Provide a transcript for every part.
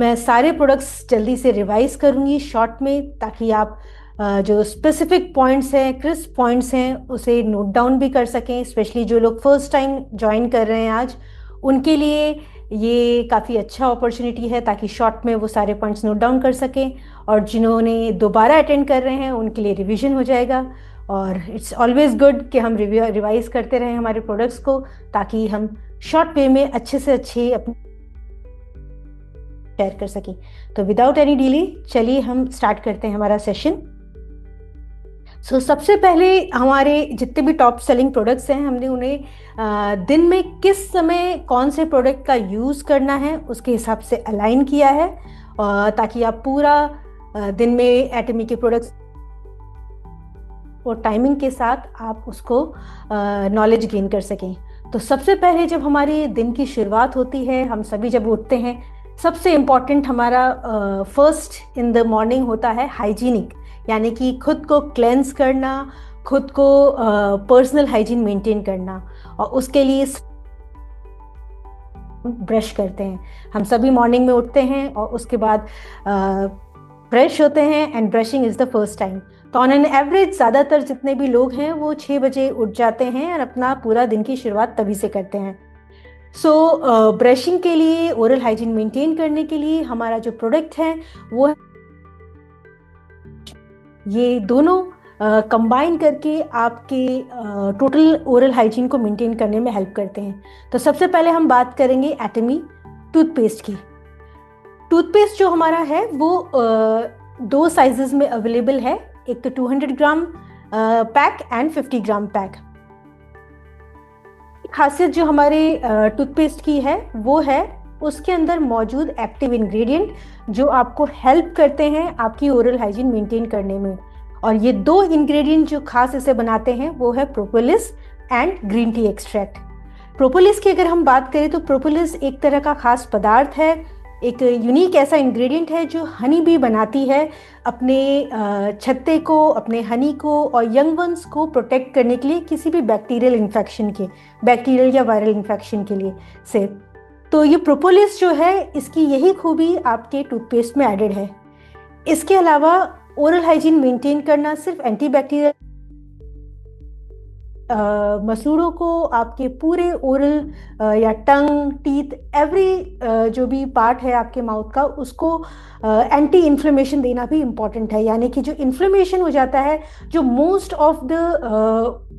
मैं सारे प्रोडक्ट्स जल्दी से रिवाइज करूँगी शॉर्ट में, ताकि आप जो स्पेसिफिक पॉइंट्स हैं, क्रिस्प पॉइंट्स हैं, उसे नोट डाउन भी कर सकें। स्पेशली जो लोग फर्स्ट टाइम ज्वाइन कर रहे हैं आज, उनके लिए ये काफ़ी अच्छा अपॉर्चुनिटी है, ताकि शॉर्ट में वो सारे पॉइंट्स नोट डाउन कर सकें। और जिन्होंने दोबारा अटेंड कर रहे हैं उनके लिए रिवीजन हो जाएगा। और इट्स ऑलवेज गुड कि हम रिवाइज करते रहें हमारे प्रोडक्ट्स को, ताकि हम शॉर्ट वे में अच्छे से अच्छे अपने शेयर कर सकें। तो विदाउट एनी डिले चलिए हम स्टार्ट करते हैं हमारा सेशन। सबसे पहले हमारे जितने भी टॉप सेलिंग प्रोडक्ट्स हैं, हमने उन्हें दिन में किस समय कौन से प्रोडक्ट का यूज़ करना है उसके हिसाब से अलाइन किया है, ताकि आप पूरा दिन में एटमी के प्रोडक्ट्स और टाइमिंग के साथ आप उसको नॉलेज गेन कर सकें। तो सबसे पहले जब हमारे दिन की शुरुआत होती है, हम सभी जब उठते हैं, सबसे इम्पॉर्टेंट हमारा फर्स्ट इन द मॉर्निंग होता है हाइजीनिक, यानी कि खुद को क्लेंस करना, खुद को पर्सनल हाइजीन मेंटेन करना। और उसके लिए ब्रश करते हैं। हम सभी मॉर्निंग में उठते हैं और उसके बाद ब्रश होते हैं, and brushing is the first time. तो ऑन एन एवरेज ज़्यादातर जितने भी लोग हैं वो 6 बजे उठ जाते हैं और अपना पूरा दिन की शुरुआत तभी से करते हैं। ब्रशिंग के लिए, ओरल हाइजीन मेंटेन करने के लिए हमारा जो प्रोडक्ट है वो है, ये दोनों कंबाइन करके आपके टोटल ओरल हाइजीन को मेंटेन करने में हेल्प करते हैं। तो सबसे पहले हम बात करेंगे एटमी टूथपेस्ट की। टूथपेस्ट जो हमारा है वो 2 साइजेस में अवेलेबल है, एक तो 200 ग्राम पैक एंड 50 ग्राम पैक। खासियत जो हमारे टूथपेस्ट की है वो है उसके अंदर मौजूद एक्टिव इंग्रेडिएंट जो आपको हेल्प करते हैं आपकी ओरल हाइजीन मेंटेन करने में। और ये 2 इंग्रेडिएंट जो खास इसे बनाते हैं वो है propolis and green tea extract. Propolis की अगर हम बात करें तो प्रोपोलिस एक तरह का खास पदार्थ है, एक यूनिक ऐसा इंग्रेडिएंट है जो हनी बी बनाती है अपने छत्ते को, अपने हनी को और यंग वंस को प्रोटेक्ट करने के लिए किसी भी बैक्टीरियल इन्फेक्शन के, बैक्टीरियल या वायरल इन्फेक्शन के लिए से। तो ये प्रोपोलिस जो है, इसकी यही खूबी आपके टूथपेस्ट में एडेड है। इसके अलावा ओरल हाइजीन मेंटेन करना सिर्फ एंटीबैक्टीरियल मसूड़ों को आपके पूरे ओरल या टंग, टीथ, एवरी जो भी पार्ट है आपके माउथ का, उसको एंटी इन्फ्लेमेशन देना भी इम्पॉर्टेंट है। यानी कि जो इन्फ्लेमेशन हो जाता है, जो मोस्ट ऑफ द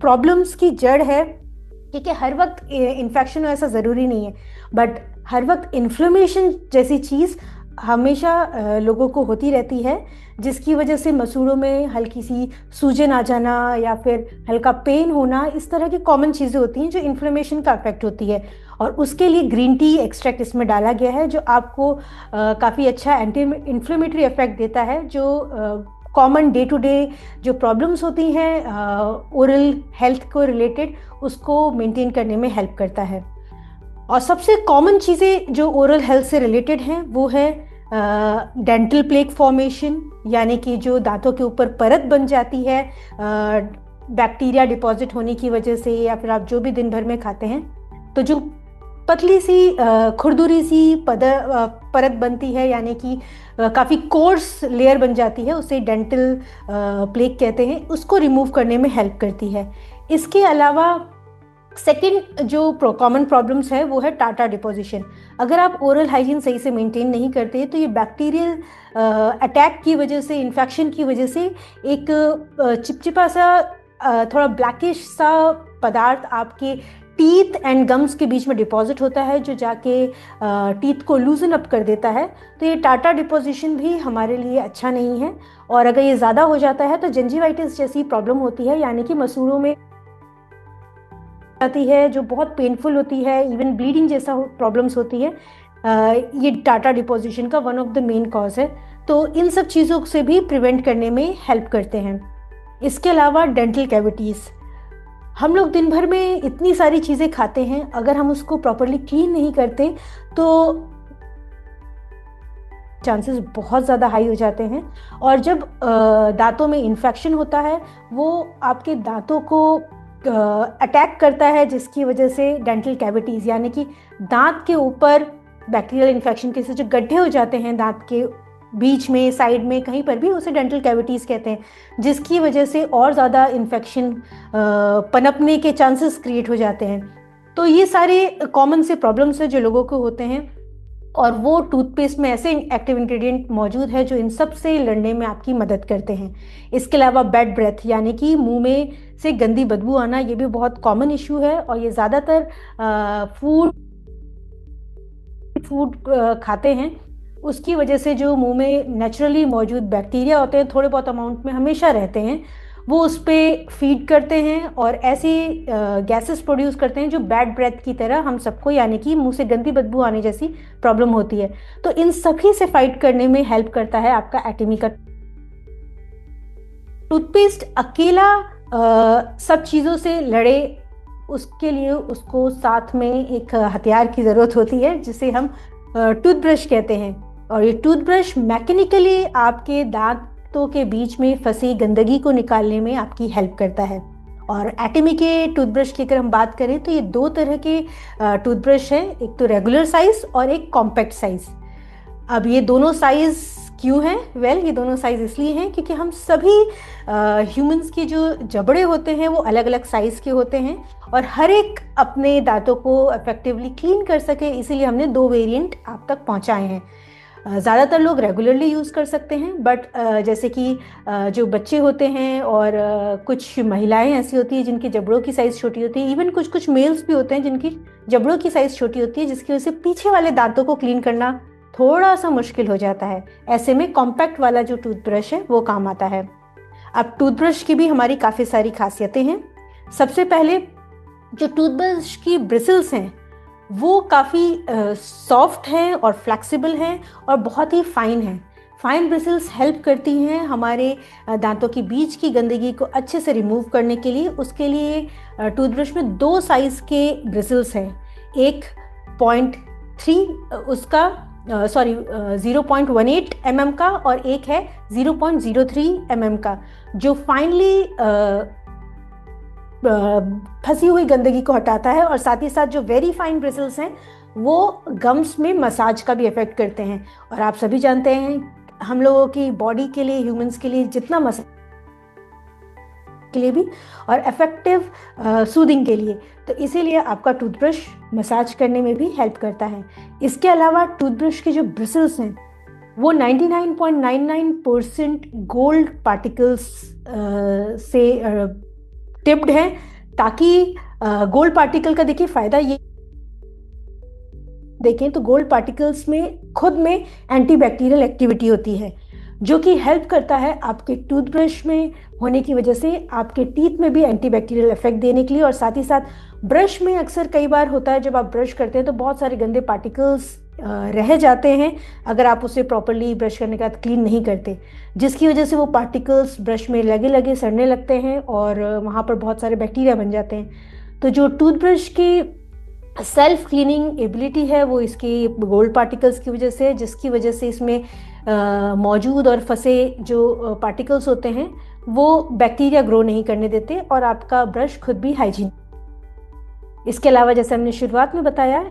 प्रॉब्लम्स की जड़ है, ठीक है, हर वक्त इन्फेक्शन हो ऐसा ज़रूरी नहीं है, बट हर वक्त इन्फ्लेमेशन जैसी चीज़ हमेशा लोगों को होती रहती है, जिसकी वजह से मसूड़ों में हल्की सी सूजन आ जाना या फिर हल्का पेन होना, इस तरह की कॉमन चीज़ें होती हैं जो इन्फ्लेमेशन का इफेक्ट होती है। और उसके लिए ग्रीन टी एक्सट्रैक्ट इसमें डाला गया है जो आपको काफ़ी अच्छा एंटी इन्फ्लेमेटरी इफेक्ट देता है, जो कॉमन डे टू डे जो प्रॉब्लम्स होती हैं ओरल हेल्थ को रिलेटेड, उसको मेंटेन करने में हेल्प करता है। और सबसे कॉमन चीज़ें जो ओरल हेल्थ से रिलेटेड हैं वो है डेंटल प्लेक फॉर्मेशन, यानी कि जो दांतों के ऊपर परत बन जाती है बैक्टीरिया डिपॉजिट होने की वजह से, या फिर आप जो भी दिन भर में खाते हैं, तो जो पतली सी खुरदुरी सी परत बनती है, यानी कि काफ़ी कोर्स लेयर बन जाती है, उसे डेंटल प्लेक कहते हैं, उसको रिमूव करने में हेल्प करती है। इसके अलावा सेकेंड जो कॉमन प्रॉब्लम्स है वो है टाटा डिपोजिशन। अगर आप ओरल हाइजीन सही से मेंटेन नहीं करते तो ये बैक्टीरियल अटैक की वजह से, इन्फेक्शन की वजह से एक चिपचिपा सा थोड़ा ब्लैकिश सा पदार्थ आपके टीथ एंड गम्स के बीच में डिपॉजिट होता है, जो जाके टीथ को लूजन अप कर देता है। तो ये टाटा डिपोजिशन भी हमारे लिए अच्छा नहीं है। और अगर ये ज़्यादा हो जाता है तो जिंजिवाइटिस जैसी प्रॉब्लम होती है, यानी कि मसूड़ों में आती है, जो बहुत पेनफुल होती है, इवन ब्लीडिंग जैसा प्रॉब्लम्स होती है। ये टाटा डिपोजिशन का one of the main cause है। तो इन सब चीज़ों से भी प्रिवेंट करने में हेल्प करते हैं। इसके अलावा डेंटल कैविटीज़, हम लोग दिन भर में इतनी सारी चीज़ें खाते हैं, अगर हम उसको प्रॉपरली क्लीन नहीं करते तो चांसेस बहुत ज़्यादा हाई हो जाते हैं। और जब दांतों में इन्फेक्शन होता है, वो आपके दांतों को अटैक करता है, जिसकी वजह से डेंटल कैविटीज़, यानी कि दांत के ऊपर बैक्टीरियल इन्फेक्शन के से जो गड्ढे हो जाते हैं दांत के बीच में, साइड में, कहीं पर भी, उसे डेंटल कैविटीज़ कहते हैं, जिसकी वजह से और ज़्यादा इन्फेक्शन पनपने के चांसेस क्रिएट हो जाते हैं। तो ये सारे कॉमन से प्रॉब्लम्स हैं जो लोगों को होते हैं, और वो टूथपेस्ट में ऐसे एक्टिव इंग्रेडिएंट मौजूद है जो इन सब से लड़ने में आपकी मदद करते हैं। इसके अलावा बैड ब्रेथ, यानी कि मुंह में से गंदी बदबू आना, ये भी बहुत कॉमन इशू है, और ये ज़्यादातर फूड खाते हैं उसकी वजह से जो मुंह में नेचुरली मौजूद बैक्टीरिया होते हैं, थोड़े बहुत अमाउंट में हमेशा रहते हैं, वो उस पर फीड करते हैं और ऐसी गैसेस प्रोड्यूस करते हैं जो बैड ब्रेथ की तरह हम सबको, यानी कि मुंह से गंदी बदबू आने जैसी प्रॉब्लम होती है। तो इन सभी से फाइट करने में हेल्प करता है आपका एटमी का टूथपेस्ट। अकेला सब चीज़ों से लड़े, उसके लिए उसको साथ में एक हथियार की ज़रूरत होती है जिसे हम टूथब्रश कहते हैं। और ये टूथब्रश मैकेनिकली आपके दांतों के बीच में फंसी गंदगी को निकालने में आपकी हेल्प करता है। और एटमी के टूथब्रश की अगर हम बात करें तो ये दो तरह के टूथब्रश हैं, एक तो रेगुलर साइज और एक कॉम्पैक्ट साइज। अब ये दोनों साइज क्यों हैं? ये दोनों साइज इसलिए हैं क्योंकि हम सभी ह्यूमंस के जो जबड़े होते हैं वो अलग अलग साइज के होते हैं, और हर एक अपने दांतों को इफेक्टिवली क्लीन कर सके, इसीलिए हमने दो वेरिएंट आप तक पहुंचाए हैं। ज़्यादातर लोग रेगुलरली यूज़ कर सकते हैं, बट जैसे कि जो बच्चे होते हैं और कुछ महिलाएं ऐसी होती हैं जिनकी जबड़ों की साइज़ छोटी होती है, इवन कुछ कुछ मेल्स भी होते हैं जिनकी जबड़ों की साइज़ छोटी होती है, जिसकी वजह से पीछे वाले दांतों को क्लीन करना थोड़ा सा मुश्किल हो जाता है। ऐसे में कॉम्पैक्ट वाला जो टूथब्रश है वो काम आता है। अब टूथब्रश की भी हमारी काफ़ी सारी खासियतें हैं। सबसे पहले जो टूथब्रश की ब्रिसल्स हैं वो काफ़ी सॉफ्ट हैं और फ्लेक्सिबल हैं और बहुत ही फाइन हैं। फाइन ब्रिसल्स हेल्प करती हैं हमारे दांतों के बीच की गंदगी को अच्छे से रिमूव करने के लिए। उसके लिए टूथब्रश में दो साइज़ के ब्रिसल्स हैं, एक 0.3 उसका 0.18 mm का, और एक है 0.03 mm का, जो फाइनली फंसी हुई गंदगी को हटाता है। और साथ ही साथ जो वेरी फाइन ब्रिसल्स हैं वो गम्स में मसाज का भी इफेक्ट करते हैं। और आप सभी जानते हैं हम लोगों की बॉडी के लिए, ह्यूमंस के लिए, जितना मसाज के लिए भी और इफेक्टिव सूदिंग के लिए, तो इसीलिए आपका टूथब्रश मसाज करने में भी हेल्प करता है। इसके अलावा टूथब्रश के जो ब्रिसल्स हैं वो 99.99% गोल्ड पार्टिकल्स से टिप्ड है, ताकि गोल्ड पार्टिकल का देखिए फ़ायदा ये देखें तो गोल्ड पार्टिकल्स में खुद में एंटीबैक्टीरियल एक्टिविटी होती है, जो कि हेल्प करता है आपके टूथब्रश में होने की वजह से आपके टीथ में भी एंटीबैक्टीरियल इफेक्ट देने के लिए। और साथ ही साथ ब्रश में अक्सर कई बार होता है जब आप ब्रश करते हैं तो बहुत सारे गंदे पार्टिकल्स रह जाते हैं अगर आप उसे प्रॉपरली ब्रश करने के बाद क्लीन नहीं करते, जिसकी वजह से वो पार्टिकल्स ब्रश में लगे लगे सड़ने लगते हैं और वहाँ पर बहुत सारे बैक्टीरिया बन जाते हैं। तो जो टूथब्रश की सेल्फ क्लीनिंग एबिलिटी है वो इसकी गोल्ड पार्टिकल्स की वजह से, जिसकी वजह से इसमें मौजूद और फंसे जो पार्टिकल्स होते हैं वो बैक्टीरिया ग्रो नहीं करने देते और आपका ब्रश खुद भी हाइजीन। इसके अलावा जैसे हमने शुरुआत में बताया,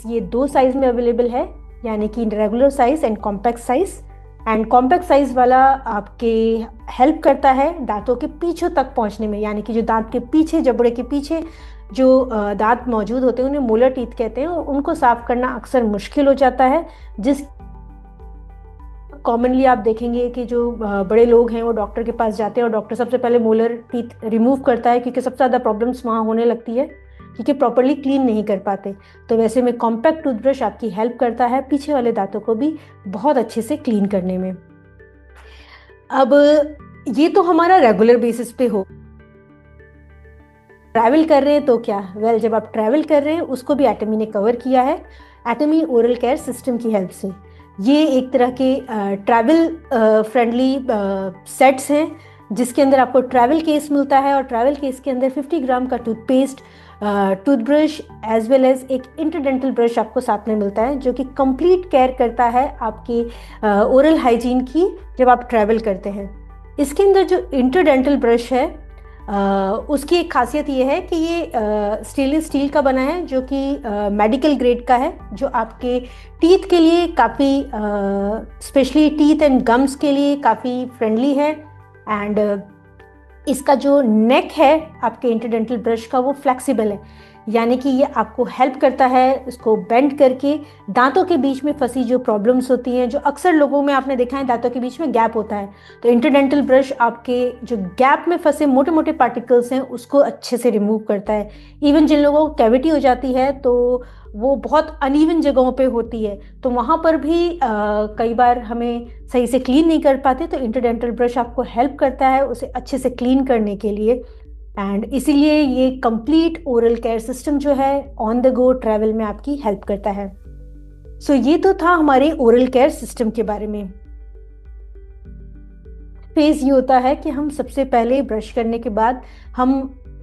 ये दो साइज में अवेलेबल है, यानी कि regular size and compact size. And compact size वाला आपके हेल्प करता है दांतों के पीछे तक पहुंचने में, यानी कि जो दांत के पीछे, जबड़े के पीछे जो दांत मौजूद होते हैं उन्हें मोलर टीथ कहते हैं, और उनको साफ करना अक्सर मुश्किल हो जाता है। जिस कॉमनली आप देखेंगे कि जो बड़े लोग हैं वो डॉक्टर के पास जाते हैं और डॉक्टर सबसे पहले मोलर टीथ रिमूव करता है, क्योंकि सबसे ज़्यादा प्रॉब्लम्स वहाँ होने लगती है क्योंकि प्रॉपरली क्लीन नहीं कर पाते। तो वैसे में कॉम्पैक्ट टूथब्रश आपकी हेल्प करता है पीछे वाले दांतों को भी बहुत अच्छे से क्लीन करने में। अब ये तो हमारा रेगुलर बेसिस पे हो, ट्रैवल कर रहे हैं तो क्या, जब आप ट्रैवल कर रहे हैं उसको भी एटमी ने कवर किया है एटमी ओरल केयर सिस्टम की हेल्प से। ये एक तरह के ट्रैवल फ्रेंडली सेट्स हैं जिसके अंदर आपको ट्रैवल केस मिलता है, और ट्रैवल केस के अंदर 50 ग्राम का toothpaste, toothbrush as well as एक इंटरडेंटल ब्रश आपको साथ में मिलता है, जो कि कंप्लीट केयर करता है आपकी ओरल हाइजीन की जब आप ट्रैवल करते हैं। इसके अंदर जो इंटरडेंटल ब्रश है उसकी एक खासियत ये है कि ये स्टेनलेस स्टील का बना है, जो कि मेडिकल ग्रेड का है, जो आपके टीथ के लिए काफ़ी, स्पेशली टीथ एंड गम्स के लिए काफ़ी फ्रेंडली है। एंड इसका जो नेक है आपके इंटरडेंटल ब्रश का, वो फ्लेक्सिबल है, यानी कि ये आपको हेल्प करता है इसको बेंड करके दांतों के बीच में फंसी जो प्रॉब्लम्स होती हैं, जो अक्सर लोगों में आपने देखा है दांतों के बीच में गैप होता है, तो इंटरडेंटल ब्रश आपके जो गैप में फंसे मोटे मोटे पार्टिकल्स हैं उसको अच्छे से रिमूव करता है। इवन जिन लोगों को कैविटी हो जाती है तो वो बहुत अनइवन जगहों पे होती है, तो वहाँ पर भी कई बार हमें सही से क्लीन नहीं कर पाते, तो इंटरडेंटल ब्रश आपको हेल्प करता है उसे अच्छे से क्लीन करने के लिए। एंड इसीलिए ये कंप्लीट ओरल केयर सिस्टम जो है ऑन द गो ट्रैवल में आपकी हेल्प करता है। सो ये तो था हमारे ओरल केयर सिस्टम के बारे में। फेज ये होता है कि हम सबसे पहले ब्रश करने के बाद हम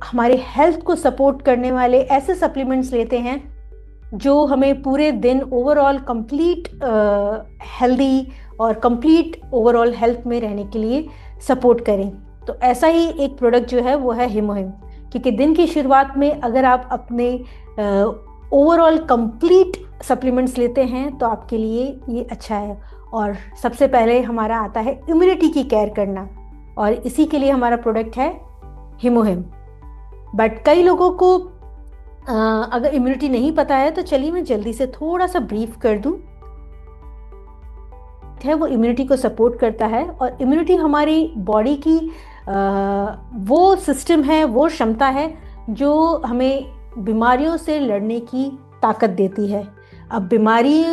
हमारे हेल्थ को सपोर्ट करने वाले ऐसे सप्लीमेंट्स लेते हैं जो हमें पूरे दिन ओवरऑल कंप्लीट हेल्दी और कंप्लीट ओवरऑल हेल्थ में रहने के लिए सपोर्ट करें। तो ऐसा ही एक प्रोडक्ट जो है वो है हिमोहिम, क्योंकि दिन की शुरुआत में अगर आप अपने ओवरऑल कंप्लीट सप्लीमेंट्स लेते हैं तो आपके लिए ये अच्छा है। और सबसे पहले हमारा आता है इम्यूनिटी की केयर करना, और इसी के लिए हमारा प्रोडक्ट है हिमोहिम। बट कई लोगों को अगर इम्यूनिटी नहीं पता है तो चलिए मैं जल्दी से थोड़ा सा ब्रीफ कर दूं। है वो इम्यूनिटी को सपोर्ट करता है, और इम्यूनिटी हमारी बॉडी की वो सिस्टम है, वो क्षमता है जो हमें बीमारियों से लड़ने की ताकत देती है। अब बीमारी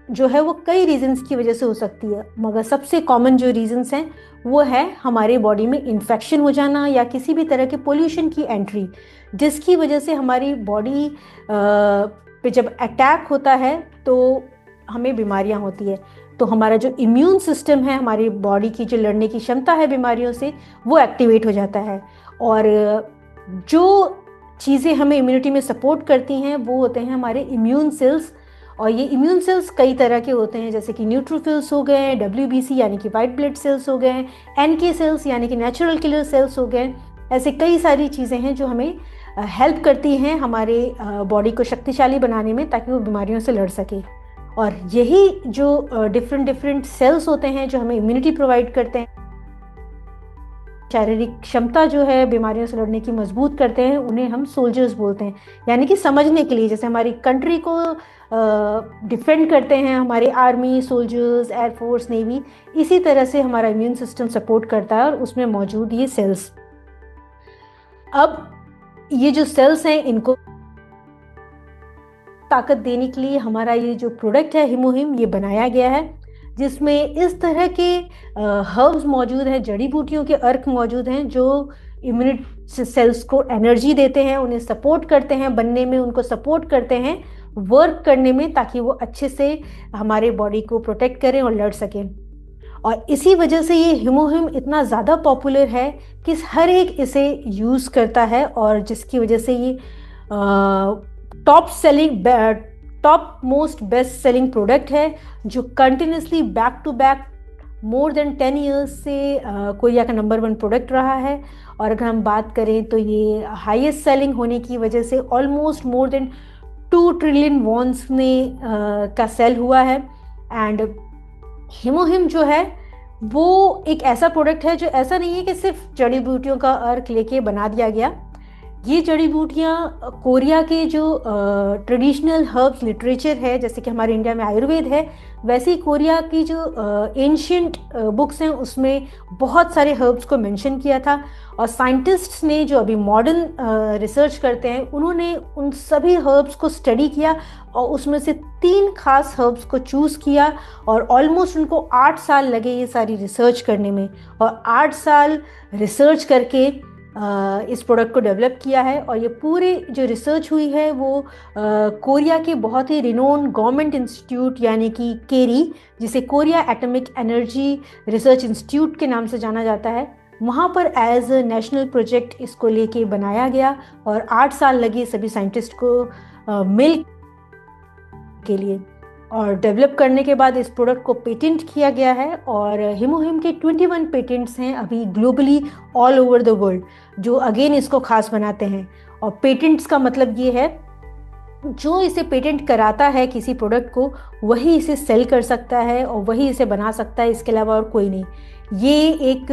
जो है वो कई रीजंस की वजह से हो सकती है, मगर सबसे कॉमन जो रीजंस हैं वो है हमारे बॉडी में इन्फेक्शन हो जाना या किसी भी तरह के पोल्यूशन की एंट्री, जिसकी वजह से हमारी बॉडी पे जब अटैक होता है तो हमें बीमारियां होती है। तो हमारा जो इम्यून सिस्टम है, हमारी बॉडी की जो लड़ने की क्षमता है बीमारियों से, वो एक्टिवेट हो जाता है। और जो चीज़ें हमें इम्यूनिटी में सपोर्ट करती हैं वो होते हैं हमारे इम्यून सेल्स। और ये इम्यून सेल्स कई तरह के होते हैं, जैसे कि न्यूट्रोफिल्स हो गए, WBC यानी कि वाइट ब्लड सेल्स हो गए, NK सेल्स यानी कि नेचुरल किलर सेल्स हो गए। ऐसे कई सारी चीज़ें हैं जो हमें हेल्प करती हैं हमारे बॉडी को शक्तिशाली बनाने में, ताकि वो बीमारियों से लड़ सके। और यही जो डिफरेंट सेल्स होते हैं जो हमें इम्यूनिटी प्रोवाइड करते हैं, शारीरिक क्षमता जो है बीमारियों से लड़ने की मजबूत करते हैं, उन्हें हम सोल्जर्स बोलते हैं। यानी कि समझने के लिए, जैसे हमारी कंट्री को डिफेंड करते हैं हमारे आर्मी, सोल्जर्स, एयरफोर्स, नेवी, इसी तरह से हमारा इम्यून सिस्टम सपोर्ट करता है और उसमें मौजूद ये सेल्स। अब ये जो सेल्स हैं इनको ताकत देने के लिए हमारा ये जो प्रोडक्ट है हिमोहिम, ये बनाया गया है, जिसमें इस तरह के हर्ब्स मौजूद हैं, जड़ी बूटियों के अर्क मौजूद हैं जो इम्यूनिटी सेल्स को एनर्जी देते हैं, उन्हें सपोर्ट करते हैं बनने में, उनको सपोर्ट करते हैं वर्क करने में, ताकि वो अच्छे से हमारे बॉडी को प्रोटेक्ट करें और लड़ सकें। और इसी वजह से ये हिमोहिम इतना ज़्यादा पॉपुलर है कि हर एक इसे यूज़ करता है, और जिसकी वजह से ये top most best selling product है, जो continuously back to back more than 10 years से कोरिया का नंबर 1 प्रोडक्ट रहा है। और अगर हम बात करें तो ये हाईएस्ट सेलिंग होने की वजह से almost more than 2 trillion wons का सेल हुआ है। एंड हिमोहिम जो है वो एक ऐसा प्रोडक्ट है जो ऐसा नहीं है कि सिर्फ जड़ी बूटियों का अर्क लेके बना दिया गया। ये जड़ी बूटियाँ कोरिया के जो ट्रेडिशनल हर्ब्स लिटरेचर है, जैसे कि हमारे इंडिया में आयुर्वेद है, वैसे ही कोरिया की जो एंशियंट बुक्स हैं उसमें बहुत सारे हर्ब्स को मेंशन किया था। और साइंटिस्ट्स ने जो अभी मॉडर्न रिसर्च करते हैं, उन्होंने उन सभी हर्ब्स को स्टडी किया और उसमें से 3 खास हर्ब्स को चूज़ किया, और ऑलमोस्ट उनको 8 साल लगे ये सारी रिसर्च करने में। और 8 साल रिसर्च करके इस प्रोडक्ट को डेवलप किया है। और ये पूरी जो रिसर्च हुई है वो कोरिया के बहुत ही रिनोन गवर्नमेंट इंस्टीट्यूट यानी कि केरी, जिसे Korea atomic energy research institute के नाम से जाना जाता है, वहाँ पर एज अ नेशनल प्रोजेक्ट इसको लेके बनाया गया। और 8 साल लगे सभी साइंटिस्ट को मिल के लिए। और डेवलप करने के बाद इस प्रोडक्ट को पेटेंट किया गया है और हिमोहिम के 21 पेटेंट्स हैं अभी globally all over the world, जो अगेन इसको खास बनाते हैं। और पेटेंट्स का मतलब ये है, जो इसे पेटेंट कराता है किसी प्रोडक्ट को, वही इसे सेल कर सकता है और वही इसे बना सकता है, इसके अलावा और कोई नहीं। ये एक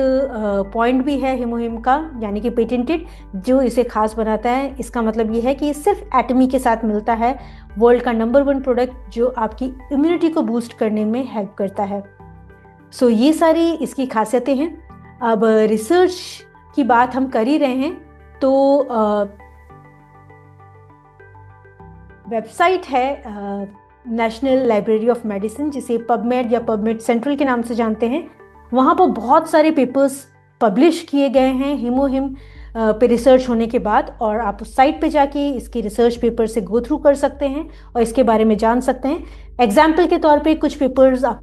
पॉइंट भी है हिमोहिम का, यानी कि पेटेंटेड, जो इसे खास बनाता है। इसका मतलब ये है कि ये सिर्फ एटमी के साथ मिलता है, वर्ल्ड का नंबर 1 प्रोडक्ट जो आपकी इम्यूनिटी को बूस्ट करने में हेल्प करता है। सो ये सारी इसकी खासियतें हैं। अब रिसर्च की बात हम कर ही रहे हैं, तो वेबसाइट है नेशनल लाइब्रेरी ऑफ मेडिसिन, जिसे पबमेड या पबमेड सेंट्रल के नाम से जानते हैं। वहाँ पर बहुत सारे पेपर्स पब्लिश किए गए हैं हिमोहिम पे रिसर्च होने के बाद, और आप उस साइट पे जाके इसके रिसर्च पेपर से गो थ्रू कर सकते हैं और इसके बारे में जान सकते हैं। एग्जाम्पल के तौर पे कुछ पेपर्स आप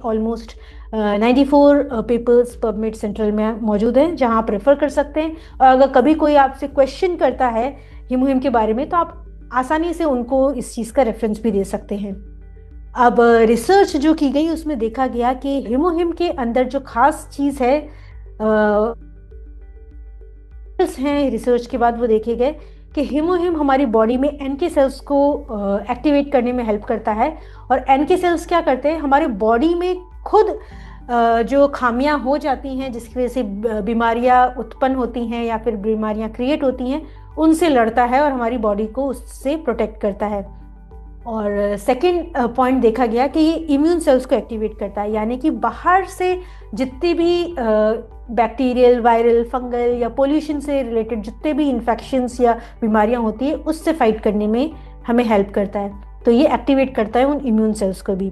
ऑलमोस्ट 94 पेपर्स पबमेड सेंट्रल में मौजूद हैं, जहां आप रेफर कर सकते हैं। और अगर कभी कोई आपसे क्वेश्चन करता है हिमोहिम के बारे में, तो आप आसानी से उनको इस चीज़ का रेफरेंस भी दे सकते हैं। अब रिसर्च जो की गई उसमें देखा गया कि हिमोहिम के अंदर जो खास चीज़ है हैं, रिसर्च के बाद वो देखे गए कि हिमोहिम हमारी बॉडी में एनके सेल्स को एक्टिवेट करने में हेल्प करता है। और एनके सेल्स क्या करते हैं, हमारे बॉडी में खुद जो खामियां हो जाती हैं, जिसकी वजह से बीमारियां उत्पन्न होती हैं या फिर बीमारियां क्रिएट होती हैं, उनसे लड़ता है और हमारी बॉडी को उससे प्रोटेक्ट करता है। और सेकंड पॉइंट देखा गया कि ये इम्यून सेल्स को एक्टिवेट करता है, यानी कि बाहर से जितने भी बैक्टीरियल, वायरल, फंगल या पोल्यूशन से रिलेटेड जितने भी इन्फेक्शंस या बीमारियां होती है, उससे फाइट करने में हमें हेल्प करता है। तो ये एक्टिवेट करता है उन इम्यून सेल्स को भी।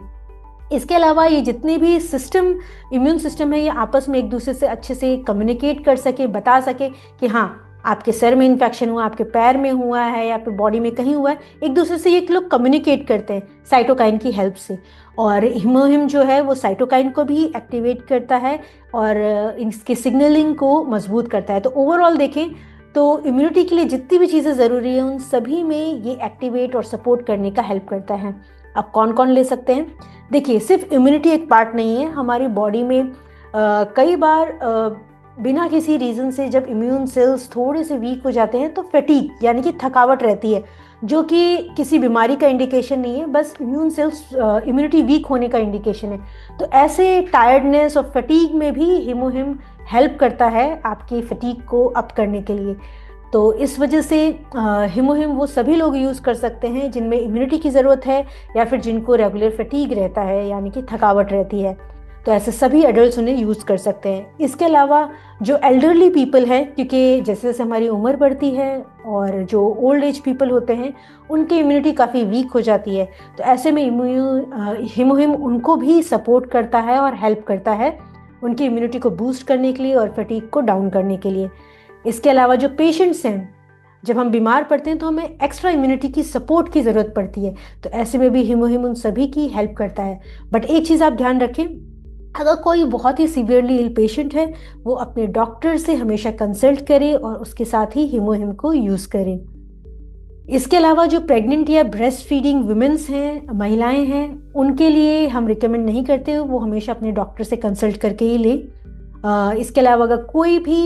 इसके अलावा ये जितने भी सिस्टम, इम्यून सिस्टम है, ये आपस में एक दूसरे से अच्छे से कम्युनिकेट कर सके, बता सके कि हाँ आपके सर में इन्फेक्शन हुआ, आपके पैर में हुआ है या फिर बॉडी में कहीं हुआ है, एक दूसरे से ये लोग कम्युनिकेट करते हैं साइटोकाइन की हेल्प से। और हिमोहिम जो है वो साइटोकाइन को भी एक्टिवेट करता है और इसके सिग्नलिंग को मजबूत करता है। तो ओवरऑल देखें तो इम्यूनिटी के लिए जितनी भी चीज़ें ज़रूरी हैं, उन सभी में ये एक्टिवेट और सपोर्ट करने का हेल्प करता है। अब कौन कौन ले सकते हैं? देखिए, सिर्फ इम्यूनिटी एक पार्ट नहीं है हमारी बॉडी में। कई बार बिना किसी रीज़न से जब इम्यून सेल्स थोड़े से वीक हो जाते हैं, तो फैटीग यानी कि थकावट रहती है, जो कि किसी बीमारी का इंडिकेशन नहीं है, बस इम्यून सेल्स इम्यूनिटी वीक होने का इंडिकेशन है। तो ऐसे टायर्डनेस और फटीग में भी हिमोहिम हेल्प करता है आपकी फटीग को अप करने के लिए। तो इस वजह से हिमोहिम वो सभी लोग यूज़ कर सकते हैं जिनमें इम्यूनिटी की ज़रूरत है या फिर जिनको रेगुलर फटीग रहता है, यानी कि थकावट रहती है। तो ऐसे सभी एडल्ट्स उन्हें यूज़ कर सकते हैं। इसके अलावा जो एल्डरली पीपल हैं, क्योंकि जैसे जैसे हमारी उम्र बढ़ती है और जो ओल्ड एज पीपल होते हैं उनकी इम्यूनिटी काफ़ी वीक हो जाती है, तो ऐसे में हिमोहिम उनको भी सपोर्ट करता है और हेल्प करता है उनकी इम्यूनिटी को बूस्ट करने के लिए और फटीग को डाउन करने के लिए। इसके अलावा जो पेशेंट्स हैं, जब हम बीमार पड़ते हैं तो हमें एक्स्ट्रा इम्यूनिटी की सपोर्ट की ज़रूरत पड़ती है, तो ऐसे में भी हिमोहिम उन सभी की हेल्प करता है। बट एक चीज़ आप ध्यान रखें, अगर कोई बहुत ही सीवियरली इल पेशेंट है, वो अपने डॉक्टर से हमेशा कंसल्ट करे और उसके साथ ही हिमोहिम को यूज़ करें। इसके अलावा जो प्रेग्नेंट या ब्रेस्ट फीडिंग वुमेन्स हैं, महिलाएं हैं, उनके लिए हम रिकमेंड नहीं करते, वो हमेशा अपने डॉक्टर से कंसल्ट करके ही लें। इसके अलावा अगर कोई भी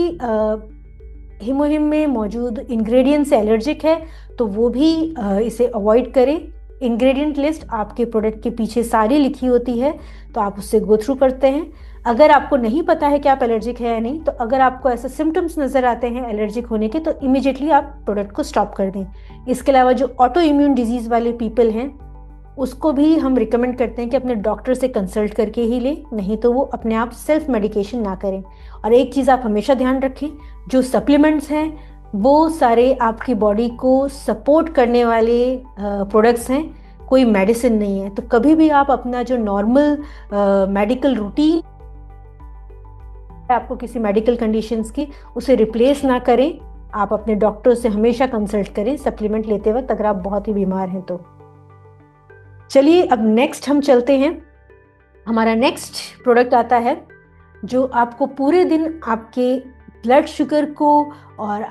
हिमोहिम में मौजूद इंग्रेडिएंट से एलर्जिक है, तो वो भी इसे अवॉइड करें। इंग्रेडिएंट लिस्ट आपके प्रोडक्ट के पीछे सारी लिखी होती है, तो आप उससे गो थ्रू करते हैं। अगर आपको नहीं पता है कि आप एलर्जिक है या नहीं, तो अगर आपको ऐसे सिम्टम्स नज़र आते हैं एलर्जिक होने के, तो इमीडिएटली आप प्रोडक्ट को स्टॉप कर दें। इसके अलावा जो ऑटो इम्यून डिजीज़ वाले पीपल हैं, उसको भी हम रिकमेंड करते हैं कि अपने डॉक्टर से कंसल्ट करके ही लें, नहीं तो वो अपने आप सेल्फ मेडिकेशन ना करें। और एक चीज़ आप हमेशा ध्यान रखें, जो सप्लीमेंट्स हैं वो सारे आपकी बॉडी को सपोर्ट करने वाले प्रोडक्ट्स हैं, कोई मेडिसिन नहीं है। तो कभी भी आप अपना जो नॉर्मल मेडिकल रूटीन आपको किसी मेडिकल कंडीशंस की, उसे रिप्लेस ना करें। आप अपने डॉक्टर से हमेशा कंसल्ट करें सप्लीमेंट लेते वक्त, अगर आप बहुत ही बीमार हैं तो। चलिए अब नेक्स्ट हम चलते हैं। हमारा नेक्स्ट प्रोडक्ट आता है जो आपको पूरे दिन आपके ब्लड शुगर को और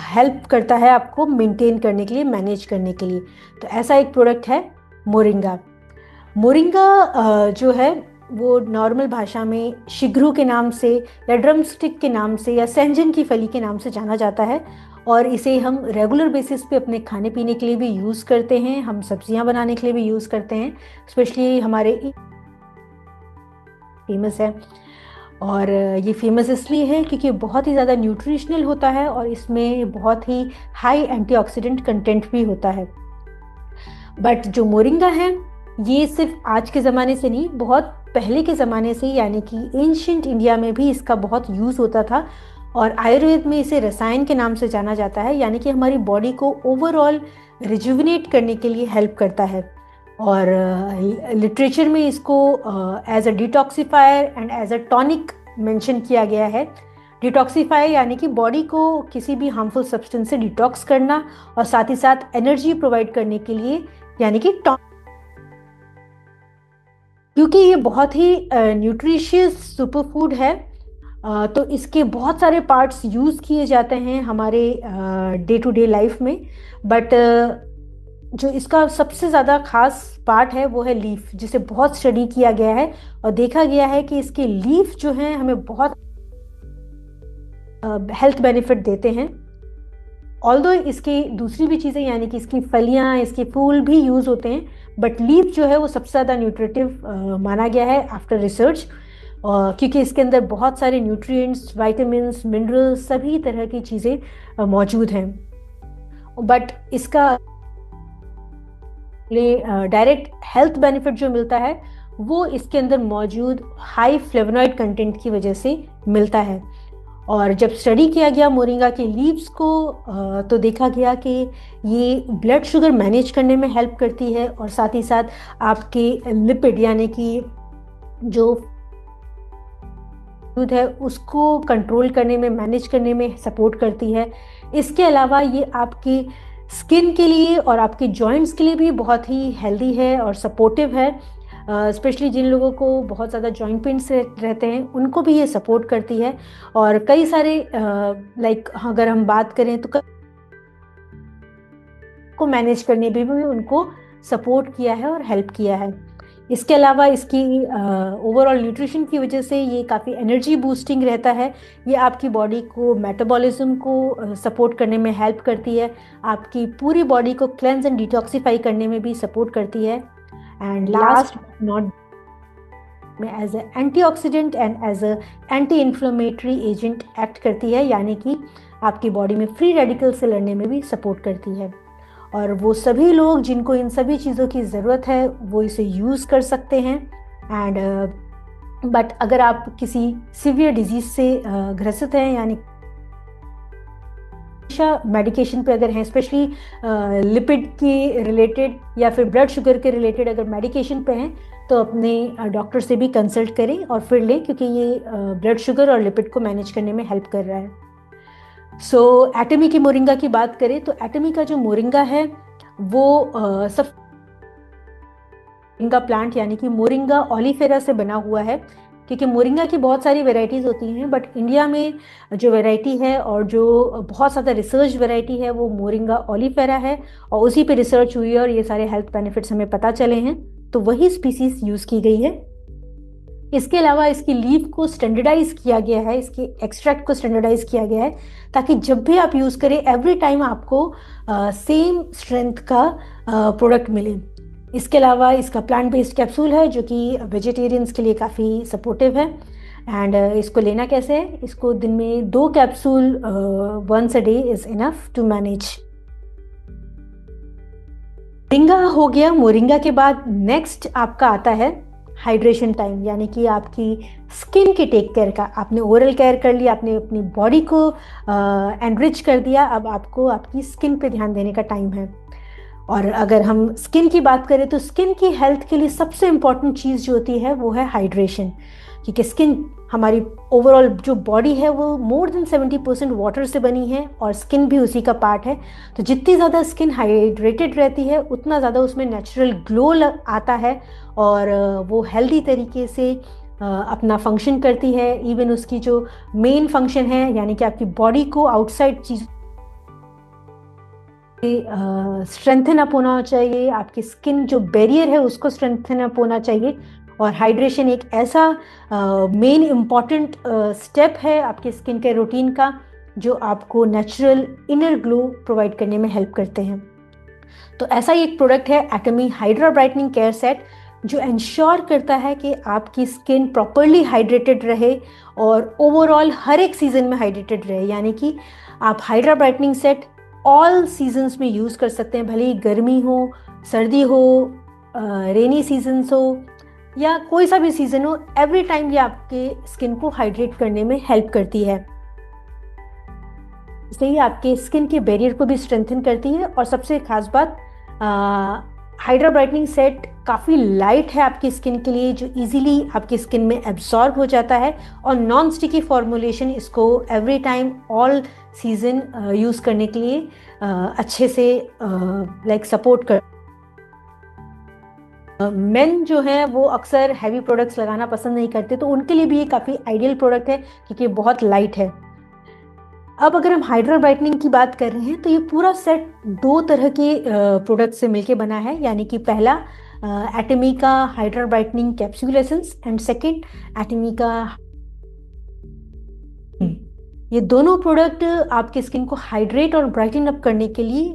हेल्प करता है आपको मेंटेन करने के लिए, मैनेज करने के लिए। तो ऐसा एक प्रोडक्ट है मोरिंगा। मोरिंगा जो है वो नॉर्मल भाषा में शिग्रू के नाम से या ड्रम स्टिक के नाम से या सेंजन की फली के नाम से जाना जाता है, और इसे हम रेगुलर बेसिस पे अपने खाने पीने के लिए भी यूज़ करते हैं, हम सब्जियां बनाने के लिए भी यूज़ करते हैं। स्पेशली हमारे फेमस है, और ये फेमस इसलिए है क्योंकि बहुत ही ज़्यादा न्यूट्रिशनल होता है और इसमें बहुत ही हाई एंटीऑक्सीडेंट कंटेंट भी होता है। बट जो मोरिंगा है ये सिर्फ आज के ज़माने से नहीं, बहुत पहले के ज़माने से, यानी कि एंशियंट इंडिया में भी इसका बहुत यूज़ होता था। और आयुर्वेद में इसे रसायन के नाम से जाना जाता है, यानी कि हमारी बॉडी को ओवरऑल रिजुविनेट करने के लिए हेल्प करता है। और लिटरेचर में इसको as a detoxifier and as a tonic mention किया गया है। डिटॉक्सिफायर यानी कि बॉडी को किसी भी हार्मफुल सब्सटेंस से डिटॉक्स करना, और साथ ही साथ एनर्जी प्रोवाइड करने के लिए, यानी कि क्योंकि ये बहुत ही न्यूट्रिशियस सुपर फूड है, तो इसके बहुत सारे पार्ट्स यूज़ किए जाते हैं हमारे डे टू डे लाइफ में। बट जो इसका सबसे ज़्यादा खास पार्ट है वो है लीफ, जिसे बहुत स्टडी किया गया है और देखा गया है कि इसके लीफ जो हैं हमें बहुत हेल्थ बेनिफिट देते हैं। ऑल्दो इसकी दूसरी भी चीज़ें, यानी कि इसकी फलियां, इसके फूल भी यूज़ होते हैं, बट लीफ जो है वो सबसे ज़्यादा न्यूट्रिटिव माना गया है आफ्टर रिसर्च, क्योंकि इसके अंदर बहुत सारे न्यूट्रिएंट्स, विटामिन्स, मिनरल्स, सभी तरह की चीज़ें मौजूद हैं। बट इसका डायरेक्ट हेल्थ बेनिफिट जो मिलता है वो इसके अंदर मौजूद हाई फ्लेवोनॉइड कंटेंट की वजह से मिलता है। और जब स्टडी किया गया मोरिंगा के लीव्स को, तो देखा गया कि ये ब्लड शुगर मैनेज करने में हेल्प करती है, और साथ ही साथ आपके लिपिड यानी कि जो दूध है उसको कंट्रोल करने में, मैनेज करने में सपोर्ट करती है। इसके अलावा ये आपकी स्किन के लिए और आपके जॉइंट्स के लिए भी बहुत ही हेल्दी है और सपोर्टिव है। स्पेशली जिन लोगों को बहुत ज़्यादा जॉइंट पेन्स रहते हैं उनको भी ये सपोर्ट करती है। और कई सारे लाइक अगर हम बात करें तो को मैनेज करने में भी उनको सपोर्ट किया है और हेल्प किया है। इसके अलावा इसकी ओवरऑल न्यूट्रिशन की वजह से ये काफ़ी एनर्जी बूस्टिंग रहता है। ये आपकी बॉडी को, मेटाबॉलिज्म को सपोर्ट करने में हेल्प करती है, आपकी पूरी बॉडी को क्लेंज एंड डिटॉक्सिफाई करने में भी सपोर्ट करती है। एंड लास्ट नॉट में as a antioxidant and as a anti inflammatory agent act करती है, यानी कि आपकी बॉडी में फ्री रेडिकल से लड़ने में भी सपोर्ट करती है। और वो सभी लोग जिनको इन सभी चीज़ों की ज़रूरत है वो इसे यूज़ कर सकते हैं। एंड बट अगर आप किसी सीवियर डिजीज से ग्रसित हैं, यानी मेडिकेशन पे अगर हैं, स्पेशली लिपिड के रिलेटेड या फिर ब्लड शुगर के रिलेटेड अगर मेडिकेशन पे हैं, तो अपने डॉक्टर से भी कंसल्ट करें और फिर लें, क्योंकि ये ब्लड शुगर और लिपिड को मैनेज करने में हेल्प कर रहा है। सो एटमी की मोरिंगा की बात करें तो एटमी का जो मोरिंगा है वो सब मोरिंगा प्लांट यानी कि मोरिंगा ओलिफेरा से बना हुआ है, क्योंकि मोरिंगा की बहुत सारी वेराइटीज़ होती हैं, बट इंडिया में जो वैरायटी है और जो बहुत ज़्यादा रिसर्च वैरायटी है वो मोरिंगा ओलिफेरा है, और उसी पे रिसर्च हुई है और ये सारे हेल्थ बेनिफिट्स हमें पता चले हैं, तो वही स्पीसीज यूज़ की गई है। इसके अलावा इसकी लीफ को स्टैंडर्डाइज किया गया है, इसके एक्सट्रैक्ट को स्टैंडर्डाइज किया गया है, ताकि जब भी आप यूज़ करें एवरी टाइम आपको सेम स्ट्रेंथ का प्रोडक्ट मिले। इसके अलावा इसका प्लांट बेस्ड कैप्सूल है जो कि वेजिटेरियंस के लिए काफ़ी सपोर्टिव है। एंड इसको लेना कैसे है, इसको दिन में 2 capsule once a day is enough to manage. Moringa हो गया। मोरिंगा के बाद नेक्स्ट आपका आता है हाइड्रेशन टाइम, यानी कि आपकी स्किन के टेक केयर का। आपने ओरल केयर कर लिया, आपने अपनी बॉडी को एनरिच कर दिया, अब आपको आपकी स्किन पे ध्यान देने का टाइम है। और अगर हम स्किन की बात करें तो स्किन की हेल्थ के लिए सबसे इम्पॉर्टेंट चीज़ जो होती है वो है हाइड्रेशन, क्योंकि स्किन हमारी ओवरऑल जो बॉडी है वो मोर देन 70% वाटर से बनी है और स्किन भी उसी का पार्ट है। तो जितनी ज़्यादा स्किन हाइड्रेटेड रहती है उतना ज़्यादा उसमें नेचुरल ग्लो आता है और वो हेल्दी तरीके से अपना फंक्शन करती है। इवन उसकी जो मेन फंक्शन है यानी कि आपकी बॉडी को आउटसाइड चीज स्ट्रेंथन अप होना चाहिए, आपकी स्किन जो बैरियर है उसको स्ट्रेंथन अप होना चाहिए। और हाइड्रेशन एक ऐसा मेन इम्पॉर्टेंट स्टेप है आपके स्किन के रूटीन का जो आपको नेचुरल इनर ग्लो प्रोवाइड करने में हेल्प करते हैं। तो ऐसा ही एक प्रोडक्ट है एटमी हाइड्रा ब्राइटनिंग केयर सेट, जो इंश्योर करता है कि आपकी स्किन प्रॉपरली हाइड्रेटेड रहे और ओवरऑल हर एक सीजन में हाइड्रेटेड रहे। यानी कि आप hydra brightening set all seasons में यूज़ कर सकते हैं, भले ही गर्मी हो, सर्दी हो, रेनी सीजन्स हो या कोई सा भी सीजन हो, एवरी टाइम ये आपके स्किन को हाइड्रेट करने में हेल्प करती है। इसलिए आपके स्किन के बैरियर को भी स्ट्रेंथन करती है। और सबसे खास बात, हाइड्रा ब्राइटनिंग सेट काफ़ी लाइट है आपकी स्किन के लिए, जो इजीली आपकी स्किन में एब्जॉर्ब हो जाता है। और नॉन स्टिकी फॉर्मुलेशन इसको every time all season use करने के लिए अच्छे से सपोर्ट कर। मेन जो हैं वो अक्सर हैवी प्रोडक्ट्स लगाना पसंद नहीं करते, तो उनके लिए भी ये काफ़ी आइडियल प्रोडक्ट है क्योंकि बहुत लाइट है। अब अगर हम हाइड्रा ब्राइटनिंग की बात कर रहे हैं तो ये पूरा सेट दो तरह के प्रोडक्ट से मिलके बना है। यानी कि पहला एटमी का hydra brightening capsule essence and second Atomy का। ये दोनों प्रोडक्ट आपके स्किन को हाइड्रेट और ब्राइटन अप करने के लिए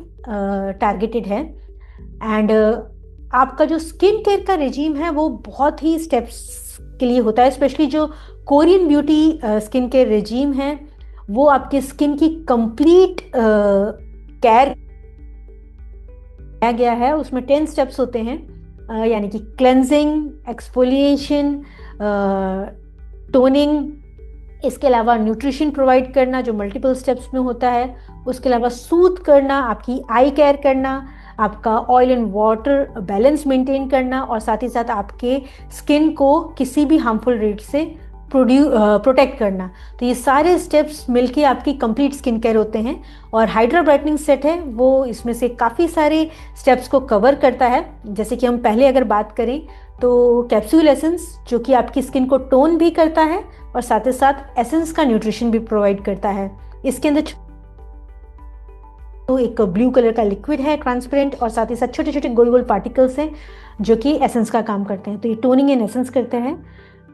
टारगेटेड है। एंड आपका जो स्किन केयर का रेजीम है वो बहुत ही स्टेप्स के लिए होता है। स्पेशली जो Korean beauty skin care regime है वो आपके स्किन की कंप्लीट केयर किया गया है। उसमें 10 स्टेप्स होते हैं, यानी कि क्लेंजिंग, एक्सफोलिएशन, टोनिंग, इसके अलावा न्यूट्रिशन प्रोवाइड करना जो मल्टीपल स्टेप्स में होता है, उसके अलावा सूथ करना, आपकी आई केयर करना, आपका oil and water balance maintain करना, और साथ ही साथ आपके स्किन को किसी भी हार्मफुल रेट से प्रोटेक्ट करना। तो ये सारे स्टेप्स मिलके आपकी कंप्लीट स्किन केयर होते हैं। और हाइड्रा ब्राइटनिंग सेट है वो इसमें से काफ़ी सारे स्टेप्स को कवर करता है। जैसे कि हम पहले अगर बात करें तो कैप्सूल एसेंस जो कि आपकी स्किन को टोन भी करता है और साथ ही साथ एसेंस का न्यूट्रिशन भी प्रोवाइड करता है। इसके अंदर तो एक ब्लू कलर का लिक्विड है ट्रांसपेरेंट, और साथ ही साथ छोटे छोटे गोल गोल पार्टिकल्स हैं जो कि एसेंस का काम करते हैं। तो ये टोनिंग एंड एसेंस करते हैं।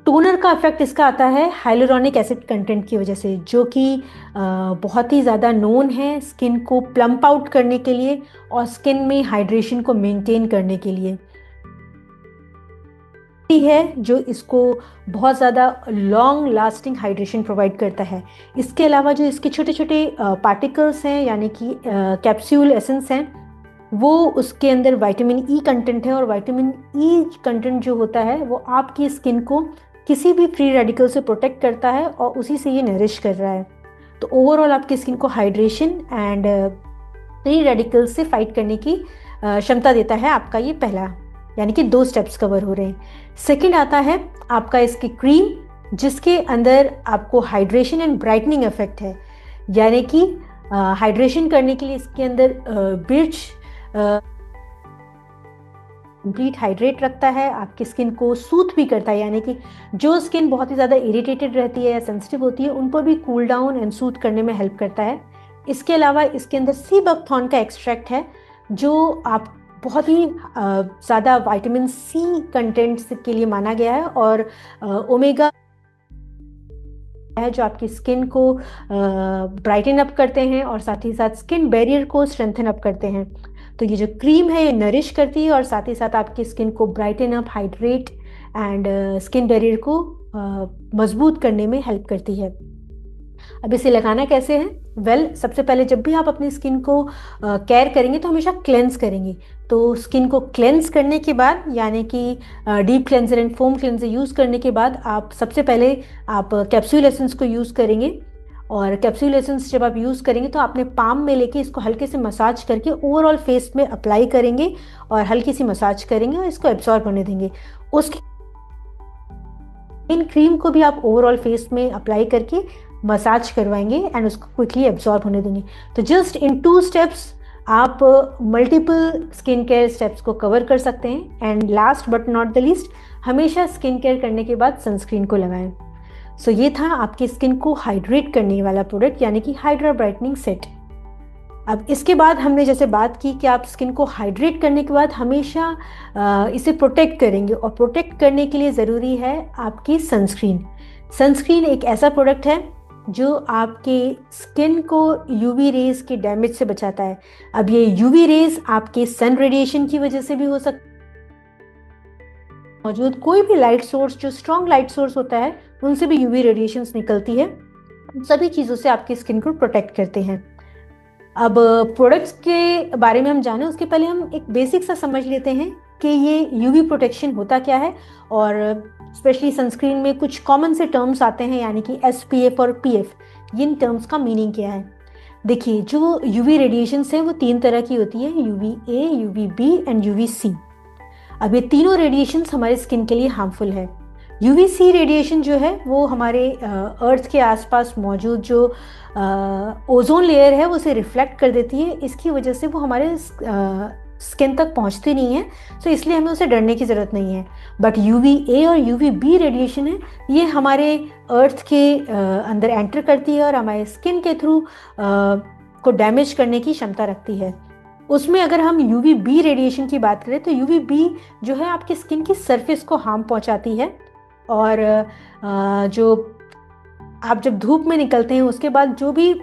टोनर का इफेक्ट इसका आता है हाइलुरोनिक एसिड कंटेंट की वजह से, जो कि बहुत ही ज़्यादा नोन है स्किन को प्लम्प आउट करने के लिए और स्किन में हाइड्रेशन को मेंटेन करने के लिए है, जो इसको बहुत ज़्यादा लॉन्ग लास्टिंग हाइड्रेशन प्रोवाइड करता है। इसके अलावा जो इसके छोटे छोटे पार्टिकल्स हैं यानी कि कैप्सूल एसेंस हैं, वो उसके अंदर विटामिन ई कंटेंट है, और विटामिन ई कंटेंट जो होता है वो आपकी स्किन को किसी भी फ्री रेडिकल से प्रोटेक्ट करता है और उसी से ये नरिश कर रहा है। तो ओवरऑल आपकी स्किन को हाइड्रेशन एंड फ्री रेडिकल से फाइट करने की क्षमता देता है आपका ये पहला, यानी कि 2 स्टेप्स कवर हो रहे हैं। सेकंड आता है आपका इसकी क्रीम, जिसके अंदर आपको हाइड्रेशन एंड ब्राइटनिंग इफेक्ट है। यानी कि हाइड्रेशन करने के लिए इसके अंदर बिर्च कंप्लीट हाइड्रेट रखता है, आपकी स्किन को सूथ भी करता है। यानी कि जो स्किन बहुत ही ज़्यादा इरिटेटेड रहती है या सेंसिटिव होती है उनको भी कूल डाउन एंड सूथ करने में हेल्प करता है। इसके अलावा इसके अंदर सी बकथॉर्न का एक्सट्रैक्ट है जो आप बहुत ही ज़्यादा विटामिन सी कंटेंट्स के लिए माना गया है, और ओमेगा है जो आपकी स्किन को ब्राइटन अप करते हैं और साथ ही साथ स्किन बैरियर को स्ट्रेंथन अप करते हैं। तो ये जो क्रीम है ये नरिश करती है और साथ ही साथ आपकी स्किन को brighten up, hydrate and skin barrier को मजबूत करने में हेल्प करती है। अब इसे लगाना कैसे है? सबसे पहले जब भी आप अपनी स्किन को केयर करेंगे तो हमेशा क्लेंस करेंगे। तो स्किन को क्लेंस करने के बाद, यानी कि deep cleanser and foam cleanser use करने के बाद आप सबसे पहले आप कैप्सूल एसेंस को यूज़ करेंगे। और कैप्सूल एसेंस जब आप यूज़ करेंगे तो अपने पाम में लेके इसको हल्के से मसाज करके ओवरऑल फेस में अप्लाई करेंगे और हल्की सी मसाज करेंगे और इसको एब्जॉर्ब होने देंगे। उसके इन क्रीम को भी आप ओवरऑल फेस में अप्लाई करके मसाज करवाएंगे एंड उसको क्विकली एब्जॉर्ब होने देंगे। तो जस्ट इन 2 स्टेप्स आप मल्टीपल स्किन केयर स्टेप्स को कवर कर सकते हैं। And last but not the least, हमेशा स्किन केयर करने के बाद सनस्क्रीन को लगाएं। सो ये था आपकी स्किन को हाइड्रेट करने वाला प्रोडक्ट यानी कि हाइड्रा ब्राइटनिंग सेट। अब इसके बाद हमने जैसे बात की कि आप स्किन को हाइड्रेट करने के बाद हमेशा इसे प्रोटेक्ट करेंगे, और प्रोटेक्ट करने के लिए ज़रूरी है आपकी सनस्क्रीन। सनस्क्रीन एक ऐसा प्रोडक्ट है जो आपके स्किन को यूवी रेज के डैमेज से बचाता है। अब ये यूवी रेज आपके सन रेडिएशन की वजह से भी हो सकता है, मौजूद कोई भी लाइट सोर्स जो स्ट्रॉन्ग लाइट सोर्स होता है उनसे भी यूवी रेडिएशंस निकलती है, सभी चीज़ों से आपकी स्किन को प्रोटेक्ट करते हैं। अब प्रोडक्ट्स के बारे में हम जाने उसके पहले हम एक बेसिक सा समझ लेते हैं कि ये यूवी प्रोटेक्शन होता क्या है, और स्पेशली सनस्क्रीन में कुछ कॉमन से टर्म्स आते हैं यानी कि SPF और PF, इन टर्म्स का मीनिंग क्या है। देखिए, जो यूवी रेडिएशंस हैं वो 3 तरह की होती है, UVA, UVB एंड UVC। अब ये तीनों रेडिएशंस हमारे स्किन के लिए हार्मफुल है। UVC रेडिएशन जो है वो हमारे अर्थ के आसपास मौजूद जो ओजोन लेयर है वो उसे रिफ्लेक्ट कर देती है, इसकी वजह से वो हमारे स्किन तक पहुंचती नहीं है, तो इसलिए हमें उसे डरने की ज़रूरत नहीं है। बट UVA और UVB रेडिएशन है, ये हमारे अर्थ के अंदर एंटर करती है और हमारे स्किन के थ्रू को डैमेज करने की क्षमता रखती है। उसमें अगर हम UVB रेडिएशन की बात करें तो UVB जो है आपकी स्किन की सरफेस को हार्म पहुंचाती है, और जो आप जब धूप में निकलते हैं उसके बाद जो भी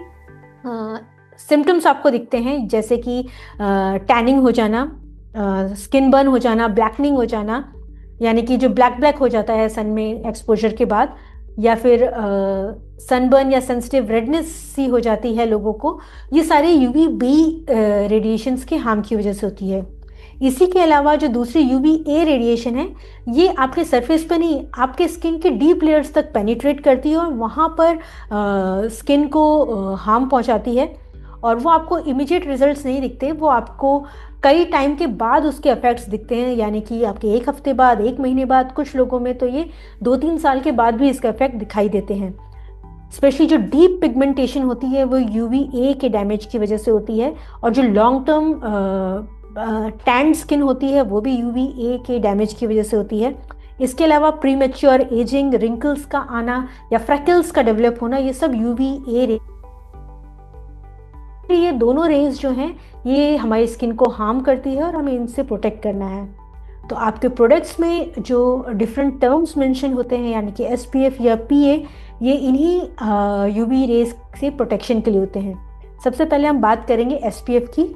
सिम्टम्स आपको दिखते हैं, जैसे कि टैनिंग हो जाना, स्किन बर्न हो जाना, ब्लैकनिंग हो जाना, यानी कि जो ब्लैक ब्लैक हो जाता है सन में एक्सपोजर के बाद, या फिर सनबर्न या सेंसिटिव रेडनेस सी हो जाती है लोगों को, ये सारे UVB रेडिएशंस के हार्म की वजह से होती है। इसी के अलावा जो दूसरी UVA रेडिएशन है, ये आपके सरफेस पे नहीं, आपके स्किन के डीप लेयर्स तक पेनिट्रेट करती है और वहाँ पर स्किन को हार्म पहुँचाती है, और वो आपको इमीडिएट रिजल्ट्स नहीं दिखते, वो आपको कई टाइम के बाद उसके इफेक्ट्स दिखते हैं, यानी कि आपके 1 हफ्ते बाद, 1 महीने बाद, कुछ लोगों में तो ये 2-3 साल के बाद भी इसका इफेक्ट दिखाई देते हैं। स्पेशली जो डीप पिगमेंटेशन होती है वो UVA के डैमेज की वजह से होती है, और जो लॉन्ग टर्म टैन स्किन होती है वो भी UVA के डैमेज की वजह से होती है। इसके अलावा प्रीमेच्योर एजिंग, रिंकल्स का आना या फ्रैकल्स का डेवलप होना, ये सब UVA रे। ये दोनों रेज जो हैं ये हमारी स्किन को हार्म करती है और हमें इनसे प्रोटेक्ट करना है। तो आपके प्रोडक्ट्स में जो डिफरेंट टर्म्स मेंशन होते हैं यानी कि SPF या PA, ये इन्हीं UV रेज से प्रोटेक्शन के लिए होते हैं। सबसे पहले हम बात करेंगे SPF की।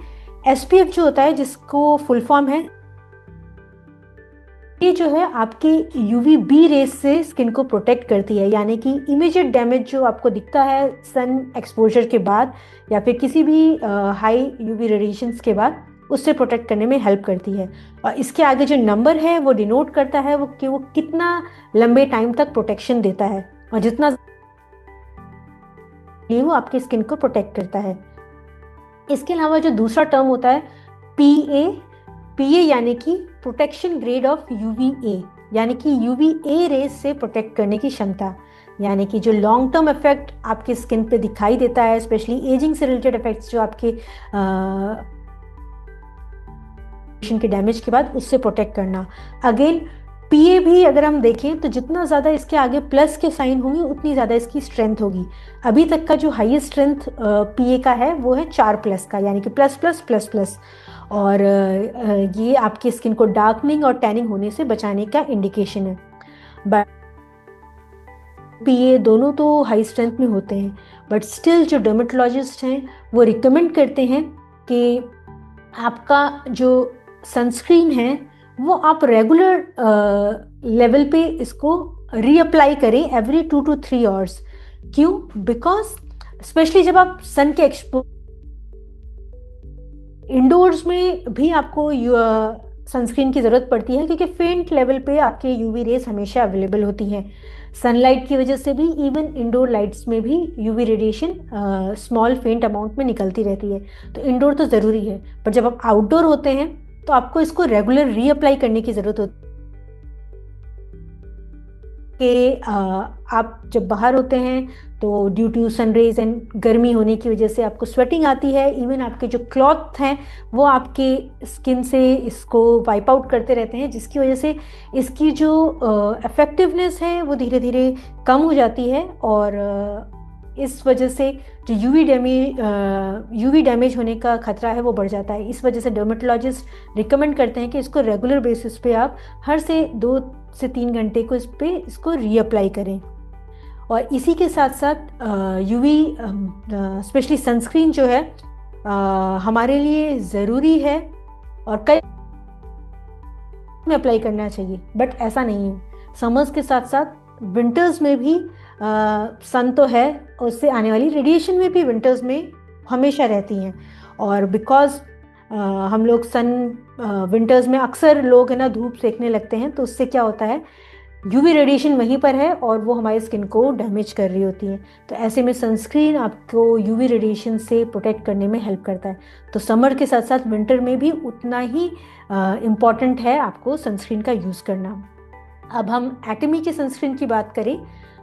SPF जो होता है, जिसको फुल फॉर्म है, ये जो है आपके UVB रेज से स्किन को प्रोटेक्ट करती है, यानी कि इमीडिएट डैमेज जो आपको दिखता है सन एक्सपोजर के बाद या फिर किसी भी हाई UV रेडिएशंस के बाद, उससे प्रोटेक्ट करने में हेल्प करती है। और इसके आगे जो नंबर है वो डिनोट करता है वो कि वो कितना लंबे टाइम तक प्रोटेक्शन देता है, और जितना वो आपकी स्किन को प्रोटेक्ट करता है। इसके अलावा जो दूसरा टर्म होता है PA यानी कि प्रोटेक्शन ग्रेड ऑफ UVA, यानी कि UVA रेज से प्रोटेक्ट करने की क्षमता, यानी कि जो लॉन्ग टर्म इफेक्ट आपके स्किन पे दिखाई देता है, स्पेशली एजिंग से रिलेटेड इफेक्ट्स जो आपके के डैमेज के बाद, उससे प्रोटेक्ट करना। अगेन PA भी अगर हम देखें तो जितना ज़्यादा इसके आगे प्लस के साइन होंगे उतनी ज़्यादा इसकी स्ट्रेंथ होगी। अभी तक का जो हाईएस्ट स्ट्रेंथ PA का है वो है 4+ का, यानी कि प्लस प्लस प्लस प्लस, और ये आपकी स्किन को डार्कनिंग और टैनिंग होने से बचाने का इंडिकेशन है। बट PA दोनों तो हाई स्ट्रेंथ में होते हैं, बट स्टिल जो डर्मेटोलॉजिस्ट हैं वो रिकमेंड करते हैं कि आपका जो सनस्क्रीन है वो आप रेगुलर लेवल पे इसको रीअप्लाई करें एवरी 2 to 3 आवर्स। क्यों? बिकॉज स्पेशली जब आप सन के इंडोर्स में भी आपको सनस्क्रीन की ज़रूरत पड़ती है, क्योंकि फेंट लेवल पे आपके UV रेज हमेशा अवेलेबल होती हैं। सनलाइट की वजह से भी इवन इंडोर लाइट्स में भी UV रेडिएशन स्मॉल फेंट अमाउंट में निकलती रहती है, तो इंडोर तो ज़रूरी है, पर जब आप आउटडोर होते हैं तो आपको इसको रेगुलर रीअप्लाई करने की ज़रूरत होती कि आप जब बाहर होते हैं तो ड्यू टू सनरेज एंड गर्मी होने की वजह से आपको स्वेटिंग आती है, इवन आपके जो क्लॉथ हैं वो आपके स्किन से इसको वाइप आउट करते रहते हैं, जिसकी वजह से इसकी जो इफेक्टिवनेस है वो धीरे धीरे कम हो जाती है। और इस वजह से जो यूवी डैमेज होने का खतरा है वो बढ़ जाता है। इस वजह से डर्मेटोलॉजिस्ट रिकमेंड करते हैं कि इसको रेगुलर बेसिस पे आप हर से 2 से 3 घंटे को इसको रीअप्लाई करें। और इसी के साथ साथ यूवी स्पेशली सनस्क्रीन जो है हमारे लिए ज़रूरी है और कई में अप्लाई करना चाहिए, बट ऐसा नहीं है। समर्स के साथ साथ विंटर्स में भी सन तो है, उससे आने वाली रेडिएशन में भी विंटर्स में हमेशा रहती हैं। और बिकॉज हम लोग विंटर्स में अक्सर लोग है ना धूप सेकने लगते हैं, तो उससे क्या होता है यूवी रेडिएशन वहीं पर है और वो हमारी स्किन को डैमेज कर रही होती है। तो ऐसे में सनस्क्रीन आपको यूवी रेडिएशन से प्रोटेक्ट करने में हेल्प करता है। तो समर के साथ साथ विंटर में भी उतना ही इम्पॉर्टेंट है आपको सनस्क्रीन का यूज़ करना। अब हम एटमी के सनस्क्रीन की बात करें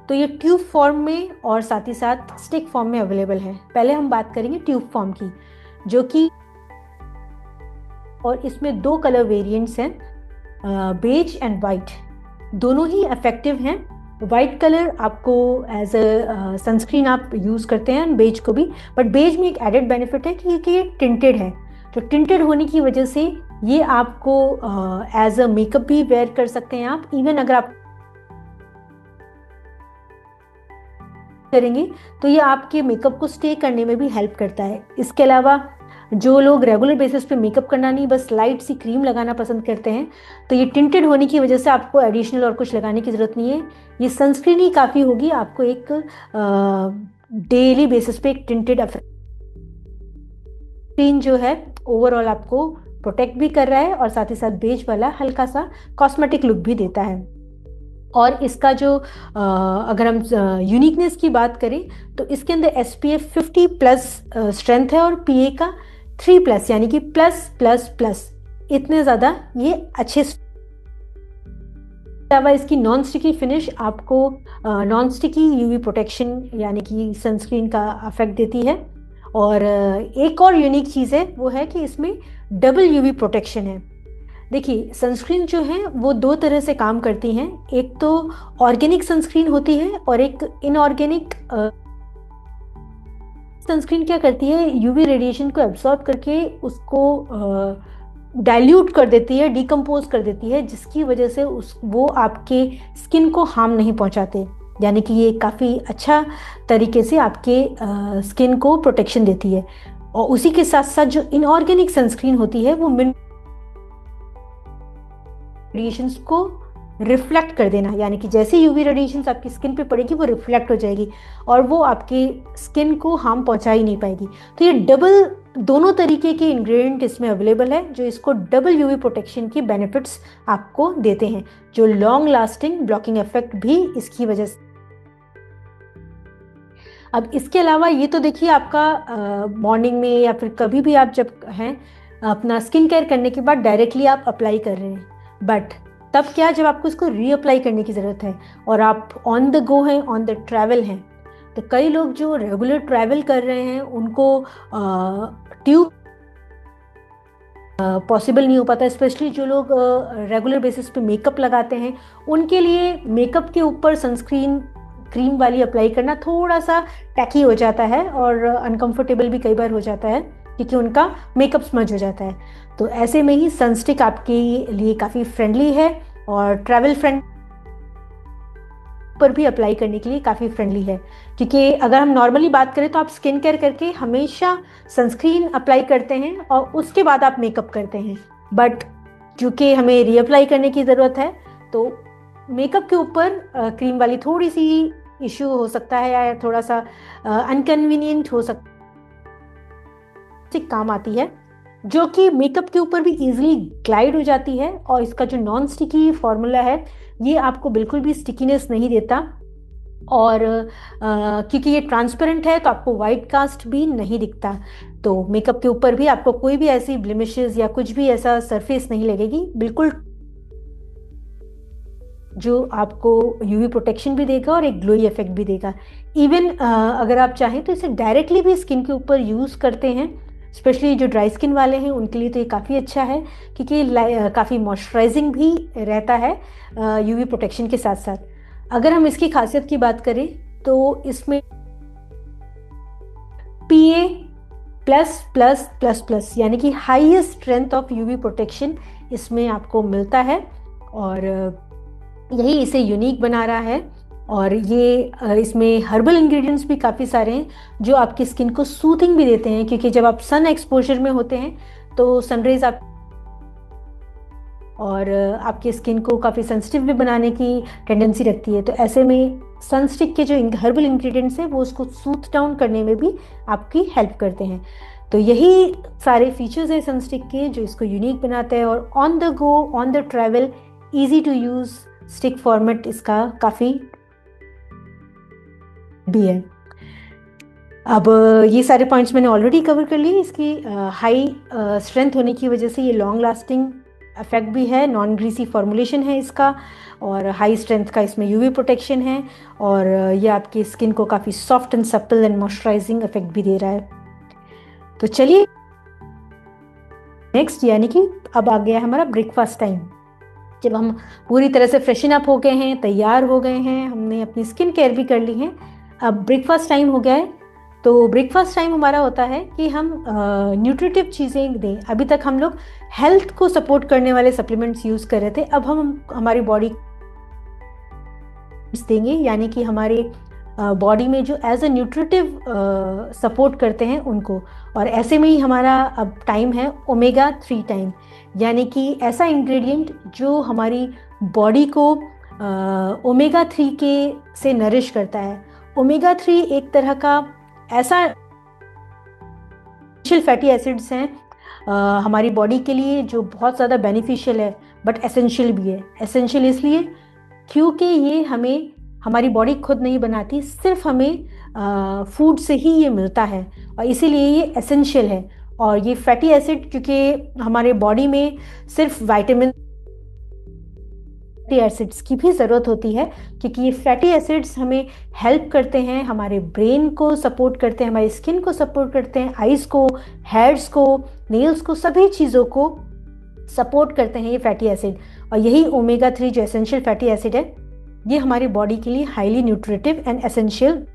तो ये ट्यूब फॉर्म में और साथ ही साथ स्टिक फॉर्म में अवेलेबल है। पहले हम बात करेंगे ट्यूब फॉर्म की, जो कि और इसमें 2 कलर वेरिएंट्स हैं, बेज एंड वाइट। दोनों ही इफेक्टिव हैं। वाइट कलर आपको एज अ सनस्क्रीन आप यूज़ करते हैं, बेज को भी, बट बेज में एक एडेड बेनिफिट है कि ये टिंटेड है। तो टिंटेड होने की वजह से ये आपको एज अ मेकअप भी वेयर कर सकते हैं आप। इवन अगर आप करेंगे तो ये आपके मेकअप को स्टे करने में भी हेल्प करता है। इसके अलावा जो लोग रेगुलर बेसिस पे मेकअप करना नहीं, बस लाइट सी क्रीम लगाना पसंद करते हैं, तो ये टिंटेड होने की वजह से आपको एडिशनल और कुछ लगाने की ज़रूरत नहीं है। ये सनस्क्रीन ही काफ़ी होगी आपको एक डेली बेसिस पे एक टिंटेड स्क्रीन जो है ओवरऑल आपको प्रोटेक्ट भी कर रहा है और साथ ही साथ बेज वाला हल्का सा कॉस्मेटिक लुक भी देता है। और इसका जो अगर हम यूनिकनेस की बात करें तो इसके अंदर SPF 50+ स्ट्रेंथ है और PA का 3+ यानी कि प्लस इतने ज़्यादा ये अच्छे। अलावा इसकी नॉन स्टिकी फिनिश आपको नॉन स्टिकी UV प्रोटेक्शन यानी कि सनस्क्रीन का इफेक्ट देती है। और एक और यूनिक चीज़ है वो है कि इसमें डबल UV प्रोटेक्शन है। देखिए सनस्क्रीन जो है वो 2 तरह से काम करती हैं, एक तो ऑर्गेनिक सनस्क्रीन होती है और एक इनऑर्गेनिक। सनस्क्रीन क्या करती है यूवी रेडिएशन को एब्सॉर्ब करके उसको डाइल्यूट कर देती है, डिकम्पोज कर देती है, जिसकी वजह से वो आपके स्किन को हार्म नहीं पहुंचाते। यानी कि ये काफ़ी अच्छा तरीके से आपके स्किन को प्रोटेक्शन देती है। और उसी के साथ साथ जो इनऑर्गेनिक सनस्क्रीन होती है वो रेडिएशंस को रिफ्लेक्ट कर देना, यानी कि जैसे यूवी रेडिएशंस आपकी स्किन पे पड़ेगी वो रिफ्लेक्ट हो जाएगी और वो आपके स्किन को हार्म पहुंचा ही नहीं पाएगी। तो ये दोनों तरीके के इंग्रेडिएंट इसमें अवेलेबल है जो इसको double UV protection key benefits आपको देते हैं, जो लॉन्ग लास्टिंग ब्लॉकिंग इफेक्ट भी इसकी वजह से। अब इसके अलावा ये तो देखिए आपका मॉर्निंग में या फिर कभी भी आप जब हैं अपना स्किन केयर करने के बाद डायरेक्टली आप अप्लाई कर रहे हैं, बट तब क्या जब आपको इसको रीअप्लाई करने की ज़रूरत है और आप ऑन द गो हैं, ऑन द ट्रैवल हैं। तो कई लोग जो रेगुलर ट्रैवल कर रहे हैं उनको ट्यूब पॉसिबल नहीं हो पाता, स्पेशली जो लोग रेगुलर बेसिस पे मेकअप लगाते हैं उनके लिए मेकअप के ऊपर सनस्क्रीन क्रीम वाली अप्लाई करना थोड़ा सा टैकी हो जाता है और अनकंफर्टेबल भी कई बार हो जाता है क्योंकि उनका मेकअप स्मज हो जाता है। तो ऐसे में ही सनस्टिक आपके लिए काफ़ी फ्रेंडली है और ट्रैवल फ्रेंड पर भी अप्लाई करने के लिए काफ़ी फ्रेंडली है। क्योंकि अगर हम नॉर्मली बात करें तो आप स्किन केयर करके हमेशा सनस्क्रीन अप्लाई करते हैं और उसके बाद आप मेकअप करते हैं, बट क्योंकि हमें रीअप्लाई करने की ज़रूरत है तो मेकअप के ऊपर क्रीम वाली थोड़ी सी इश्यू हो सकता है या थोड़ा सा अनकन्वीनियंट हो सकता काम आती है, जो कि मेकअप के ऊपर भी इजीली ग्लाइड हो जाती है। और इसका जो नॉन स्टिकी फॉर्मूला है ये आपको बिल्कुल भी स्टिकीनेस नहीं देता और क्योंकि ये ट्रांसपेरेंट है तो आपको वाइट कास्ट भी नहीं दिखता। तो मेकअप के ऊपर भी आपको कोई भी ऐसी ब्लेमिशेस या कुछ भी ऐसा सरफेस नहीं लगेगी, बिल्कुल जो आपको यूवी प्रोटेक्शन भी देगा और एक ग्लोई इफेक्ट भी देगा। इवन अगर आप चाहें तो इसे डायरेक्टली भी स्किन के ऊपर यूज़ करते हैं, स्पेशली जो ड्राई स्किन वाले हैं उनके लिए तो ये काफ़ी अच्छा है, क्योंकि काफ़ी मॉइस्चराइजिंग भी रहता है यूवी प्रोटेक्शन के साथ साथ। अगर हम इसकी खासियत की बात करें तो इसमें PA plus plus plus plus यानी कि highest strength of UV protection इसमें आपको मिलता है, और यही इसे यूनिक बना रहा है। और ये इसमें हर्बल इंग्रेडिएंट्स भी काफ़ी सारे हैं जो आपकी स्किन को सूथिंग भी देते हैं, क्योंकि जब आप सन एक्सपोजर में होते हैं तो सनरेज आप और आपकी स्किन को काफ़ी सेंसिटिव भी बनाने की टेंडेंसी रखती है। तो ऐसे में सनस्टिक के जो हर्बल इंग्रेडिएंट्स हैं वो उसको सूथ डाउन करने में भी आपकी हेल्प करते हैं। तो यही सारे फीचर्स हैं सनस्टिक के जो इसको यूनिक बनाते हैं। और on the go, on the travel, easy to use stick format इसका काफ़ी भी है। अब ये सारे पॉइंट्स मैंने ऑलरेडी कवर कर लिए। इसकी हाई स्ट्रेंथ होने की वजह से ये लॉन्ग लास्टिंग इफेक्ट भी है, नॉन ग्रीसी फॉर्मुलेशन है इसका, और हाई स्ट्रेंथ का इसमें यूवी प्रोटेक्शन है, और ये आपकी स्किन को काफ़ी soft and supple and moisturising effect भी दे रहा है। तो चलिए नेक्स्ट, यानी कि अब आ गया हमारा ब्रेकफास्ट टाइम। जब हम पूरी तरह से फ्रेशन अप हो गए हैं, तैयार हो गए हैं, हमने अपनी स्किन केयर भी कर ली है, अब ब्रेकफास्ट टाइम हो गया है। तो ब्रेकफास्ट टाइम हमारा होता है कि हम न्यूट्रिटिव चीज़ें दें। अभी तक हम लोग हेल्थ को सपोर्ट करने वाले सप्लीमेंट्स यूज़ कर रहे थे, अब हम हमारी बॉडी देंगे, यानी कि हमारे बॉडी में जो एज अ न्यूट्रिटिव सपोर्ट करते हैं उनको। और ऐसे में ही हमारा अब टाइम है ओमेगा 3 टाइम, यानी कि ऐसा इंग्रेडिएंट जो हमारी बॉडी को ओमेगा 3 के से नरिश करता है। ओमेगा 3 एक तरह का ऐसा फैटी एसिड्स हैं हमारी बॉडी के लिए जो बहुत ज़्यादा बेनिफिशियल है, बट एसेंशियल भी है। एसेंशियल इसलिए क्योंकि ये हमें हमारी बॉडी खुद नहीं बनाती, सिर्फ हमें फूड से ही ये मिलता है, और इसीलिए ये एसेंशियल है। और ये फैटी एसिड क्योंकि हमारे बॉडी में सिर्फ विटामिन फैटी एसिड्स की भी ज़रूरत होती है, क्योंकि ये फैटी एसिड्स हमें हेल्प करते हैं, हमारे ब्रेन को सपोर्ट करते हैं, हमारी स्किन को सपोर्ट करते हैं, आइज़ को, हेयर्स को, नेल्स को, सभी चीज़ों को सपोर्ट करते हैं ये फैटी एसिड। और यही ओमेगा 3 जो एसेंशियल फैटी एसिड है, ये हमारी बॉडी के लिए highly nutritive and essential.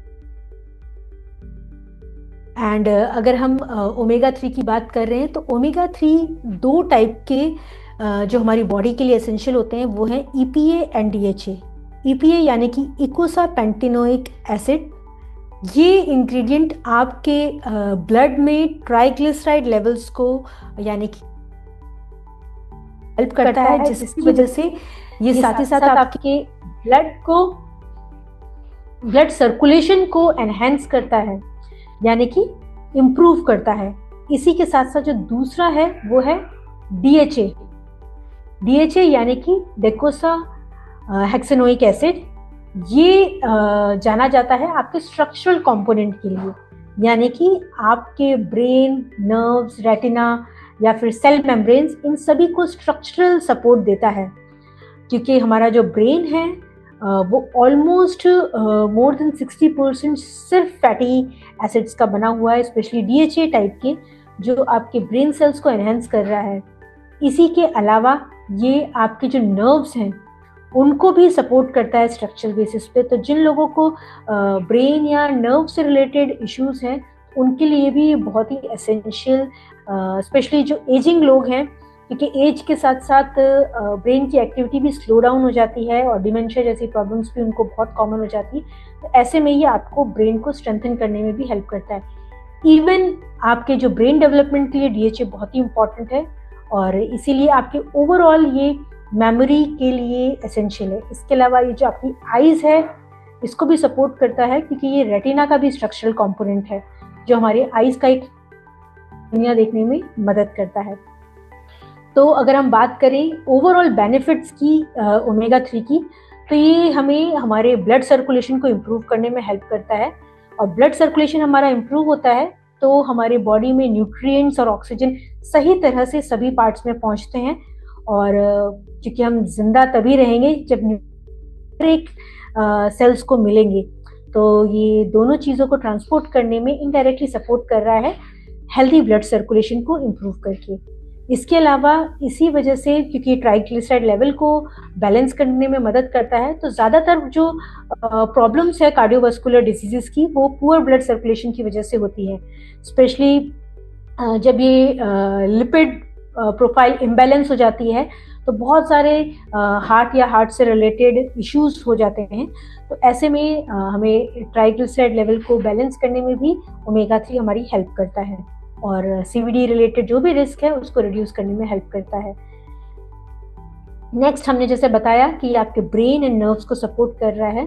And अगर हम ओमेगा 3 की बात कर रहे हैं तो ओमेगा 3 दो टाइप के जो हमारी बॉडी के लिए एसेंशियल होते हैं वो हैं EPA एंड DHA। EPA यानी कि इकोसा पेंटेनोइक एसिड, ये इंग्रेडिएंट आपके ब्लड में ट्राइग्लिसराइड लेवल्स को यानी कि हेल्प करता है, जिसकी वजह से ये साथ ही साथ आपके ब्लड सर्कुलेशन को एनहेंस करता है, यानी कि इम्प्रूव करता है। इसी के साथ साथ जो दूसरा है वो है DHA यानी कि डेकोसा हेक्सेनोइक एसिड। ये जाना जाता है आपके स्ट्रक्चरल कंपोनेंट के लिए, यानी कि आपके ब्रेन, नर्व्स, रेटिना या फिर सेल मेम्ब्रेन्स, इन सभी को स्ट्रक्चरल सपोर्ट देता है। क्योंकि हमारा जो ब्रेन है वो ऑलमोस्ट मोर देन 60% सिर्फ फैटी एसिड्स का बना हुआ है, स्पेशली DHA टाइप के, जो आपके ब्रेन सेल्स को एनहेंस कर रहा है। इसी के अलावा ये आपके जो नर्व्स हैं उनको भी सपोर्ट करता है स्ट्रक्चरल बेसिस पे। तो जिन लोगों को ब्रेन या नर्व से रिलेटेड इश्यूज हैं उनके लिए भी ये बहुत ही एसेंशियल, स्पेशली जो एजिंग लोग हैं, क्योंकि एज के साथ साथ ब्रेन की एक्टिविटी भी स्लो डाउन हो जाती है और डिमेंशिया जैसी प्रॉब्लम्स भी उनको बहुत कॉमन हो जाती है। तो ऐसे में ये आपको ब्रेन को स्ट्रेंथन करने में भी हेल्प करता है। इवन आपके जो ब्रेन डेवलपमेंट के लिए DHA बहुत ही इंपॉर्टेंट है, और इसीलिए आपके ओवरऑल ये मेमोरी के लिए एसेंशियल है। इसके अलावा ये जो आपकी आईज है इसको भी सपोर्ट करता है, क्योंकि ये रेटिना का भी स्ट्रक्चरल कंपोनेंट है जो हमारे आईज का एक दुनिया देखने में मदद करता है। तो अगर हम बात करें ओवरऑल बेनिफिट्स की ओमेगा 3 की, तो ये हमें हमारे ब्लड सर्कुलेशन को इम्प्रूव करने में हेल्प करता है। और ब्लड सर्कुलेशन हमारा इम्प्रूव होता है तो हमारे बॉडी में न्यूट्रिएंट्स और ऑक्सीजन सही तरह से सभी पार्ट्स में पहुंचते हैं। और क्योंकि हम जिंदा तभी रहेंगे जब डायरेक्ट सेल्स को मिलेंगे। तो ये दोनों चीज़ों को ट्रांसपोर्ट करने में इनडायरेक्टली सपोर्ट कर रहा है हेल्दी ब्लड सर्कुलेशन को इम्प्रूव करके। इसके अलावा इसी वजह से, क्योंकि ट्राइग्लिसराइड लेवल को बैलेंस करने में मदद करता है, तो ज़्यादातर जो प्रॉब्लम्स है कार्डियोवास्कुलर डिजीजेस की, वो पुअर ब्लड सर्कुलेशन की वजह से होती है। स्पेशली जब ये लिपिड प्रोफाइल इम्बैलेंस हो जाती है तो बहुत सारे हार्ट या हार्ट से रिलेटेड इश्यूज हो जाते हैं। तो ऐसे में हमें ट्राइग्लिसराइड लेवल को बैलेंस करने में भी ओमेगा 3 हमारी हेल्प करता है, और सीवीडी रिलेटेड जो भी रिस्क है उसको रिड्यूस करने में हेल्प करता है। नेक्स्ट हमने जैसे बताया कि आपके ब्रेन एंड नर्व्स को सपोर्ट कर रहा है,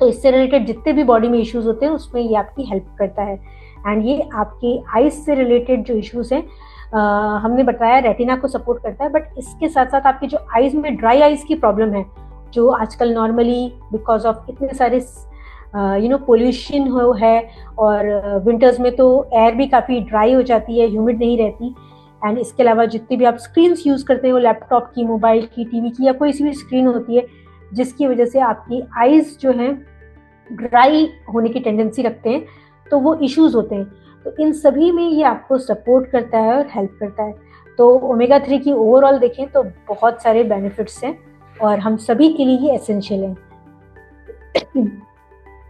तो इससे रिलेटेड जितने भी बॉडी में इश्यूज होते हैं उसमें ये आपकी हेल्प करता है। एंड ये आपके आइज से रिलेटेड जो इश्यूज हैं, हमने बताया रेटिना को सपोर्ट करता है, बट इसके साथ साथ आपकी जो आइज में ड्राई आइज की प्रॉब्लम है, जो आजकल नॉर्मली बिकॉज ऑफ इतने सारे पोल्यूशन है, और विंटर्स में तो एयर भी काफ़ी ड्राई हो जाती है, ह्यूमिड नहीं रहती। एंड इसके अलावा जितनी भी आप स्क्रीन्स यूज़ करते हो, लैपटॉप की, मोबाइल की, टीवी की, या कोई सी भी स्क्रीन होती है जिसकी वजह से आपकी आइज जो हैं ड्राई होने की टेंडेंसी रखते हैं, तो वो इश्यूज होते हैं। तो इन सभी में ये आपको सपोर्ट करता है और हेल्प करता है। तो ओमेगा 3 की ओवरऑल देखें तो बहुत सारे बेनिफिट्स हैं, और हम सभी के लिए ये एसेंशियल है।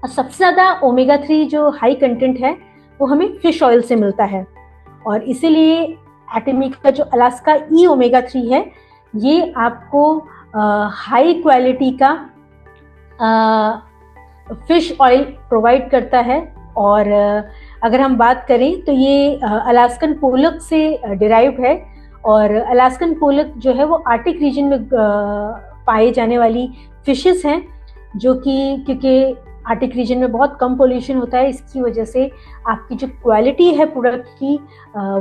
सबसे ज़्यादा ओमेगा 3 जो हाई कंटेंट है वो हमें फिश ऑयल से मिलता है, और इसीलिए एटमी का जो अलास्का ई ओमेगा 3 है, ये आपको हाई क्वालिटी का फिश ऑयल प्रोवाइड करता है। और अगर हम बात करें तो ये अलास्कन पोलक से डिराइव्ड है, और अलास्कन पोलक जो है वो आर्टिक रीजन में पाए जाने वाली फिशेस हैं, जो कि क्योंकि आर्टिक रीजन में बहुत कम पोल्यूशन होता है, इसकी वजह से आपकी जो क्वालिटी है प्रोडक्ट की,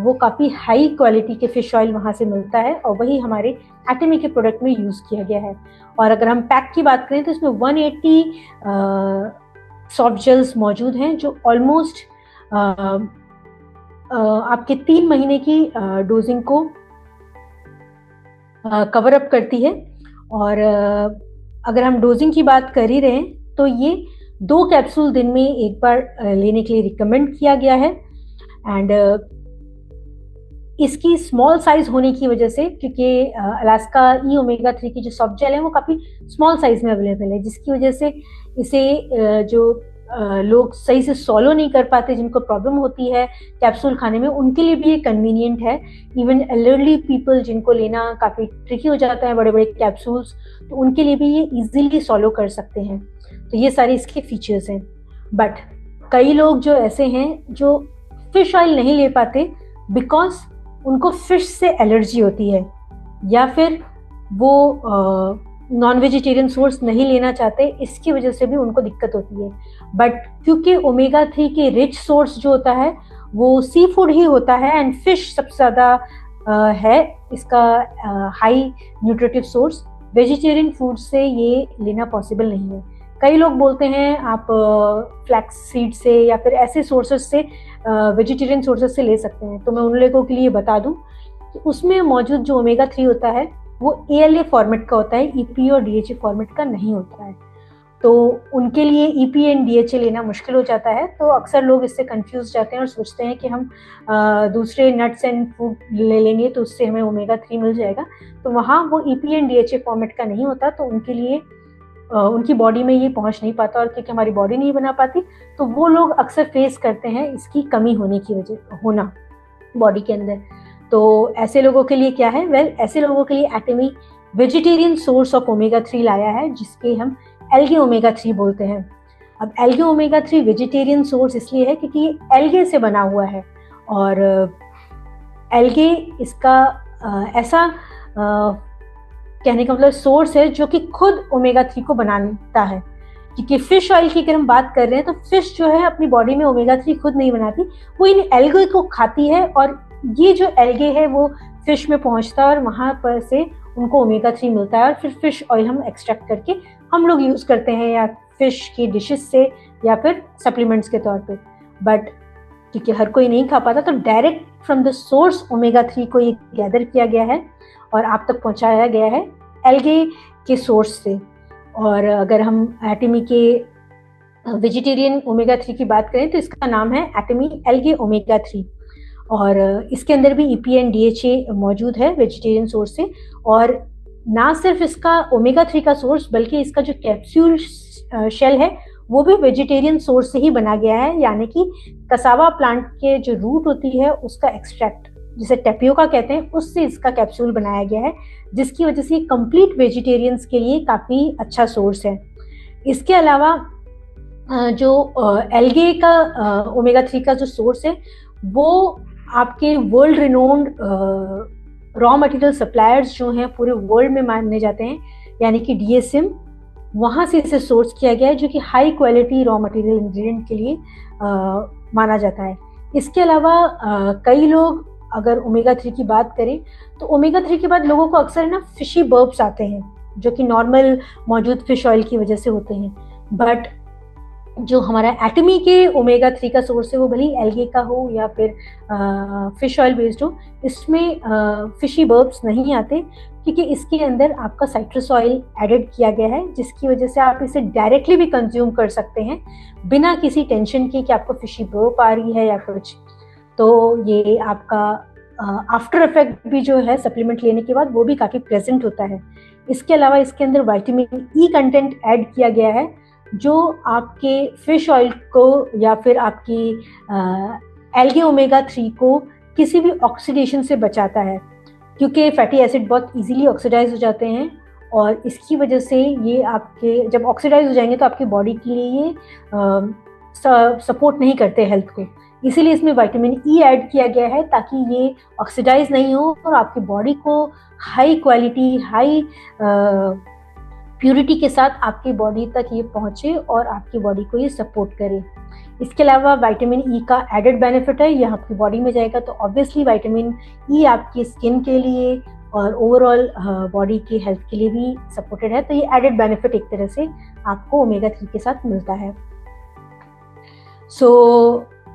वो काफ़ी हाई क्वालिटी के फिश ऑयल वहाँ से मिलता है, और वही हमारे एटमी के प्रोडक्ट में यूज़ किया गया है। और अगर हम पैक की बात करें तो इसमें 180 सॉफ्ट जेल्स मौजूद हैं, जो ऑलमोस्ट आपके 3 महीने की डोजिंग को कवर अप करती है। और अगर हम डोजिंग की बात कर ही रहे हैं तो ये 2 कैप्सूल दिन में एक बार लेने के लिए रिकमेंड किया गया है। एंड इसकी स्मॉल साइज होने की वजह से, क्योंकि अलास्का ई ओमेगा 3 की जो सॉफ्ट जेल है वो काफ़ी स्मॉल साइज में अवेलेबल है, जिसकी वजह से इसे जो लोग सही से सॉलो नहीं कर पाते, जिनको प्रॉब्लम होती है कैप्सूल खाने में, उनके लिए भी ये कन्वीनियंट है। इवन एल्डरली पीपल जिनको लेना काफ़ी ट्रिकी हो जाता है बड़े बड़े कैप्सूल्स, तो उनके लिए भी ये इजीली सॉलो कर सकते हैं। तो ये सारे इसके फीचर्स हैं। बट कई लोग जो ऐसे हैं जो फिश ऑयल नहीं ले पाते बिकॉज उनको फिश से एलर्जी होती है, या फिर वो नॉन वेजिटेरियन सोर्स नहीं लेना चाहते, इसकी वजह से भी उनको दिक्कत होती है। बट क्योंकि ओमेगा 3 के रिच सोर्स जो होता है वो सी फूड ही होता है, एंड फिश सबसे ज़्यादा है इसका high nutritive source, vegetarian food से ये लेना पॉसिबल नहीं है। कई लोग बोलते हैं आप फ्लैक्स सीड से या फिर ऐसे सोर्सेज से, वेजिटेरियन सोर्सेज से ले सकते हैं। तो मैं उन लोगों के लिए बता दूं कि उसमें मौजूद जो ओमेगा 3 होता है वो ALA फॉर्मेट का होता है, EPA और DHA फॉर्मेट का नहीं होता है। तो उनके लिए EPA एंड DHA लेना मुश्किल हो जाता है, तो अक्सर लोग इससे कंफ्यूज जाते हैं और सोचते हैं कि हम दूसरे नट्स एंड फूड ले लेंगे तो उससे हमें ओमेगा 3 मिल जाएगा। तो वहाँ वो EPA एंड DHA फॉर्मेट का नहीं होता, तो उनके लिए उनकी बॉडी में ये पहुँच नहीं पाता, और क्योंकि हमारी बॉडी नहीं बना पाती तो वो लोग अक्सर फेस करते हैं इसकी कमी होने की वजह होना बॉडी के अंदर। तो ऐसे लोगों के लिए क्या है, ऐसे लोगों के लिए एटमी वेजिटेरियन सोर्स ऑफ ओमेगा 3 लाया है, जिसके हम एल्गे ओमेगा 3 बोलते हैं। अब एल्गे ओमेगा 3 वेजिटेरियन सोर्स इसलिए है क्योंकि ये एल्गे से बना हुआ है, और एल्गे इसका ऐसा कहने का मतलब सोर्स है जो कि खुद ओमेगा 3 को बनाता है। क्योंकि फिश ऑयल की अगर हम बात कर रहे हैं तो फिश जो है अपनी बॉडी में ओमेगा 3 खुद नहीं बनाती, वो इन एल्गे को खाती है, और ये जो एल्गे है वो फिश में पहुंचता है और वहां पर से उनको ओमेगा 3 मिलता है, और फिर फिश ऑयल हम एक्सट्रैक्ट करके हम लोग यूज करते हैं, या फिश की डिशेस से या फिर सप्लीमेंट्स के तौर पे। बट क्योंकि हर कोई नहीं खा पाता, तो direct from the source omega 3 को ये गैदर किया गया है और आप तक पहुंचाया गया है एल्गे के सोर्स से। और अगर हम एटमी के वेजिटेरियन ओमेगा 3 की बात करें तो इसका नाम है एटमी एल्गे ओमेगा 3, और इसके अंदर भी EPA एंड DHA मौजूद है वेजिटेरियन सोर्स से। और ना सिर्फ इसका ओमेगा 3 का सोर्स, बल्कि इसका जो कैप्सूल शेल है वो भी वेजिटेरियन सोर्स से ही बना गया है, यानी कि कसावा प्लांट के जो रूट होती है उसका एक्सट्रैक्ट, जिसे टेपियोका कहते हैं, उससे इसका कैप्सूल बनाया गया है, जिसकी वजह से कंप्लीट वेजिटेरियंस के लिए काफ़ी अच्छा सोर्स है। इसके अलावा जो एल्गे का ओमेगा 3 का जो सोर्स है वो आपके world renowned raw material suppliers जो हैं पूरे वर्ल्ड में माने जाते हैं, यानी कि DSM, वहाँ से इसे सोर्स किया गया है, जो कि high quality raw material ingredient के लिए माना जाता है। इसके अलावा कई लोग अगर ओमेगा 3 की बात करें तो ओमेगा 3 के बाद लोगों को अक्सर ना फिशी बर्ब्स आते हैं, जो कि नॉर्मल मौजूद फिश ऑयल की वजह से होते हैं। बट जो हमारा एटमी के ओमेगा 3 का सोर्स है वो भले ही एल्गे का हो या फिर फिश ऑयल बेस्ड हो, इसमें फिशी बर्ब्स नहीं आते, क्योंकि इसके अंदर आपका साइट्रस ऑयल एडेड किया गया है, जिसकी वजह से आप इसे डायरेक्टली भी कंज्यूम कर सकते हैं बिना किसी टेंशन के कि आपको फिशी बर्ब आ रही है या कुछ। तो ये आपका आफ्टर इफेक्ट भी जो है सप्लीमेंट लेने के बाद वो भी काफ़ी प्रेजेंट होता है। इसके अलावा इसके अंदर विटामिन ई कंटेंट ऐड किया गया है, जो आपके फिश ऑयल को या फिर आपकी एल्गे ओमेगा 3 को किसी भी ऑक्सीडेशन से बचाता है, क्योंकि फैटी एसिड बहुत इजीली ऑक्सीडाइज हो जाते हैं, और इसकी वजह से ये आपके जब ऑक्सीडाइज हो जाएंगे तो आपकी बॉडी के लिए ये सपोर्ट नहीं करते हेल्थ को। इसीलिए इसमें विटामिन ई ऐड किया गया है ताकि ये ऑक्सीडाइज नहीं हो और आपकी बॉडी को हाई क्वालिटी, हाई प्यूरिटी के साथ आपकी बॉडी तक ये पहुँचे और आपकी बॉडी को ये सपोर्ट करे। इसके अलावा विटामिन ई का एडेड बेनिफिट है, ये आपकी बॉडी में जाएगा तो ऑब्वियसली विटामिन ई आपकी स्किन के लिए और ओवरऑल बॉडी की हेल्थ के लिए भी सपोर्टेड है। तो ये एडेड बेनिफिट एक तरह से आपको ओमेगा 3 के साथ मिलता है।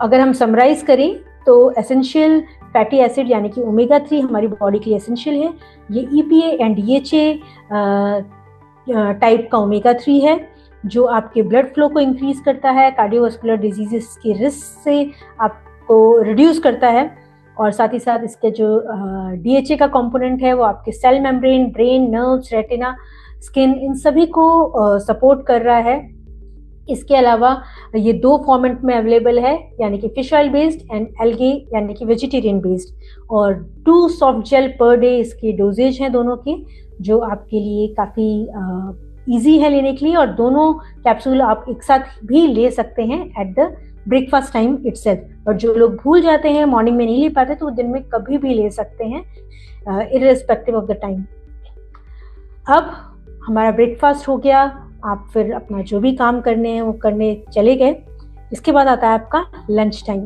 अगर हम समराइज करें तो एसेंशियल फैटी एसिड यानी कि ओमेगा 3 हमारी बॉडी के लिए एसेंशियल है। ये EPA एंड DHA टाइप का ओमेगा 3 है, जो आपके ब्लड फ्लो को इंक्रीज करता है, कार्डियोवास्कुलर डिजीजेस के रिस्क से आपको रिड्यूस करता है, और साथ ही साथ इसके जो DHA का कंपोनेंट है वो आपके cell membrane, brain, nerves, retina, skin, इन सभी को सपोर्ट कर रहा है। इसके अलावा ये 2 फॉर्मेट में अवेलेबल है, यानी कि fish oil based and algae यानी कि वेजिटेरियन बेस्ड, और 2 सॉफ्ट जेल पर डे इसकी डोजेज हैं दोनों की, जो आपके लिए काफ़ी इजी है लेने के लिए, और दोनों कैप्सूल आप एक साथ भी ले सकते हैं at the breakfast time itself. और जो लोग भूल जाते हैं, मॉर्निंग में नहीं ले पाते, तो वो दिन में कभी भी ले सकते हैं इररिस्पेक्टिव ऑफ द टाइम। अब हमारा ब्रेकफास्ट हो गया, आप फिर अपना जो भी काम करने हैं वो करने चले गए। इसके बाद आता है आपका lunch time.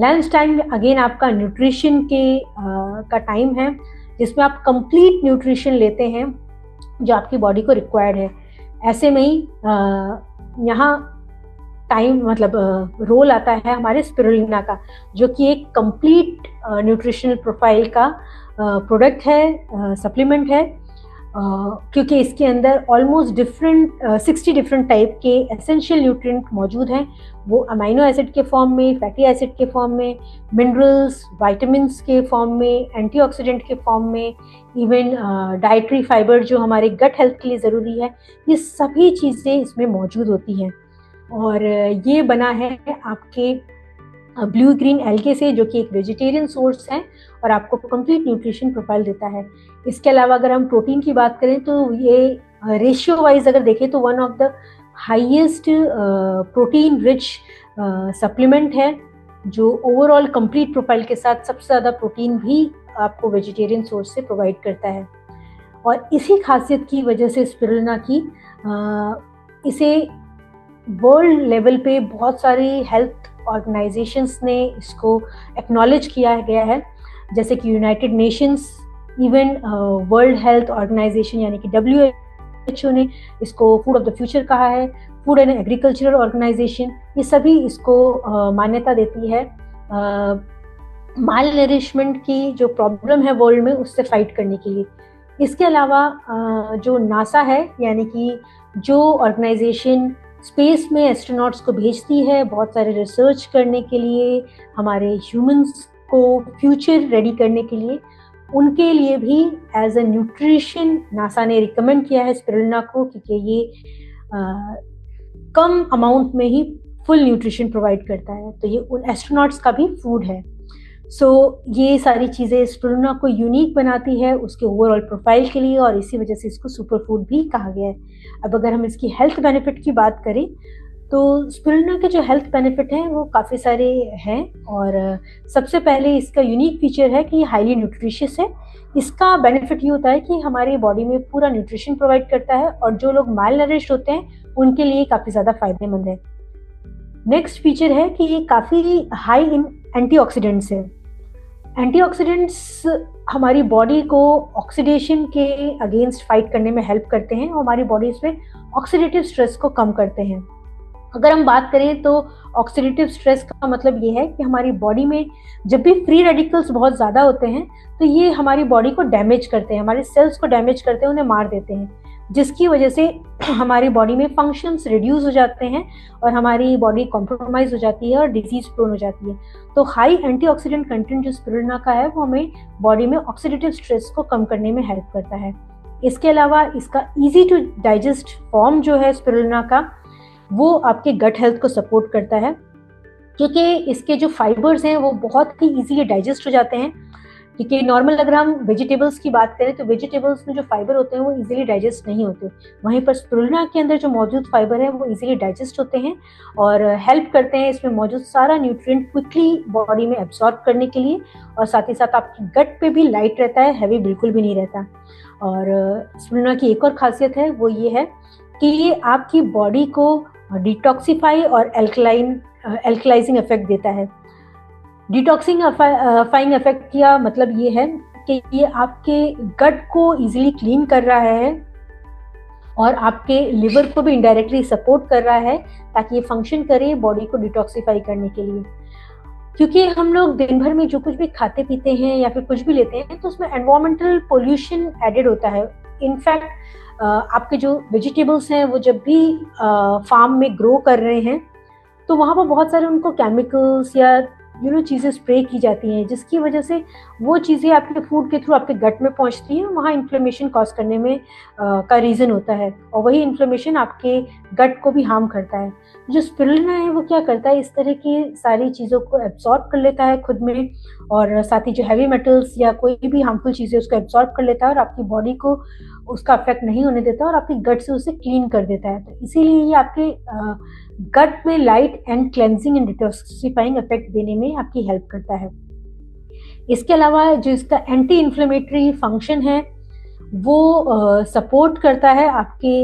Lunch time again आपका न्यूट्रिशन के का टाइम है, जिसमें आप कंप्लीट न्यूट्रिशन लेते हैं जो आपकी बॉडी को रिक्वायर्ड है। ऐसे में ही यहाँ टाइम मतलब रोल आता है हमारे स्पिरुलिना का, जो कि एक कंप्लीट न्यूट्रिशनल प्रोफाइल का प्रोडक्ट है, सप्लीमेंट है, क्योंकि इसके अंदर ऑलमोस्ट 60 डिफरेंट टाइप के एसेंशियल न्यूट्रिएंट मौजूद हैं। वो अमीनो एसिड के फॉर्म में, फैटी एसिड के फॉर्म में, मिनरल्स, विटामिन्स के फॉर्म में, एंटीऑक्सीडेंट के फॉर्म में, इवन डाइटरी फाइबर जो हमारे गट हेल्थ के लिए ज़रूरी है, ये सभी चीज़ें इसमें मौजूद होती हैं। और ये बना है आपके ब्लू ग्रीन एल्गे से, जो कि एक वेजिटेरियन सोर्स है और आपको कंप्लीट न्यूट्रिशन प्रोफाइल देता है। इसके अलावा अगर हम प्रोटीन की बात करें तो ये रेशियो वाइज अगर देखें तो one of the highest protein rich supplement है, जो ओवरऑल कंप्लीट प्रोफाइल के साथ सबसे ज़्यादा प्रोटीन भी आपको वेजिटेरियन सोर्स से प्रोवाइड करता है। और इसी खासियत की वजह से स्पिरुलिना की इसे वर्ल्ड लेवल पे बहुत सारी हेल्थ ऑर्गेनाइजेशंस ने इसको एक्नॉलेज किया गया है, जैसे कि United Nations, even World Health Organization यानी कि WHO ने इसको फूड ऑफ द फ्यूचर कहा है, फूड एंड एग्रीकल्चरल ऑर्गेनाइजेशन, ये सभी इसको मान्यता देती है माल नरिशमेंट की जो प्रॉब्लम है वर्ल्ड में उससे फाइट करने के लिए। इसके अलावा जो नासा है, यानी कि जो ऑर्गेनाइजेशन स्पेस में एस्ट्रोनॉट्स को भेजती है बहुत सारे रिसर्च करने के लिए, हमारे ह्यूमंस को फ्यूचर रेडी करने के लिए, उनके लिए भी एज अ न्यूट्रिशन नासा ने रिकमेंड किया है स्पिरुलिना को, क्योंकि ये कम अमाउंट में ही फुल न्यूट्रिशन प्रोवाइड करता है, तो ये उन एस्ट्रोनॉट्स का भी फूड है। ये सारी चीज़ें स्पिरुलिना को यूनिक बनाती है उसके ओवरऑल प्रोफाइल के लिए, और इसी वजह से इसको सुपर फूड भी कहा गया है। अब अगर हम इसकी हेल्थ बेनिफिट की बात करें तो स्पिरुलिना के जो हेल्थ बेनिफिट हैं वो काफ़ी सारे हैं, और सबसे पहले इसका यूनिक फीचर है कि ये हाईली न्यूट्रिशियस है। इसका बेनिफिट ये होता है कि हमारी बॉडी में पूरा न्यूट्रिशन प्रोवाइड करता है, और जो लोग माल नरिश्ड होते हैं उनके लिए काफ़ी ज़्यादा फायदेमंद है। नेक्स्ट फीचर है कि ये काफ़ी हाई इन एंटीऑक्सीडेंट्स है। एंटीऑक्सीडेंट्स हमारी बॉडी को ऑक्सीडेशन के अगेंस्ट फाइट करने में हेल्प करते हैं, और हमारी बॉडी में ऑक्सीडेटिव स्ट्रेस को कम करते हैं। अगर हम बात करें तो ऑक्सीडेटिव स्ट्रेस का मतलब ये है कि हमारी बॉडी में जब भी फ्री रेडिकल्स बहुत ज़्यादा होते हैं तो ये हमारी बॉडी को डैमेज करते हैं, हमारे सेल्स को डैमेज करते हैं, उन्हें मार देते हैं, जिसकी वजह से हमारी बॉडी में फंक्शंस रिड्यूस हो जाते हैं और हमारी बॉडी कॉम्प्रोमाइज हो जाती है और डिजीज प्रोन हो जाती है। तो हाई एंटीऑक्सीडेंट कंटेंट जो स्पिरुलिना का है वो हमें बॉडी में ऑक्सीडेटिव स्ट्रेस को कम करने में हेल्प करता है। इसके अलावा इसका ईजी टू डाइजेस्ट फॉर्म जो है स्पिरुलिना का, वो आपके गट हेल्थ को सपोर्ट करता है, क्योंकि इसके जो फाइबर्स हैं वो बहुत ही इजीली डाइजेस्ट हो जाते हैं। क्योंकि नॉर्मल अगर हम वेजिटेबल्स की बात करें तो वेजिटेबल्स में जो फाइबर होते हैं वो इजीली डाइजेस्ट नहीं होते, वहीं पर स्पिरुलिना के अंदर जो मौजूद फाइबर है वो इजीली डाइजेस्ट होते हैं और हेल्प करते हैं इसमें मौजूद सारा न्यूट्रिएंट क्विकली बॉडी में एब्सॉर्ब करने के लिए, और साथ ही साथ आपकी गट पे भी लाइट रहता है, हैवी बिल्कुल भी नहीं रहता। और स्पिरुलिना की एक और खासियत है वो ये है कि ये आपकी बॉडी को डिटॉक्सिफाई और एल्कलाइजिंग इफेक्ट देता है। डिटॉक्सिफाइंग इफेक्ट का मतलब ये है कि ये आपके गट को इजीली क्लीन कर रहा है और आपके लिवर को भी इनडायरेक्टली सपोर्ट कर रहा है ताकि ये फंक्शन करे बॉडी को डिटॉक्सिफाई करने के लिए। क्योंकि हम लोग दिन भर में जो कुछ भी खाते पीते हैं या फिर कुछ भी लेते हैं तो उसमें एनवायरमेंटल पोल्यूशन एडेड होता है। इनफैक्ट आपके जो वेजिटेबल्स हैं वो जब भी फार्म में ग्रो कर रहे हैं तो वहाँ पर बहुत सारे उनको केमिकल्स या चीज़ें स्प्रे की जाती हैं, जिसकी वजह से वो चीज़ें आपके फूड के थ्रू आपके गट में पहुँचती हैं, वहाँ इन्फ्लेमेशन कॉज करने में का रीज़न होता है, और वही इन्फ्लेमेशन आपके गट को भी हार्म करता है। जो स्पिरुलिना है वो क्या करता है, इस तरह की सारी चीज़ों को एब्सॉर्ब कर लेता है खुद में, और साथ ही जो हैवी मेटल्स या कोई भी हार्मफुल चीज़ें उसको एब्सॉर्ब कर लेता है और आपकी बॉडी को उसका अफेक्ट नहीं होने देता और आपके गट से उसे क्लीन कर देता है। तो इसीलिए ये आपके गट में light and cleansing and detoxifying effect देने में आपकी हेल्प करता है। इसके अलावा जो इसका एंटी इन्फ्लेमेटरी फंक्शन है वो सपोर्ट करता है आपके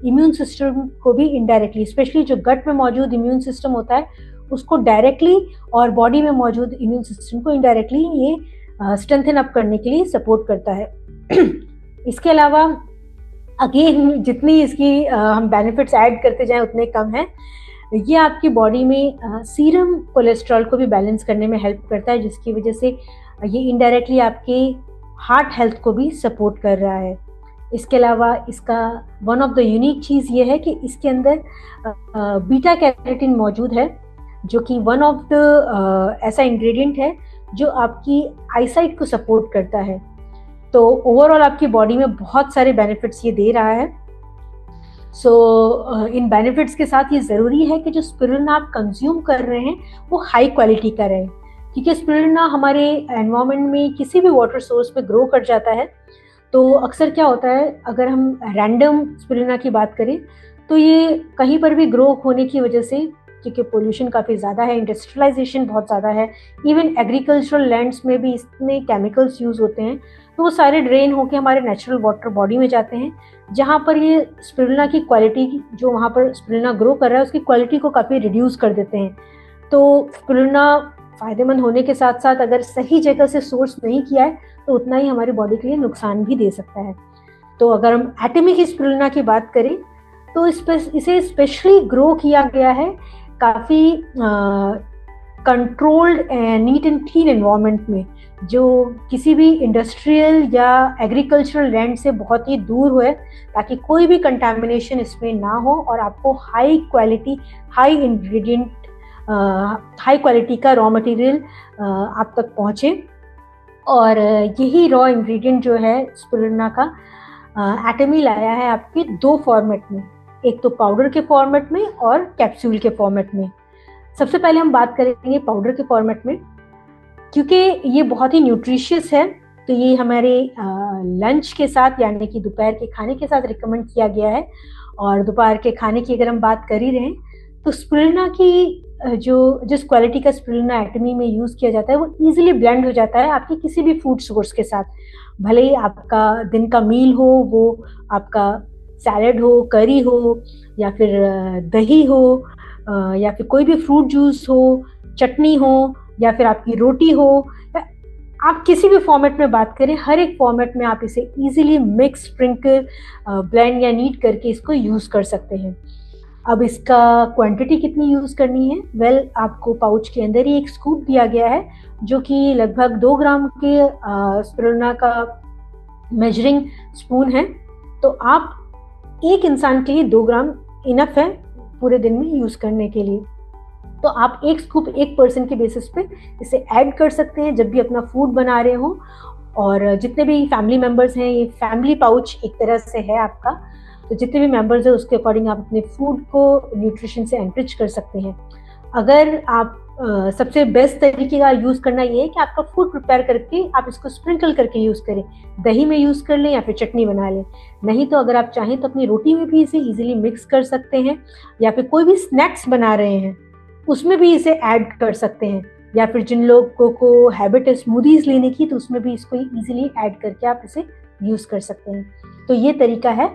इम्यून सिस्टम को भी इनडायरेक्टली, स्पेशली जो गट में मौजूद इम्यून सिस्टम होता है उसको डायरेक्टली और बॉडी में मौजूद इम्यून सिस्टम को इनडायरेक्टली ये स्ट्रेंथन अप करने के लिए सपोर्ट करता है। इसके अलावा अगेन जितनी इसकी हम बेनिफिट्स ऐड करते जाएं उतने कम हैं। ये आपकी बॉडी में सीरम कोलेस्ट्रॉल को भी बैलेंस करने में हेल्प करता है, जिसकी वजह से ये इनडायरेक्टली आपके हार्ट हेल्थ को भी सपोर्ट कर रहा है। इसके अलावा इसका वन ऑफ द यूनिक चीज़ ये है कि इसके अंदर बीटा कैरोटीन मौजूद है, जो कि वन ऑफ द ऐसा इंग्रेडिएंट है जो आपकी आईसाइट को सपोर्ट करता है। तो ओवरऑल आपकी बॉडी में बहुत सारे बेनिफिट्स ये दे रहा है। इन बेनिफिट्स के साथ ये ज़रूरी है कि जो स्पिरुलिना आप कंज्यूम कर रहे हैं वो हाई क्वालिटी का रहे, क्योंकि स्पिरुलिना हमारे एनवायरनमेंट में किसी भी वाटर सोर्स पे ग्रो कर जाता है। तो अक्सर क्या होता है, अगर हम रैंडम स्पिरुलिना की बात करें तो ये कहीं पर भी ग्रो होने की वजह से, क्योंकि पोल्यूशन काफ़ी ज़्यादा है, इंडस्ट्रियलाइजेशन बहुत ज़्यादा है, इवन एग्रीकल्चरल लैंड्स में भी इसमें केमिकल्स यूज़ होते हैं, तो वो सारे ड्रेन होकर हमारे नेचुरल वाटर बॉडी में जाते हैं, जहाँ पर ये स्पिरुलिना की क्वालिटी, जो वहाँ पर स्पिरुलिना ग्रो कर रहा है उसकी क्वालिटी को काफ़ी रिड्यूस कर देते हैं। तो स्पिरुलिना फ़ायदेमंद होने के साथ साथ अगर सही जगह से सोर्स नहीं किया है तो उतना ही हमारी बॉडी के लिए नुकसान भी दे सकता है। तो अगर हम एटॉमिक स्पिरुलिना की बात करें तो इसे स्पेशली ग्रो किया गया है काफ़ी controlled neat and clean environment में, जो किसी भी इंडस्ट्रियल या एग्रीकल्चरल लैंड से बहुत ही दूर हुए, ताकि कोई भी कंटामिनेशन इसमें ना हो और आपको high quality, high ingredient, high quality का रॉ मटेरियल आप तक पहुँचे। और यही रॉ इंग्रेडिएंट जो है स्पिरुलिना का, एटमी लाया है आपके दो फॉर्मेट में, एक तो पाउडर के फॉर्मेट में और कैप्सूल के फॉर्मेट में। सबसे पहले हम बात करेंगे पाउडर के फॉर्मेट में, क्योंकि ये बहुत ही न्यूट्रिशियस है। तो ये हमारे लंच के साथ यानी कि दोपहर के खाने के साथ रिकमेंड किया गया है। और दोपहर के खाने की अगर हम बात कर ही रहे हैं तो स्पिरुलिना की जिस क्वालिटी का स्पिरुलिना एटमी में यूज़ किया जाता है वो इजीली ब्लेंड हो जाता है आपके किसी भी फूड सोर्स के साथ। भले ही आपका दिन का मील हो, वो आपका सैलेड हो, करी हो, या फिर दही हो, या फिर कोई भी फ्रूट जूस हो, चटनी हो, या फिर आपकी रोटी हो, आप किसी भी फॉर्मेट में बात करें, हर एक फॉर्मेट में आप इसे इजीली मिक्स, स्प्रिंकल, ब्लेंड या नीट करके इसको यूज़ कर सकते हैं। अब इसका क्वांटिटी कितनी यूज़ करनी है? वेल, आपको पाउच के अंदर ही एक स्कूप दिया गया है जो कि लगभग 2 ग्राम के स्पिरुलिना का मेजरिंग स्पून है। तो आप एक इंसान के लिए 2 ग्राम इनफ है पूरे दिन में यूज़ करने के लिए। तो आप एक स्कूप एक पर्सन के बेसिस पे इसे ऐड कर सकते हैं जब भी अपना फूड बना रहे हो। और जितने भी फैमिली मेंबर्स हैं, ये फैमिली पाउच एक तरह से है आपका, तो जितने भी मेंबर्स हैं उसके अकॉर्डिंग आप अपने फूड को न्यूट्रिशन से एनरिच कर सकते हैं। अगर आप सबसे बेस्ट तरीके का यूज़ करना ये है कि आपका फूड प्रिपेयर करके आप इसको स्प्रिंकल करके यूज़ करें, दही में यूज़ कर लें या फिर चटनी बना लें। नहीं तो अगर आप चाहें तो अपनी रोटी में भी इसे इजीली मिक्स कर सकते हैं, या फिर कोई भी स्नैक्स बना रहे हैं उसमें भी इसे ऐड कर सकते हैं, या फिर जिन लोगों को हैबिट है स्मूदीज लेने की तो उसमें भी इसको इजीली ऐड करके आप इसे यूज़ कर सकते हैं। तो ये तरीका है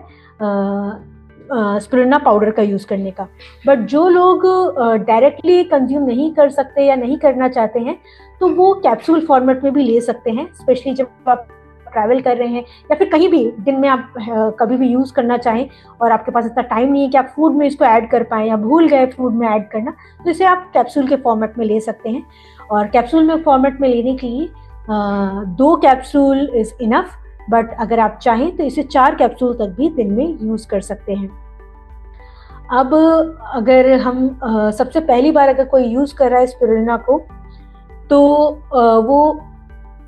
स्पिरुलिना पाउडर का यूज़ करने का। बट जो लोग डायरेक्टली कंज्यूम नहीं कर सकते या नहीं करना चाहते हैं तो वो कैप्सूल फॉर्मेट में भी ले सकते हैं, स्पेशली जब आप ट्रैवल कर रहे हैं या फिर कहीं भी दिन में आप कभी भी यूज़ करना चाहें और आपके पास इतना टाइम नहीं है कि आप फूड में इसको ऐड कर पाएँ या भूल गए फूड में ऐड करना, तो इसे आप कैप्सूल के फॉर्मेट में ले सकते हैं। और कैप्सूल में फॉर्मेट में लेने के लिए 2 कैप्सूल इज़ इनफ, बट अगर आप चाहें तो इसे 4 कैप्सूल तक भी दिन में यूज़ कर सकते हैं। अब अगर हम सबसे पहली बार अगर कोई यूज़ कर रहा है स्पिरुलिना को, तो वो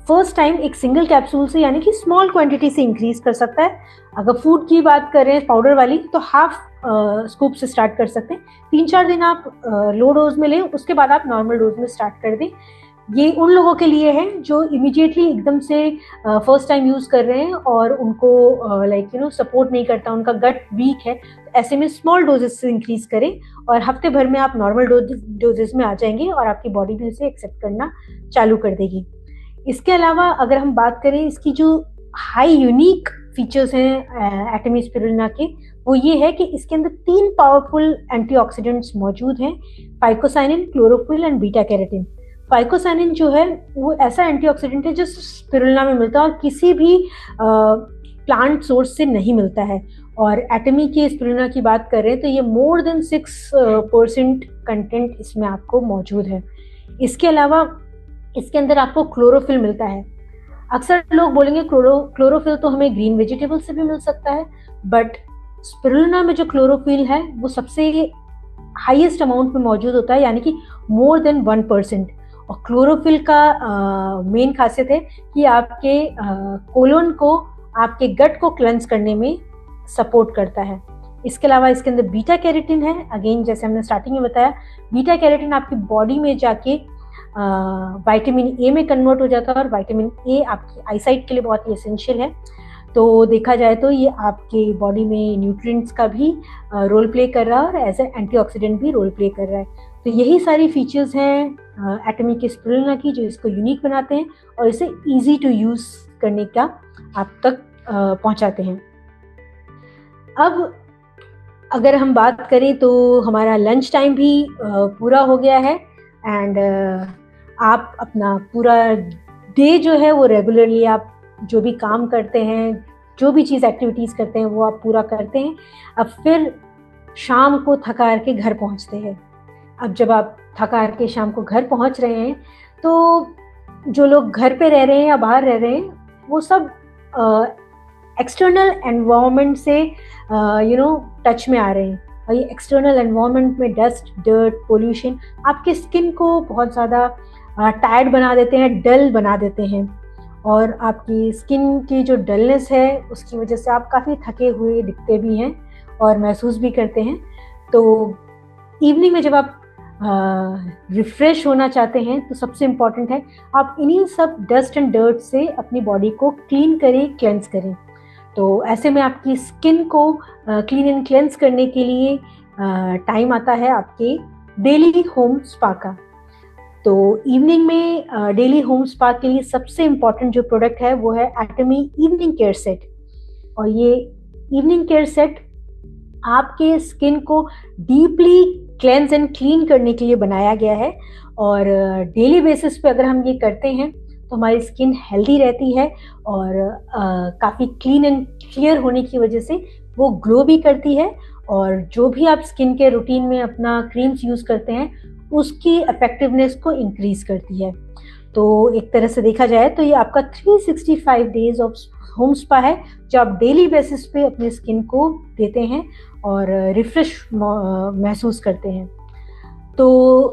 फर्स्ट टाइम एक सिंगल कैप्सूल से यानी कि स्मॉल क्वांटिटी से इंक्रीज कर सकता है। अगर फूड की बात करें पाउडर वाली तो हाफ स्कूप से स्टार्ट कर सकते हैं। 3-4 दिन आप लो डोज में लें, उसके बाद आप नॉर्मल डोज में स्टार्ट कर दें। ये उन लोगों के लिए है जो इमीडिएटली एकदम से फर्स्ट टाइम यूज़ कर रहे हैं और उनको सपोर्ट नहीं करता, उनका गट वीक है, तो ऐसे में स्मॉल डोजेस से इंक्रीज करें और हफ्ते भर में आप नॉर्मल डोजेस में आ जाएंगे और आपकी बॉडी भी इसे एक्सेप्ट करना चालू कर देगी। इसके अलावा अगर हम बात करें इसकी जो हाई यूनिक फीचर्स हैं एटमी स्पिरुलिना के, वो ये है कि इसके अंदर 3 पावरफुल एंटीऑक्सीडेंट्स मौजूद हैं, phycocyanin, chlorophyll and beta carotene. Phycocyanin जो है वो ऐसा एंटीऑक्सीडेंट है जो स्पिरुलिना में मिलता है और किसी भी प्लांट सोर्स से नहीं मिलता है। और एटमी के स्पिरुलिना की बात कर रहे हैं तो ये मोर देन 6% कंटेंट इसमें आपको मौजूद है। इसके अलावा इसके अंदर आपको क्लोरोफिल मिलता है। अक्सर लोग बोलेंगे क्लोरोफिल तो हमें ग्रीन वेजिटेबल से भी मिल सकता है, बट स्पिरुलिना में जो क्लोरोफिल है वो सबसे हाईएस्ट अमाउंट में मौजूद होता है, यानी कि मोर देन 1%। और क्लोरोफिल का मेन खासियत है कि आपके कोलोन को, आपके गट को क्लेंस करने में सपोर्ट करता है। इसके अलावा इसके अंदर बीटा कैरोटीन है। अगेन जैसे हमने स्टार्टिंग में बताया, बीटा कैरोटीन आपकी बॉडी में जाके विटामिन ए में कन्वर्ट हो जाता है और विटामिन ए आपकी आईसाइट के लिए बहुत ही एसेंशियल है। तो देखा जाए तो ये आपके बॉडी में न्यूट्रिएंट्स का भी रोल प्ले कर रहा है और एज ए एंटीऑक्सीडेंट भी रोल प्ले कर रहा है। तो यही सारी फीचर्स हैं एटमी के स्पिरुलिना की जो इसको यूनिक बनाते हैं और इसे इजी टू यूज़ करने का आप तक पहुंचाते हैं। अब अगर हम बात करें तो हमारा लंच टाइम भी पूरा हो गया है एंड आप अपना पूरा डे जो है वो रेगुलरली आप जो भी काम करते हैं, जो भी चीज़ एक्टिविटीज़ करते हैं वो आप पूरा करते हैं। अब फिर शाम को थका हार के घर पहुंचते हैं। अब जब आप थका हार के शाम को घर पहुंच रहे हैं तो जो लोग घर पे रह रहे हैं या बाहर रह रहे हैं वो सब एक्सटर्नल एनवायरनमेंट से टच में आ रहे हैं। और ये एक्सटर्नल एनवायरनमेंट में डस्ट, डर्ट, पोल्यूशन आपके स्किन को बहुत ज़्यादा टायर्ड बना देते हैं, डल बना देते हैं। और आपकी स्किन की जो डलनेस है उसकी वजह से आप काफ़ी थके हुए दिखते भी हैं और महसूस भी करते हैं। तो इवनिंग में जब आप रिफ्रेश होना चाहते हैं तो सबसे इम्पॉर्टेंट है आप इन्हीं सब डस्ट एंड डर्ट से अपनी बॉडी को क्लीन करें, क्लेंस करें। तो ऐसे में आपकी स्किन को क्लीन एंड क्लेंस करने के लिए टाइम आता है आपके डेली होम स्पा का। तो इवनिंग में डेली होम स्पा के लिए सबसे इम्पॉर्टेंट जो प्रोडक्ट है वो है एटमी इवनिंग केयर सेट। और ये इवनिंग केयर सेट आपके स्किन को डीपली क्लेंस एंड क्लीन करने के लिए बनाया गया है। और डेली बेसिस पे अगर हम ये करते हैं तो हमारी स्किन हेल्दी रहती है और काफ़ी क्लीन एंड क्लियर होने की वजह से वो ग्लो भी करती है। और जो भी आप स्किन के रूटीन में अपना क्रीम्स यूज़ करते हैं उसकी इफेक्टिवनेस को इंक्रीज करती है। तो एक तरह से देखा जाए तो ये आपका 365 डेज ऑफ होम स्पा है जो आप डेली बेसिस पे अपने स्किन को देते हैं और रिफ्रेश महसूस करते हैं। तो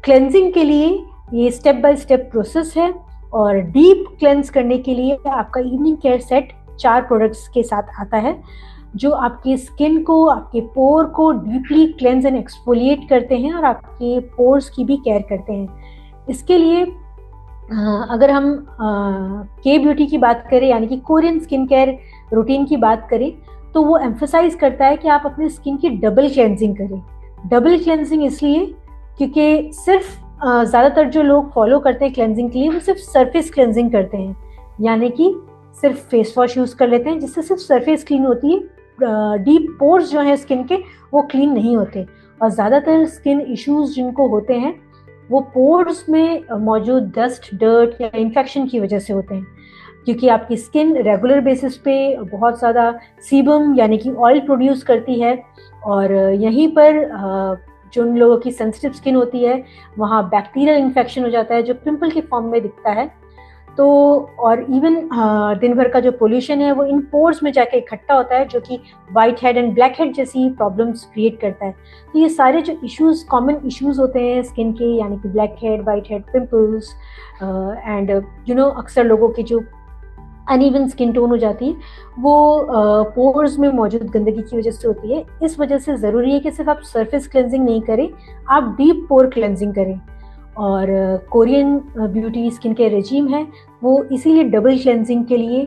क्लेंजिंग के लिए ये स्टेप बाय स्टेप प्रोसेस है और डीप क्लेंस करने के लिए आपका इवनिंग केयर सेट 4 प्रोडक्ट्स के साथ आता है जो आपकी स्किन को, आपके पोर को डीपली क्लेंस एंड एक्सफोलिएट करते हैं और आपके पोर्स की भी केयर करते हैं। इसके लिए अगर हम के ब्यूटी की बात करें यानी कि कोरियन स्किन केयर रूटीन की बात करें तो वो एम्फसाइज करता है कि आप अपने स्किन की डबल क्लेंजिंग करें। डबल क्लेंजिंग इसलिए क्योंकि सिर्फ ज़्यादातर जो लोग फॉलो करते हैं क्लेंजिंग के लिए वो सिर्फ सरफेस क्लेंजिंग करते हैं, यानी कि सिर्फ फेस वॉश यूज़ कर लेते हैं जिससे सिर्फ सरफेस क्लीन होती है, डीप पोर्स जो हैं स्किन के वो क्लीन नहीं होते। और ज़्यादातर स्किन इश्यूज जिनको होते हैं वो पोर्स में मौजूद डस्ट, डर्ट या इन्फेक्शन की वजह से होते हैं, क्योंकि आपकी स्किन रेगुलर बेसिस पे बहुत ज़्यादा सीबम यानी कि ऑयल प्रोड्यूस करती है। और यहीं पर जो उन लोगों की सेंसिटिव स्किन होती है वहाँ बैक्टीरियल इन्फेक्शन हो जाता है जो पिंपल के फॉर्म में दिखता है। तो और इवन दिन भर का जो पोल्यूशन है वो इन पोर्स में जाके इकट्ठा होता है जो कि white head and black head जैसी प्रॉब्लम्स क्रिएट करता है। तो ये सारे जो इश्यूज, कॉमन इश्यूज होते हैं स्किन के, यानी कि black head, white head, pimples and अक्सर लोगों की जो अनइवन स्किन टोन हो जाती है वो पोर्स में मौजूद गंदगी की वजह से होती है। इस वजह से ज़रूरी है कि सिर्फ आप सरफेस क्लेंजिंग नहीं करें, आप डीप पोर क्लेंजिंग करें। और Korean beauty skin care regime है वो इसीलिए डबल क्लेंजिंग के लिए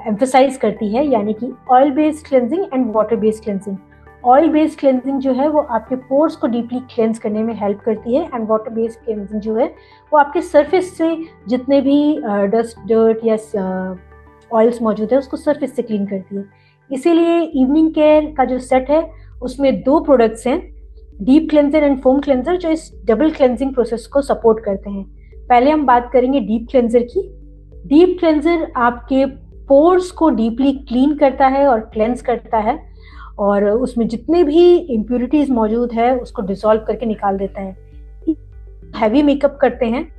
एम्फसाइज करती है, यानी कि oil based cleansing and water based cleansing. Oil based cleansing जो है वो आपके पोर्स को डीपली क्लेंस करने में हेल्प करती है एंड वाटर बेस्ड क्लेंजिंग जो है वो आपके सरफेस से जितने भी डस्ट, डर्ट या ऑयल्स मौजूद है उसको सरफेस से क्लीन करती है। इसीलिए इवनिंग केयर का जो सेट है उसमें 2 प्रोडक्ट्स हैं, deep cleanser and foam cleanser, जो इस डबल क्लेंजिंग प्रोसेस को सपोर्ट करते हैं। पहले हम बात करेंगे डीप क्लेंजर की। डीप क्लेंजर आपके पोर्स को डीपली क्लीन करता है और क्लेंस करता है और उसमें जितने भी इम्प्यूरिटीज मौजूद है उसको डिसॉल्व करके निकाल देता है। हैवी मेकअप करते हैं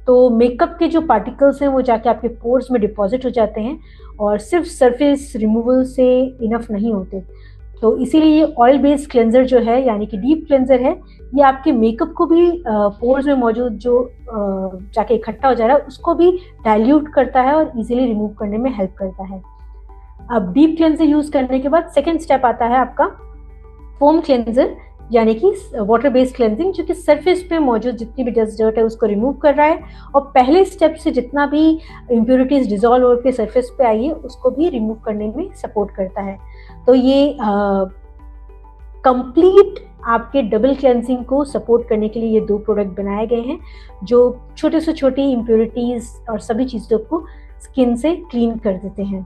तो मेकअप के जो पार्टिकल्स हैं वो जाके आपके पोर्स में डिपॉजिट हो जाते हैं और सिर्फ सरफेस रिमूवल से इनफ नहीं होते। तो इसीलिए ये ऑयल बेस्ड क्लेंजर जो है यानी कि डीप क्लेंजर है ये आपके मेकअप को भी पोर्स में मौजूद जो जाके इकट्ठा हो जा रहा है उसको भी डाइल्यूट करता है और इजीली रिमूव करने में हेल्प करता है। अब डीप क्लेंजर यूज करने के बाद सेकेंड स्टेप आता है आपका फोम क्लेंजर, यानी कि वाटर बेस्ड क्लेंजिंग, जो कि सरफेस पे मौजूद जितनी भी डस्ट डर्ट है उसको रिमूव कर रहा है और पहले स्टेप से जितना भी इम्प्योरिटीज डिसॉल्व होकर सरफेस पे आई है उसको भी रिमूव करने में सपोर्ट करता है। तो ये कंप्लीट आपके डबल क्लेंजिंग को सपोर्ट करने के लिए ये 2 प्रोडक्ट बनाए गए हैं जो छोटे से छोटी इम्प्योरिटीज और सभी चीज़ों को स्किन से क्लीन कर देते हैं।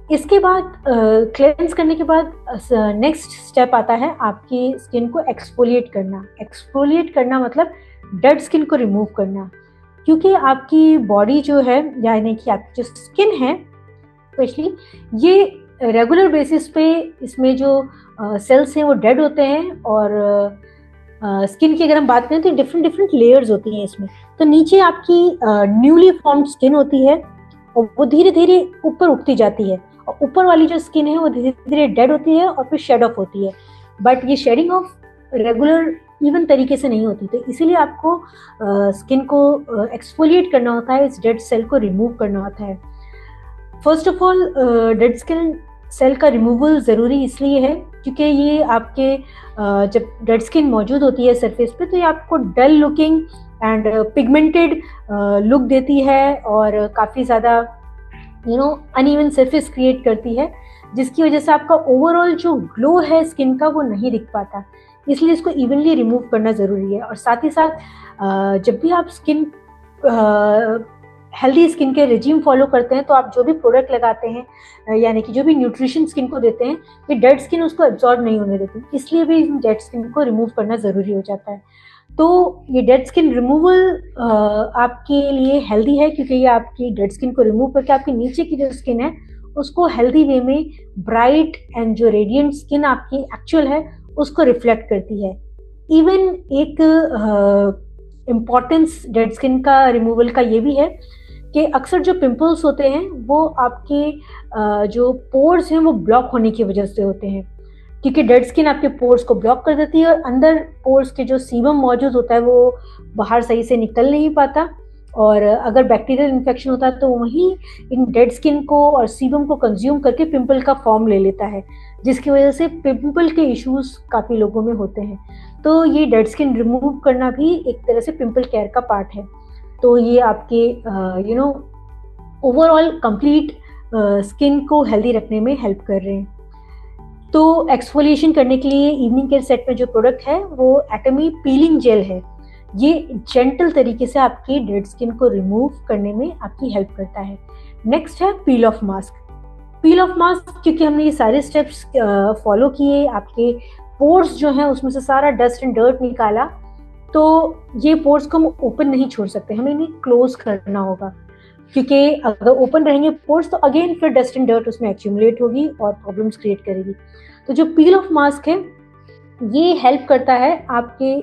इसके बाद क्लेंस करने के बाद नेक्स्ट स्टेप आता है आपकी स्किन को एक्सफोलिएट करना। एक्सफोलिएट करना मतलब डेड स्किन को रिमूव करना, क्योंकि आपकी बॉडी जो है यानी कि आपकी जो स्किन है स्पेशली ये रेगुलर बेसिस पे इसमें जो सेल्स हैं वो डेड होते हैं और स्किन की अगर हम बात करें तो डिफरेंट डिफरेंट लेयर्स होती हैं इसमें। तो नीचे आपकी न्यूली फॉर्म्ड स्किन होती है और वो धीरे धीरे ऊपर उठती जाती है, और ऊपर वाली जो स्किन है वो धीरे धीरे डेड होती है और फिर शेड ऑफ होती है। बट ये शेडिंग ऑफ रेगुलर इवन तरीके से नहीं होती, तो इसीलिए आपको स्किन को एक्सफोलिएट करना होता है, इस डेड सेल को रिमूव करना होता है। First of all dead skin cell का रिमूवल ज़रूरी इसलिए है क्योंकि ये आपके जब डेड स्किन मौजूद होती है सरफेस पे तो ये आपको डल लुकिंग एंड पिगमेंटेड लुक देती है और काफ़ी ज़्यादा अनइवन सरफेस क्रिएट करती है, जिसकी वजह से आपका ओवरऑल जो ग्लो है स्किन का वो नहीं दिख पाता। इसलिए इसको इवनली रिमूव करना ज़रूरी है। और साथ ही साथ जब भी आप स्किन हेल्दी स्किन के रेजिम फॉलो करते हैं तो आप जो भी प्रोडक्ट लगाते हैं यानी कि जो भी न्यूट्रिशन स्किन को देते हैं, ये डेड स्किन उसको एब्जॉर्ब नहीं होने देती, इसलिए भी डेड स्किन को रिमूव करना ज़रूरी हो जाता है। तो ये डेड स्किन रिमूवल आपके लिए हेल्दी है क्योंकि ये आपकी डेड स्किन को रिमूव करके आपकी नीचे की जो स्किन है उसको हेल्दी वे में ब्राइट एंड जो रेडिएंट स्किन आपकी एक्चुअल है उसको रिफ्लेक्ट करती है। इवन एक इम्पॉर्टेंस डेड स्किन का रिमूवल का ये भी है कि अक्सर जो पिंपल्स होते हैं वो आपके जो पोर्स हैं वो ब्लॉक होने की वजह से होते हैं, क्योंकि डेड स्किन आपके पोर्स को ब्लॉक कर देती है और अंदर पोर्स के जो सीबम मौजूद होता है वो बाहर सही से निकल नहीं पाता, और अगर बैक्टीरियल इन्फेक्शन होता है तो वहीं इन डेड स्किन को और सीबम को कंज्यूम करके पिंपल का फॉर्म ले लेता है, जिसकी वजह से पिंपल के इश्यूज काफ़ी लोगों में होते हैं। तो ये डेड स्किन रिमूव करना भी एक तरह से पिंपल केयर का पार्ट है। तो ये आपके ओवरऑल कंप्लीट स्किन को हेल्दी रखने में हेल्प कर रहे हैं। तो एक्सफोलिएशन करने के लिए इवनिंग केयर सेट में जो प्रोडक्ट है वो एटमी पीलिंग जेल है। ये जेंटल तरीके से आपकी डेड स्किन को रिमूव करने में आपकी हेल्प करता है। नेक्स्ट है पील of mask. Peel of mask क्योंकि हमने ये सारे स्टेप्स फॉलो किए, आपके पोर्स जो हैं उसमें से सारा डस्ट एंड डर्ट निकाला, तो ये पोर्स को हम ओपन नहीं छोड़ सकते, हमें इन्हें क्लोज करना होगा, क्योंकि अगर ओपन रहेंगे पोर्स तो अगेन फिर डस्ट एंड डर्ट उसमें एक्यूमुलेट होगी और प्रॉब्लम्स क्रिएट करेगी। तो जो पील ऑफ मास्क है ये हेल्प करता है आपके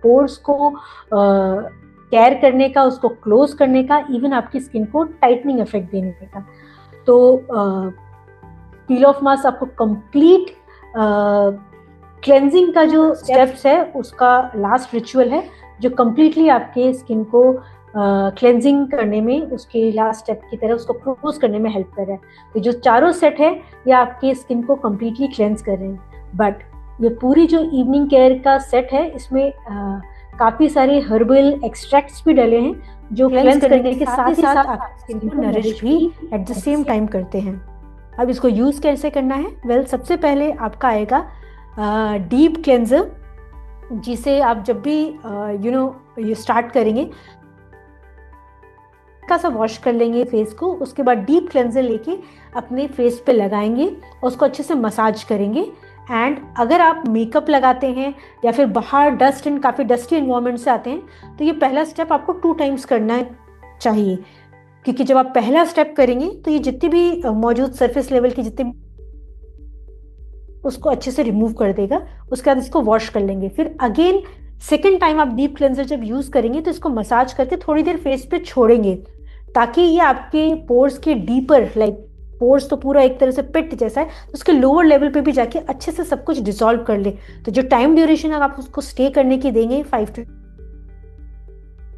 पोर्स को केयर करने का, उसको क्लोज करने का, इवन आपकी स्किन को टाइटनिंग इफेक्ट देने का। तो पील ऑफ मास्क आपको कंप्लीट क्लेंजिंग का जो स्टेप्स है उसका लास्ट रिचुअल है, जो कंप्लीटली आपके स्किन को क्लेंजिंग करने में उसके लास्ट स्टेप की तरह उसको क्लोज करने में हेल्प कर रहा है। तो जो चारों सेट है ये आपके स्किन को कंप्लीटली क्लेंज कर रहे हैं। बट ये पूरी जो इवनिंग केयर का सेट है इसमें काफ़ी सारे हर्बल एक्सट्रैक्ट्स भी डले हैं जो क्लेंज करने के साथ ही साथ आपकी स्किन को नरिश भी एट द सेम टाइम करते हैं। अब इसको यूज़ कैसे करना है? वेल, सबसे पहले आपका आएगा डीप क्लेंजर, जिसे आप जब भी ये स्टार्ट करेंगे हल्का सा वॉश कर लेंगे फेस को, उसके बाद डीप क्लेंजर लेके अपने फेस पे लगाएंगे और उसको अच्छे से मसाज करेंगे। एंड अगर आप मेकअप लगाते हैं या फिर बाहर डस्ट एंड काफ़ी डस्टी एनवायरनमेंट से आते हैं तो ये पहला स्टेप आपको 2 टाइम्स करना चाहिए, क्योंकि जब आप पहला स्टेप करेंगे तो ये जितनी भी मौजूद सरफेस लेवल की जितनी उसको अच्छे से रिमूव कर देगा। उसके बाद इसको वॉश कर लेंगे। फिर अगेन सेकेंड टाइम आप डीप क्लेंजर जब यूज़ करेंगे तो इसको मसाज करके थोड़ी देर फेस पे छोड़ेंगे, ताकि ये आपके पोर्स के डीपर, लाइक पोर्स तो पूरा एक तरह से पिट जैसा है, तो उसके लोअर लेवल पे भी जाके अच्छे से सब कुछ डिसॉल्व कर ले। तो जो टाइम ड्यूरेशन आप उसको स्टे करने की देंगे 5 to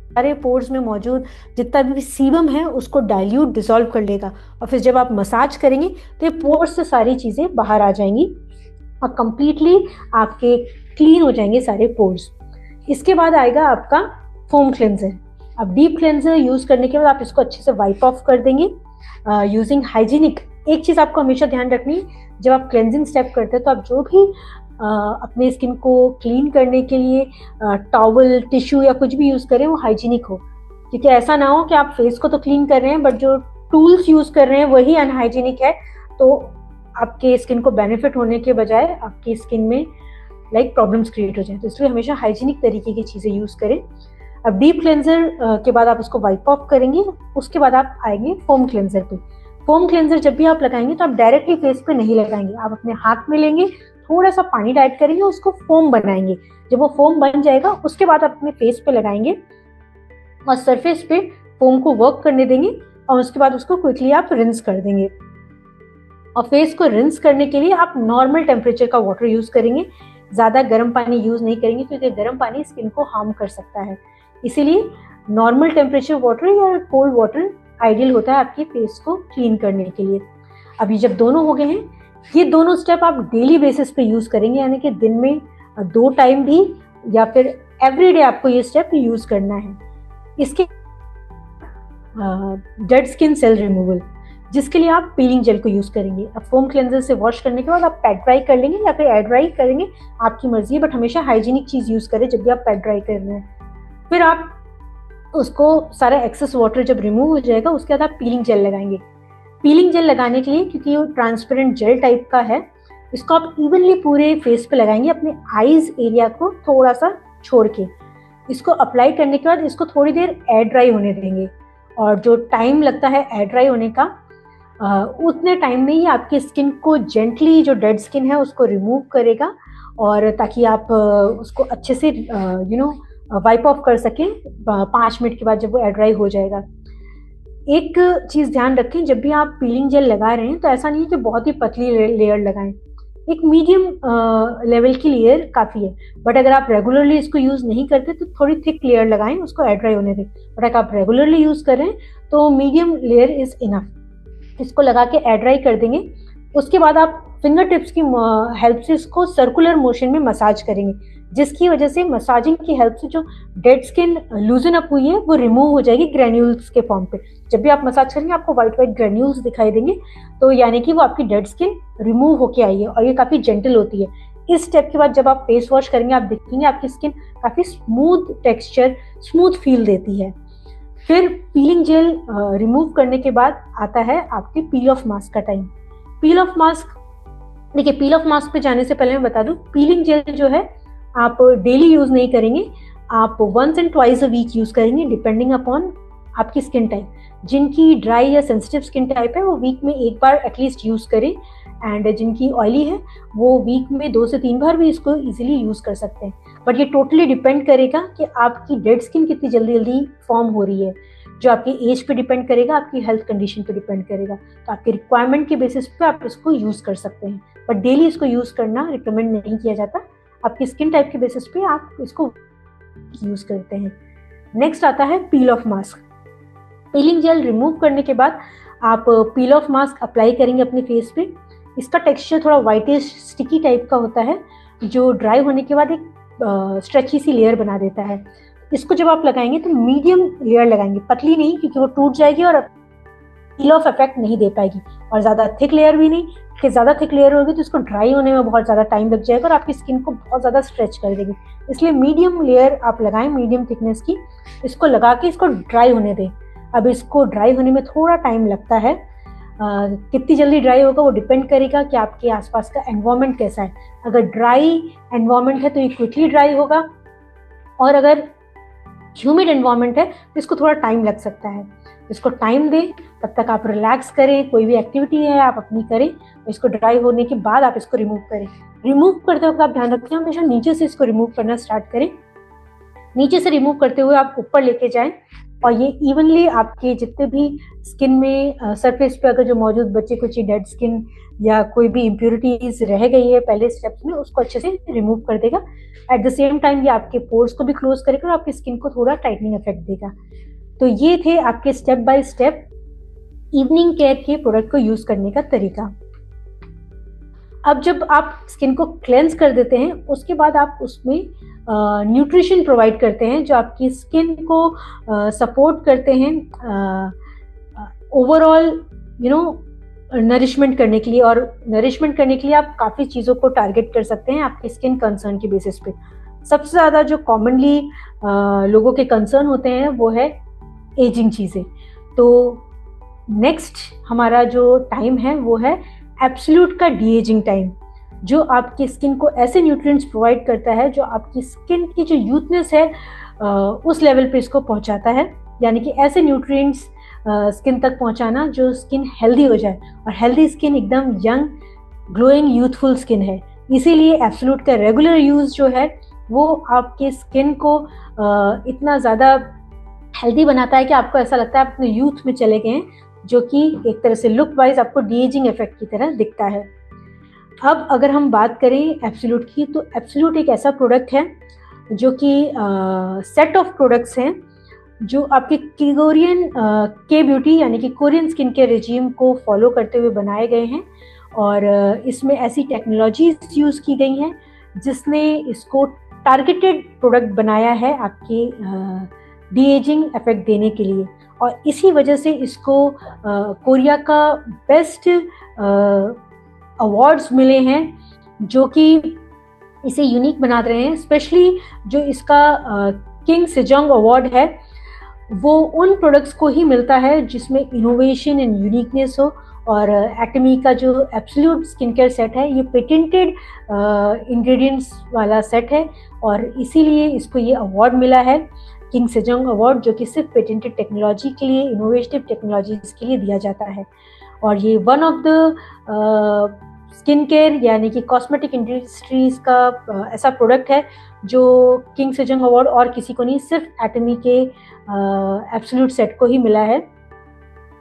सारे पोर्स में मौजूद जितना भी सीबम है उसको डाइल्यूट डिसॉल्व कर लेगा, और फिर जब आप मसाज करेंगे तो ये पोर्स से सारी चीज़ें बाहर आ जाएंगी और कंप्लीटली आपके क्लीन हो जाएंगे सारे पोर्स। इसके बाद आएगा आपका फोम क्लेंजर। अब डीप क्लेंजर यूज़ करने के बाद आप इसको अच्छे से वाइप ऑफ कर देंगे यूजिंग हाइजीनिक। एक चीज़ आपको हमेशा ध्यान रखनी, जब आप क्लेंजिंग स्टेप करते हैं तो आप जो भी अपने स्किन को क्लीन करने के लिए टॉवल, टिश्यू या कुछ भी यूज़ करें वो हाइजीनिक हो, क्योंकि ऐसा ना हो कि आप फेस को तो क्लीन कर रहे हैं बट जो टूल्स यूज़ कर रहे हैं वही अनहाइजीनिक है, तो आपके स्किन को बेनिफिट होने के बजाय आपकी स्किन में प्रॉब्लम्स क्रिएट हो जाए। तो इसलिए हमेशा हाइजीनिक तरीके की चीज़ें यूज़ करें। अब डीप क्लेंजर के बाद आप इसको वाइप ऑफ करेंगे, उसके बाद आप आएंगे फोम क्लेंजर पे। फोम क्लेंजर जब भी आप लगाएंगे तो आप डायरेक्टली फेस पे नहीं लगाएंगे, आप अपने हाथ में लेंगे, थोड़ा सा पानी ऐड करेंगे, उसको फोम बनाएंगे। जब वो फोम बन जाएगा उसके बाद आप अपने फेस पे लगाएंगे और सरफेस पे फोम को वर्क करने देंगे और उसके बाद उसको क्विकली आप रिंस कर देंगे। और फेस को रिंस करने के लिए आप नॉर्मल टेम्परेचर का वाटर यूज करेंगे, ज्यादा गर्म पानी यूज नहीं करेंगे क्योंकि गर्म पानी स्किन को हार्म कर सकता है। इसीलिए नॉर्मल टेम्परेचर वाटर या कोल्ड वाटर आइडियल होता है आपके फेस को क्लीन करने के लिए। अभी जब दोनों हो गए हैं, ये दोनों स्टेप आप डेली बेसिस पे यूज करेंगे, यानी कि दिन में 2 टाइम भी या फिर एवरीडे आपको ये स्टेप यूज करना है। इसके डेड स्किन सेल रिमूवल, जिसके लिए आप पीलिंग जेल को यूज करेंगे। अब फोम क्लेंजर से वॉश करने के बाद आप पैड ड्राई कर लेंगे या फिर एयर ड्राई करेंगे, आपकी मर्जी है, बट हमेशा हाइजीनिक चीज यूज करें जब भी आप पैड ड्राई कर रहे हैं। फिर आप उसको सारा एक्सेस वाटर जब रिमूव हो जाएगा उसके बाद आप पीलिंग जेल लगाएंगे। पीलिंग जेल लगाने के लिए, क्योंकि ये ट्रांसपेरेंट जेल टाइप का है, इसको आप इवनली पूरे फेस पे लगाएंगे, अपने आईज एरिया को थोड़ा सा छोड़ के। इसको अप्लाई करने के बाद इसको थोड़ी देर एयर ड्राई होने देंगे और जो टाइम लगता है एयर ड्राई होने का उतने टाइम में ही आपकी स्किन को जेंटली, जो डेड स्किन है उसको रिमूव करेगा और ताकि आप उसको अच्छे से वाइप ऑफ कर सकें 5 मिनट के बाद जब वो एयर ड्राई हो जाएगा। एक चीज ध्यान रखें, जब भी आप पीलिंग जेल लगा रहे हैं तो ऐसा नहीं है कि बहुत ही पतली लेयर लगाएं, एक मीडियम लेवल की लेयर काफी है। बट अगर आप रेगुलरली इसको यूज नहीं करते तो थोड़ी थिक लेयर लगाएं, उसको एयर ड्राई होने दें। बट अगर आप रेगुलरली यूज करें तो मीडियम लेयर इज इनफ। इसको लगा के एयर ड्राई कर देंगे। उसके बाद आप फिंगर टिप्स की हेल्प से इसको सर्कुलर मोशन में मसाज करेंगे, जिसकी वजह से मसाजिंग की हेल्प से जो डेड स्किन लूजन अप हुई है वो रिमूव हो जाएगी ग्रेन्यूल्स के फॉर्म पे। जब भी आप मसाज करेंगे आपको व्हाइट व्हाइट ग्रेन्यूल्स दिखाई देंगे, तो यानी कि वो आपकी डेड स्किन रिमूव होके आई है और ये काफी जेंटल होती है। इस स्टेप के बाद जब आप फेस वॉश करेंगे आप देखेंगे आपकी स्किन काफी स्मूथ टेक्सचर, स्मूथ फील देती है। फिर पीलिंग जेल रिमूव करने के बाद आता है आपके पील ऑफ मास्क का टाइम। पील ऑफ मास्क, देखिए पील ऑफ मास्क पे जाने से पहले मैं बता दूं, पीलिंग जेल जो है आप डेली यूज नहीं करेंगे, आप once and twice a week use करेंगे डिपेंडिंग अपॉन आपकी स्किन टाइप। जिनकी ड्राई या सेंसिटिव स्किन टाइप है वो वीक में एक बार एटलीस्ट यूज करें, एंड जिनकी ऑयली है वो वीक में 2 से 3 बार भी इसको इजीली यूज कर सकते हैं। बट ये टोटली डिपेंड करेगा कि आपकी डेड स्किन कितनी जल्दी जल्दी फॉर्म हो रही है, जो आपकी एज पे डिपेंड करेगा, आपकी हेल्थ कंडीशन पे डिपेंड करेगा। तो आपके रिक्वायरमेंट के बेसिस पे आप इसको यूज कर सकते हैं, बट डेली इसको यूज करना रिकमेंड नहीं किया जाता। आपकी स्किन टाइप के बेसिस पे आप इसको यूज करते हैं। नेक्स्ट आता है पील of mask. Piling jail remove करने के बाद आप पील ऑफ मास्क अप्लाई करेंगे अपने फेस पे। इसका टेक्सचर थोड़ा व्हाइटिश स्टिकी टाइप का होता है, जो ड्राई होने के बाद एक स्ट्रेची सी लेयर बना देता है। इसको जब आप लगाएंगे तो मीडियम लेयर लगाएंगे, पतली नहीं, क्योंकि वो टूट जाएगी और पील ऑफ इफेक्ट नहीं दे पाएगी, और ज्यादा थिक लेयर भी नहीं, कि ज्यादा थिक लेयर होगी तो इसको ड्राई होने में बहुत ज्यादा टाइम लग जाएगा और आपकी स्किन को बहुत ज्यादा स्ट्रेच कर देगी। इसलिए मीडियम लेयर आप लगाएं, मीडियम थिकनेस की। इसको लगा के इसको ड्राई होने दें। अब इसको ड्राई होने में थोड़ा टाइम लगता है, कितनी जल्दी ड्राई होगा वो डिपेंड करेगा कि आपके आसपास का एनवायरनमेंट कैसा है। अगर ड्राई एनवायरनमेंट है तो ये क्विकली ड्राई होगा, और अगर ह्यूमिड एनवायरनमेंट है तो इसको थोड़ा टाइम लग सकता है। इसको टाइम दें, तब तक आप रिलैक्स करें, कोई भी एक्टिविटी है आप अपनी करें, और इसको ड्राई होने के बाद आप इसको रिमूव करें। रिमूव करते वक्त आप ध्यान रखें हमेशा नीचे से इसको रिमूव करना स्टार्ट करें। नीचे से रिमूव करते हुए आप ऊपर लेके जाएं, और ये इवनली आपके जितने भी स्किन में सरफेस पे अगर जो मौजूद बचे कुछ डेड स्किन या कोई भी इम्प्योरिटीज रह गई है पहले स्टेप्स में, उसको अच्छे से रिमूव कर देगा। एट द सेम टाइम ये आपके पोर्स को भी क्लोज करेगा और आपकी स्किन को थोड़ा टाइटनिंग इफेक्ट देगा। तो ये थे आपके step by step evening care के प्रोडक्ट को यूज करने का तरीका। अब जब आप स्किन को क्लेंस कर देते हैं उसके बाद आप उसमें न्यूट्रिशन प्रोवाइड करते हैं जो आपकी स्किन को सपोर्ट करते हैं ओवरऑल नरिशमेंट करने के लिए। और नरिशमेंट करने के लिए आप काफ़ी चीज़ों को टारगेट कर सकते हैं आपके स्किन कंसर्न के बेसिस पे। सबसे ज़्यादा जो कॉमनली लोगों के कंसर्न होते हैं वो है एजिंग चीज़ें। तो नेक्स्ट हमारा जो टाइम है वो है एब्सोल्यूट का डी एजिंग टाइम, जो आपकी स्किन को ऐसे न्यूट्रिएंट्स प्रोवाइड करता है जो आपकी स्किन की जो यूथनेस है उस लेवल पे इसको पहुंचाता है। यानी कि ऐसे न्यूट्रिएंट्स स्किन तक पहुंचाना जो स्किन हेल्दी हो जाए, और हेल्दी स्किन एकदम यंग ग्लोइंग यूथफुल स्किन है। इसीलिए एब्सोल्यूट का रेगुलर यूज जो है वो आपके स्किन को इतना ज़्यादा हेल्दी बनाता है कि आपको ऐसा लगता है आप अपने यूथ में चले गए हैं, जो कि एक तरह से लुक वाइज आपको डी-एजिंग इफेक्ट की तरह दिखता है। अब अगर हम बात करें एब्सोल्यूट की, तो एब्सोल्यूट एक ऐसा प्रोडक्ट है जो कि सेट ऑफ प्रोडक्ट्स हैं जो आपके कोरियन के ब्यूटी यानी कि कोरियन स्किन केयर रेजिम को फॉलो करते हुए बनाए गए हैं, और इसमें ऐसी टेक्नोलॉजीज यूज़ की गई हैं जिसने इसको टारगेटेड प्रोडक्ट बनाया है आपके डी एजिंग इफेक्ट देने के लिए, और इसी वजह से इसको कोरिया का बेस्ट अवार्ड्स मिले हैं जो कि इसे यूनिक बना रहे हैं। स्पेशली जो इसका किंग सेजोंग अवार्ड है वो उन प्रोडक्ट्स को ही मिलता है जिसमें इनोवेशन एंड यूनिकनेस हो, और एटमी का जो एब्सोल्यूट स्किन केयर सेट है ये पेटेंटेड इंग्रेडिएंट्स वाला सेट है, और इसीलिए इसको ये अवार्ड मिला है, किंग सेजोंग अवार्ड, जो कि सिर्फ पेटेंटेड टेक्नोलॉजी के लिए, इनोवेटिव टेक्नोलॉजीज के लिए दिया जाता है। और ये one of the skin care यानी कि कॉस्मेटिक इंडस्ट्रीज का ऐसा प्रोडक्ट है जो किंग सेजोंग अवार्ड और किसी को नहीं, सिर्फ एटमी के एब्सोल्यूट सेट को ही मिला है।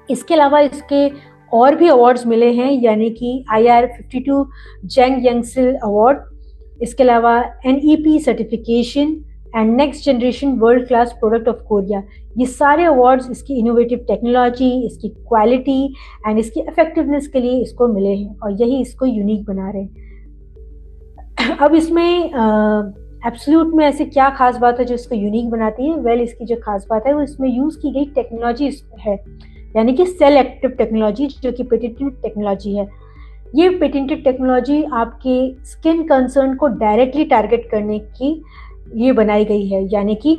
इसके अलावा इसके और भी अवार्ड्स मिले हैं, यानी कि IR52 जैंग यंगसिल अवार्ड, इसके अलावा NEP certification and next generation world class product of Korea. ये सारे अवार्ड्स इसकी इनोवेटिव टेक्नोलॉजी, इसकी क्वालिटी एंड इसकी इफेक्टिवनेस के लिए इसको मिले हैं, और यही इसको यूनिक बना रहे हैं। अब इसमें एब्सोल्यूट में ऐसे क्या खास बात है जो इसको यूनिक बनाती है? वेल, इसकी जो खास बात है वो इसमें यूज की गई टेक्नोलॉजी है, यानी कि सेल एक्टिव टेक्नोलॉजी, जो कि पेटेंटेड टेक्नोलॉजी है। ये पेटेंटेड टेक्नोलॉजी आपके स्किन कंसर्न को डायरेक्टली टारगेट करने की ये बनाई गई है, यानी कि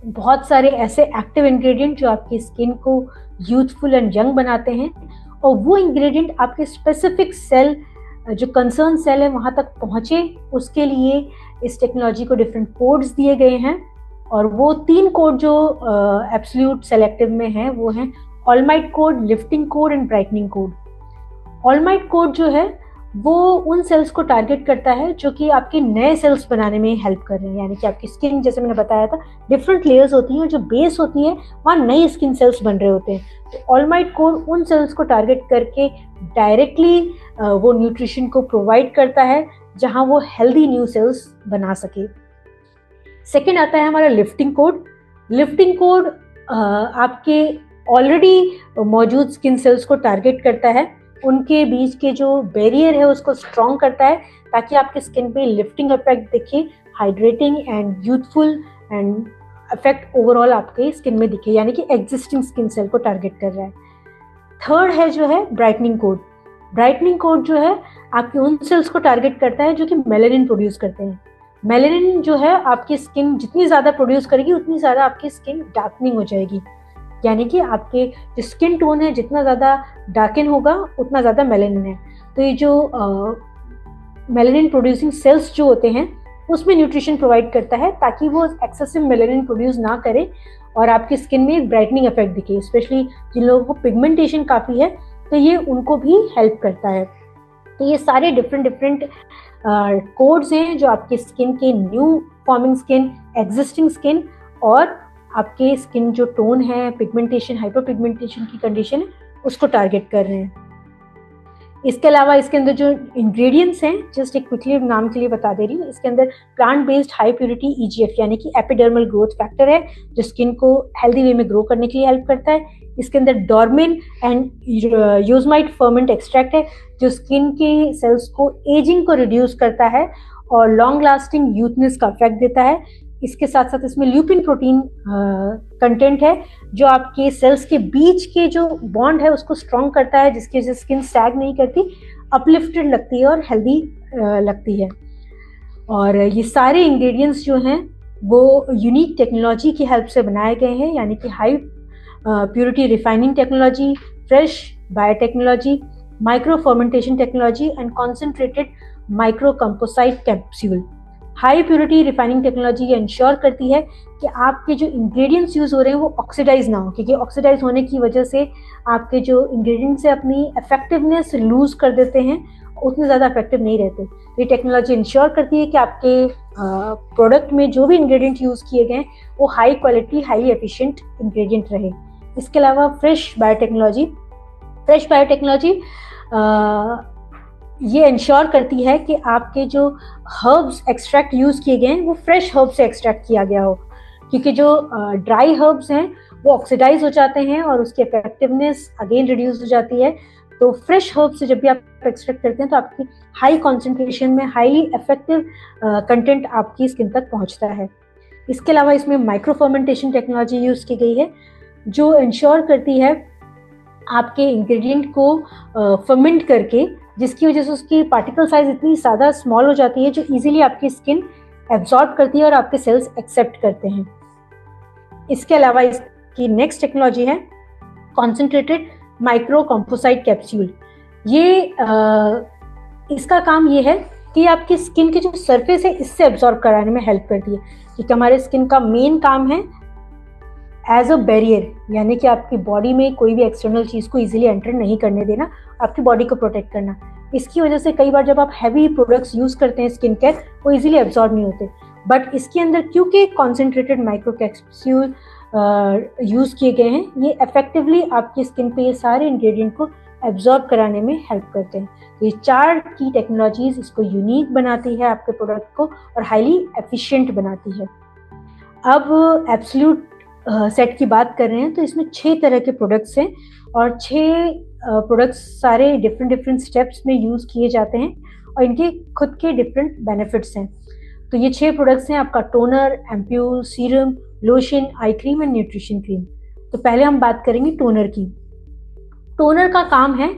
बहुत सारे ऐसे एक्टिव इंग्रेडिएंट जो आपकी स्किन को यूथफुल एंड यंग बनाते हैं, और वो इंग्रेडिएंट आपके स्पेसिफिक सेल, जो कंसर्न सेल है, वहाँ तक पहुँचे, उसके लिए इस टेक्नोलॉजी को डिफरेंट कोड्स दिए गए हैं। और वो 3 कोड जो एब्सोल्यूट सेलेक्टिव में हैं वो हैं allmight code, lifting code and brightening code. Allmight code जो है वो उन सेल्स को टारगेट करता है जो कि आपके नए सेल्स बनाने में हेल्प कर रहे हैं, यानी कि आपकी स्किन, जैसे मैंने बताया था, डिफरेंट लेयर्स होती हैं, और जो बेस होती है वहाँ नई स्किन सेल्स बन रहे होते हैं। तो ऑलमाइट कोड उन सेल्स को टारगेट करके डायरेक्टली वो न्यूट्रिशन को प्रोवाइड करता है जहाँ वो हेल्दी न्यू सेल्स बना सके। सेकेंड आता है हमारा लिफ्टिंग कोड। लिफ्टिंग कोड आपके ऑलरेडी मौजूद स्किन सेल्स को टारगेट करता है, उनके बीच के जो बैरियर है उसको स्ट्रॉन्ग करता है, ताकि आपके स्किन पे लिफ्टिंग इफेक्ट दिखे, hydrating and youthful and effect overall आपके स्किन में दिखे, यानी कि एग्जिस्टिंग स्किन सेल को टारगेट कर रहा है। थर्ड है जो है ब्राइटनिंग कोड। ब्राइटनिंग कोड जो है आपके उन सेल्स को टारगेट करता है जो कि मेलेनिन प्रोड्यूस करते हैं। मेलेनिन जो है आपकी स्किन जितनी ज़्यादा प्रोड्यूस करेगी उतनी ज़्यादा आपकी स्किन डार्कनिंग हो जाएगी, यानी कि आपके जो स्किन टोन है जितना ज़्यादा डार्कन होगा उतना ज़्यादा मेलेनिन है। तो ये जो मेलेनिन प्रोड्यूसिंग सेल्स जो होते हैं उसमें न्यूट्रिशन प्रोवाइड करता है ताकि वो एक्सेसिव मेलेनिन प्रोड्यूस ना करे और आपकी स्किन में एक ब्राइटनिंग इफेक्ट दिखे। स्पेशली जिन लोगों को पिगमेंटेशन काफ़ी है तो ये उनको भी हेल्प करता है। तो ये सारे डिफरेंट कोड्स हैं जो आपके स्किन के new forming skin, existing skin और आपके स्किन जो टोन है, पिगमेंटेशन, हाइपर पिगमेंटेशन की कंडीशन है, उसको टारगेट कर रहे हैं। इसके अलावा इसके अंदर जो इंग्रेडिएंट्स हैं, जस्ट एक क्विकली नाम के लिए बता दे रही हूँ। इसके अंदर plant based high purity EGF यानी कि एपिडर्मल ग्रोथ फैक्टर है जो स्किन को हेल्दी वे में ग्रो करने के लिए हेल्प करता है। इसके अंदर डॉर्मिन एंड यूजमाइट फर्मेंट एक्सट्रैक्ट है जो स्किन के सेल्स को एजिंग को रिड्यूस करता है और लॉन्ग लास्टिंग यूथनेस का इफेक्ट देता है। इसके साथ साथ इसमें ल्यूपिन प्रोटीन कंटेंट है जो आपके सेल्स के बीच के जो बॉन्ड है उसको स्ट्रॉन्ग करता है, जिसकी वजह से स्किन सैग नहीं करती, अपलिफ्टेड लगती है और हेल्दी लगती है। और ये सारे इंग्रेडिएंट्स जो हैं वो यूनिक टेक्नोलॉजी की हेल्प से बनाए गए हैं, यानी कि high purity refining technology, fresh biotechnology, micro fermentation technology and concentrated micro composite capsule. High purity refining technology ये इंश्योर करती है कि आपके जो इंग्रेडिएंट्स यूज हो रहे हैं वो ऑक्सीडाइज ना हो, क्योंकि ऑक्सीडाइज होने की वजह से आपके जो इंग्रेडिएंट्स है अपनी इफेक्टिवनेस लूज कर देते हैं उतने ज़्यादा इफेक्टिव नहीं रहते। ये टेक्नोलॉजी इंश्योर करती है कि आपके प्रोडक्ट में जो भी इंग्रेडिएंट यूज़ किए गए वो high quality, highly efficient ingredient रहे। इसके अलावा फ्रेश बायोटेक्नोलॉजी ये इंश्योर करती है कि आपके जो हर्ब्स एक्सट्रैक्ट यूज़ किए गए हैं वो फ्रेश हर्ब से एक्सट्रैक्ट किया गया हो, क्योंकि जो ड्राई हर्ब्स हैं वो ऑक्सीडाइज हो जाते हैं और उसकी इफेक्टिवनेस अगेन रिड्यूस हो जाती है। तो फ्रेश हर्ब से जब भी आप एक्सट्रैक्ट करते हैं तो आपकी हाई कॉन्सेंट्रेशन में हाईली इफेक्टिव कंटेंट आपकी स्किन तक पहुंचता है। इसके अलावा इसमें माइक्रो फर्मेंटेशन टेक्नोलॉजी यूज़ की गई है जो इंश्योर करती है आपके इंग्रेडिएंट को फर्मेंट करके, जिसकी वजह से उसकी पार्टिकल साइज इतनी ज़्यादा स्मॉल हो जाती है जो इजीली आपकी स्किन एब्जॉर्ब करती है और आपके सेल्स एक्सेप्ट करते हैं। इसके अलावा इसकी नेक्स्ट टेक्नोलॉजी है कॉन्सेंट्रेटेड माइक्रो कॉम्पोसाइट कैप्सूल। ये इसका काम ये है कि आपकी स्किन की जो सरफेस है इससे एब्जॉर्ब कराने में हेल्प करती है, क्योंकि हमारे स्किन का मेन काम है एज अ बैरियर, यानी कि आपकी बॉडी में कोई भी एक्सटर्नल चीज़ को इजीली एंटर नहीं करने देना, आपकी बॉडी को प्रोटेक्ट करना। इसकी वजह से कई बार जब आप हैवी प्रोडक्ट्स यूज़ करते हैं स्किन केयर, वो इजीली एब्जॉर्ब नहीं होते। बट इसके अंदर क्योंकि कॉन्सेंट्रेटेड माइक्रो कैप्सूल यूज़ किए गए हैं, ये इफेक्टिवली आपकी स्किन पे ये सारे इंग्रेडिएंट को एब्जॉर्ब कराने में हेल्प करते हैं। तो ये 4 की टेक्नोलॉजीज इसको यूनिक बनाती है आपके प्रोडक्ट को और हाईली एफिशिएंट बनाती है। अब एब्सोल्यूट सेट की बात कर रहे हैं तो इसमें 6 तरह के प्रोडक्ट्स हैं और 6 प्रोडक्ट्स सारे डिफरेंट स्टेप्स में यूज़ किए जाते हैं और इनके खुद के डिफरेंट बेनिफिट्स हैं। तो ये 6 प्रोडक्ट्स हैं आपका toner, ampoule, serum, lotion, eye cream and nutrition cream. तो पहले हम बात करेंगे टोनर की। टोनर का काम है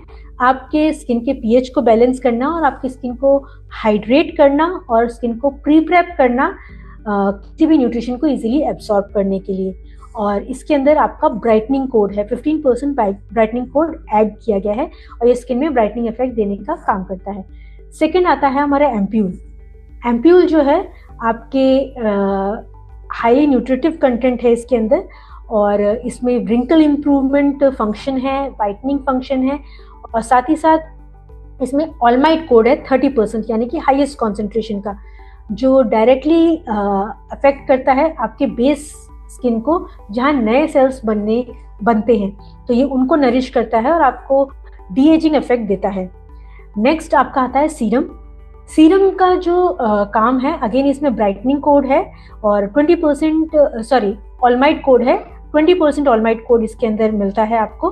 आपके स्किन के पीएच को बैलेंस करना और आपकी स्किन को हाइड्रेट करना और स्किन को प्री प्रेप करना किसी भी न्यूट्रिशन को इजीली एब्सॉर्ब करने के लिए। और इसके अंदर आपका ब्राइटनिंग कोड है, 15% ब्राइटनिंग कोड ऐड किया गया है और ये स्किन में ब्राइटनिंग इफेक्ट देने का काम करता है। सेकेंड आता है हमारा एम्प्यूल। एम्प्यूल जो है आपके हाई न्यूट्रिटिव कंटेंट है इसके अंदर और इसमें रिंकल इम्प्रूवमेंट फंक्शन है, वाइटनिंग फंक्शन है और साथ ही साथ इसमें ऑलमाइट कोड है 30%, यानी कि हाईएस्ट कॉन्सेंट्रेशन का, जो डायरेक्टली अफेक्ट करता है आपके बेस स्किन को जहाँ नए सेल्स बनते हैं, तो ये उनको नरिश करता है और आपको डी एजिंग इफेक्ट देता है। नेक्स्ट आपका आता है सीरम। सीरम का जो काम है, अगेन इसमें ब्राइटनिंग कोड है और 20% ऑलमाइट कोड है, 20% ऑलमाइट कोड इसके अंदर मिलता है आपको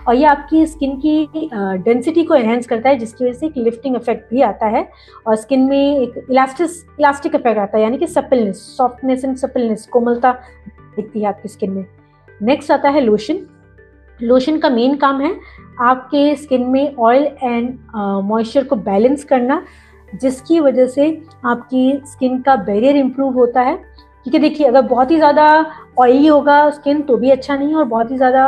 और ये आपकी स्किन की डेंसिटी को एनहेंस करता है, जिसकी वजह से एक लिफ्टिंग इफेक्ट भी आता है और स्किन में एक इलास्टिक इफेक्ट आता है, यानी कि सपिलनेस, सॉफ्टनेस एंड सपिलनेस, कोमलता दिखती है आपकी स्किन में। नेक्स्ट आता है लोशन। लोशन का मेन काम है आपके स्किन में ऑयल एंड मॉइस्चर को बैलेंस करना, जिसकी वजह से आपकी स्किन का बैरियर इंप्रूव होता है। क्योंकि देखिए, अगर बहुत ही ज़्यादा ऑयली होगा स्किन तो भी अच्छा नहीं है और बहुत ही ज़्यादा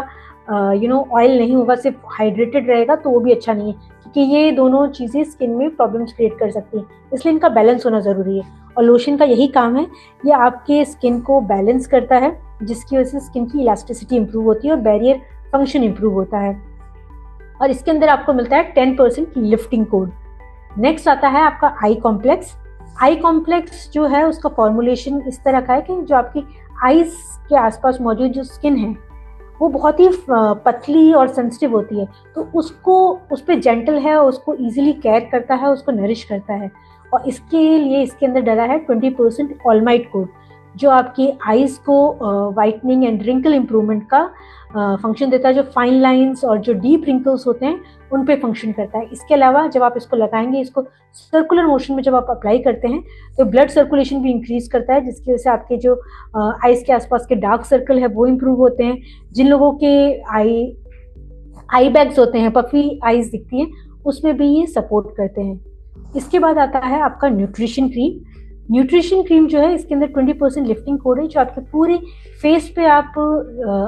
ऑयल नहीं होगा, सिर्फ हाइड्रेटेड रहेगा तो वो भी अच्छा नहीं है, क्योंकि ये दोनों चीज़ें स्किन में प्रॉब्लम्स क्रिएट कर सकती हैं। इसलिए इनका बैलेंस होना ज़रूरी है और लोशन का यही काम है, ये आपके स्किन को बैलेंस करता है, जिसकी वजह से स्किन की इलास्टिसिटी इंप्रूव होती है और बैरियर फंक्शन इंप्रूव होता है। और इसके अंदर आपको मिलता है 10% लिफ्टिंग कोड। नेक्स्ट आता है आपका आई कॉम्प्लेक्स। आई कॉम्प्लेक्स जो है उसका फॉर्मुलेशन इस तरह का है कि जो आपकी आईज के आसपास मौजूद जो स्किन है वो बहुत ही पतली और सेंसिटिव होती है, तो उस पर जेंटल है और उसको इजीली केयर करता है, उसको नरिश करता है। और इसके लिए इसके अंदर डला है 20% ऑलमाइट कोड, जो आपकी आईज को वाइटनिंग एंड रिंकल इम्प्रूवमेंट का फंक्शन देता है, जो फाइन लाइंस और जो डीप रिंकल्स होते हैं उन पे फंक्शन करता है। इसके अलावा जब आप इसको लगाएंगे, इसको सर्कुलर मोशन में जब आप अप्लाई करते हैं तो ब्लड सर्कुलेशन भी इंक्रीज करता है, जिसकी वजह से आपके जो आईज के आसपास के डार्क सर्कल है वो इम्प्रूव होते हैं। जिन लोगों के आई बैग्स होते हैं, पफी आईज दिखती हैं, उसमें भी ये सपोर्ट करते हैं। इसके बाद आता है आपका न्यूट्रिशन क्रीम। न्यूट्रिशन क्रीम जो है इसके अंदर 20% लिफ्टिंग कोड है, जो आपके पूरे फेस पे आप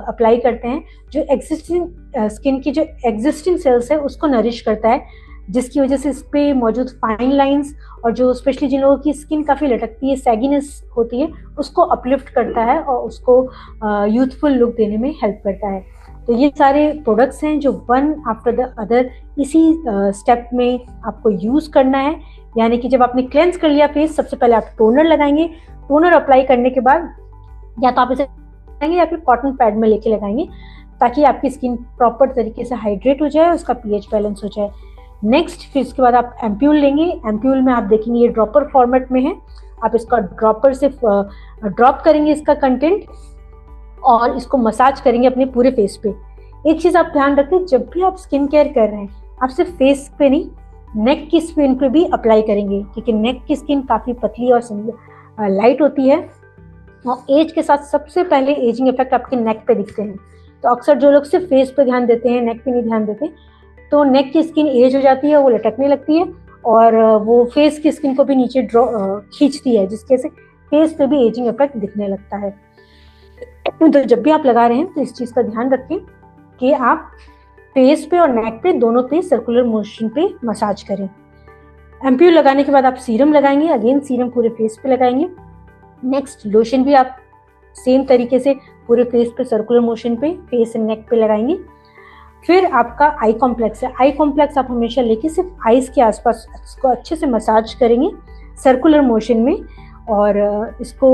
अप्लाई करते हैं, जो एग्जिस्टिंग स्किन की जो एग्जिस्टिंग सेल्स है उसको नरिश करता है, जिसकी वजह से इस पे मौजूद फाइन लाइंस और जो स्पेशली जिन लोगों की स्किन काफ़ी लटकती है, सैगिनेस होती है, उसको अपलिफ्ट करता है और उसको यूथफुल लुक देने में हेल्प करता है। तो ये सारे प्रोडक्ट्स हैं जो वन आफ्टर द अदर इसी स्टेप में आपको यूज करना है। यानी कि जब आपने क्लेंस कर लिया फेस, सबसे पहले आप टोनर लगाएंगे। टोनर अप्लाई करने के बाद या तो आप इसे लगाएंगे या फिर कॉटन पैड में लेके लगाएंगे, ताकि आपकी स्किन प्रॉपर तरीके से हाइड्रेट हो जाए, उसका पीएच बैलेंस हो जाए। नेक्स्ट फिर इसके बाद आप एम्प्यूल लेंगे। एम्प्यूल में आप देखेंगे ये ड्रॉपर फॉर्मेट में है। आप इसका ड्रॉपर से ड्रॉप करेंगे इसका कंटेंट और इसको मसाज करेंगे अपने पूरे फेस पे। एक चीज आप ध्यान रखें, जब भी आप स्किन केयर कर रहे हैं, आप सिर्फ फेस पे नहीं, नेक की स्किन पे भी अप्लाई करेंगे, क्योंकि नेक की स्किन काफी पतली और लाइट होती है और एज के साथ सबसे पहले एजिंग इफेक्ट आपके नेक पे दिखते हैं। तो अक्सर जो लोग सिर्फ फेस पे ध्यान देते हैं, नेक पे नहीं ध्यान देते, तो नेक की स्किन एज हो जाती है, वो लटकने लगती है और वो फेस की स्किन को भी नीचे खींचती है, जिसके से फेस पे भी एजिंग इफेक्ट दिखने लगता है। तो जब भी आप लगा रहे हैं तो इस चीज का ध्यान रखें कि आप फेस पे और नेक पे दोनों पे सर्कुलर मोशन पे मसाज करें। एम्प्यूल लगाने के बाद आप सीरम लगाएंगे। अगेन सीरम पूरे फेस पे लगाएंगे। नेक्स्ट लोशन भी आप सेम तरीके से पूरे फेस पे सर्कुलर मोशन पे फेस एंड नेक पे लगाएंगे। फिर आपका आई कॉम्प्लेक्स है। आई कॉम्प्लेक्स आप हमेशा लेके सिर्फ आईज के आसपास इसको अच्छे से मसाज करेंगे सर्कुलर मोशन में, और इसको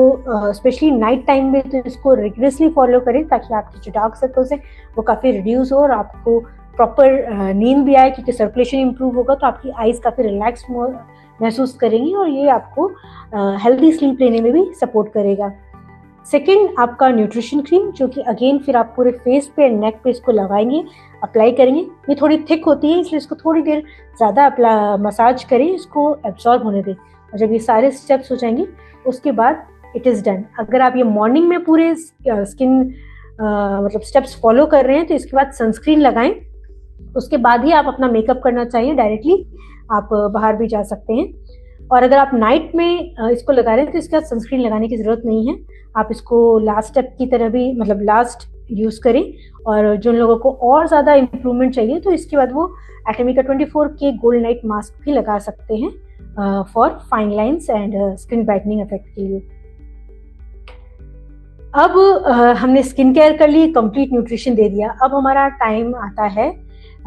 स्पेशली नाइट टाइम में तो इसको रिगरसली फॉलो करें, ताकि आपके जो डार्क सर्कल्स हैं वो काफ़ी रिड्यूस हो और आपको प्रॉपर नींद भी आए, क्योंकि सर्कुलेशन इंप्रूव होगा तो आपकी आईज काफ़ी रिलैक्स महसूस करेंगी और ये आपको हेल्दी स्लीप लेने में भी सपोर्ट करेगा। सेकेंड आपका न्यूट्रिशन क्रीम, जो कि अगेन फिर आप पूरे फेस पे एंड नेक पे इसको लगाएंगे, अप्लाई करेंगे। ये थोड़ी थिक होती है, इसलिए इसको थोड़ी देर ज़्यादा मसाज करें, इसको एब्जॉर्ब होने दें। और जब ये सारे स्टेप्स हो जाएंगे उसके बाद इट इज़ डन। अगर आप ये मॉर्निंग में पूरे स्किन मतलब स्टेप्स फॉलो कर रहे हैं तो इसके बाद सनस्क्रीन लगाएं। उसके बाद ही आप अपना मेकअप करना चाहिए, डायरेक्टली आप बाहर भी जा सकते हैं। और अगर आप नाइट में इसको लगा रहे हैं तो इसके बाद सनस्क्रीन लगाने की ज़रूरत नहीं है। आप इसको लास्ट स्टेप की तरह भी मतलब लास्ट यूज़ करें। और जिन लोगों को और ज़्यादा इम्प्रूवमेंट चाहिए तो इसके बाद वो एटमी का 24K गोल्ड नाइट मास्क भी लगा सकते हैं for fine lines and skin brightening effect के लिए। अब हमने स्किन केयर कर ली, कंप्लीट न्यूट्रिशन दे दिया। अब हमारा टाइम आता है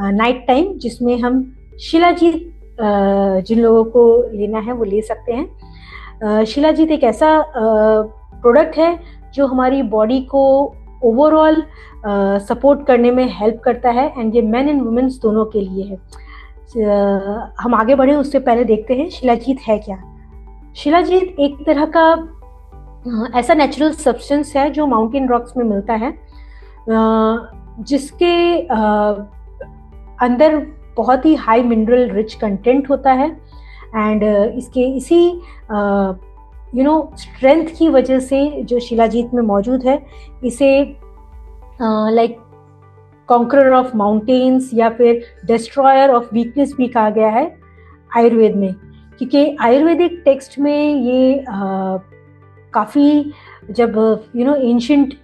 नाइट टाइम, जिसमें हम शिलाजीत जिन लोगों को लेना है वो ले सकते हैं। शिलाजीत एक ऐसा प्रोडक्ट है जो हमारी बॉडी को ओवरऑल सपोर्ट करने में हेल्प करता है, एंड ये मेन एंड वुमेन्स दोनों के लिए है। हम आगे बढ़े उससे पहले देखते हैं शिलाजीत है क्या। शिलाजीत एक तरह का ऐसा नेचुरल सब्सटेंस है जो माउंटेन रॉक्स में मिलता है, जिसके अंदर बहुत ही हाई मिनरल रिच कंटेंट होता है। एंड इसके इसी स्ट्रेंथ की वजह से जो शिलाजीत में मौजूद है, इसे लाइक कॉन्करर ऑफ माउंटेन्स या फिर डिस्ट्रॉयर ऑफ वीकनेस भी कहा गया है आयुर्वेद में, क्योंकि आयुर्वेदिक टेक्स्ट में ये काफ़ी जब एंशिएंट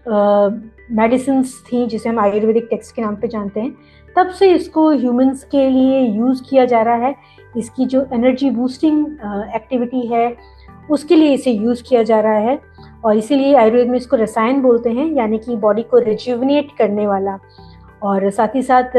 मेडिसिन्स थी, जिसे हम आयुर्वेदिक टेक्स्ट के नाम पे जानते हैं, तब से इसको ह्यूमंस के लिए यूज़ किया जा रहा है। इसकी जो एनर्जी बूस्टिंग एक्टिविटी है उसके लिए इसे यूज़ किया जा रहा है, और इसीलिए आयुर्वेद में इसको रसायन बोलते हैं, यानी कि बॉडी को रिजुविनेट करने वाला। और साथ ही साथ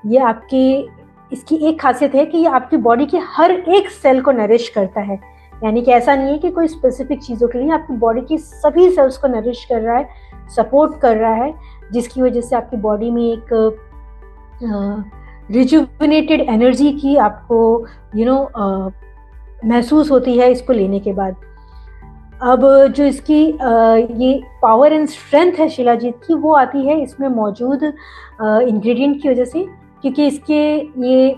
ये इसकी एक खासियत है कि ये आपकी बॉडी के हर एक सेल को नरिश करता है। यानी कि ऐसा नहीं है कि कोई स्पेसिफिक चीज़ों के लिए, आपकी बॉडी की सभी सेल्स को नरिश कर रहा है, सपोर्ट कर रहा है, जिसकी वजह से आपकी बॉडी में एक रिजुविनेटेड एनर्जी की आपको महसूस होती है इसको लेने के बाद। अब जो इसकी ये पावर एंड स्ट्रेंथ है शिलाजीत की, वो आती है इसमें मौजूद इंग्रेडिएंट की वजह से, क्योंकि इसके ये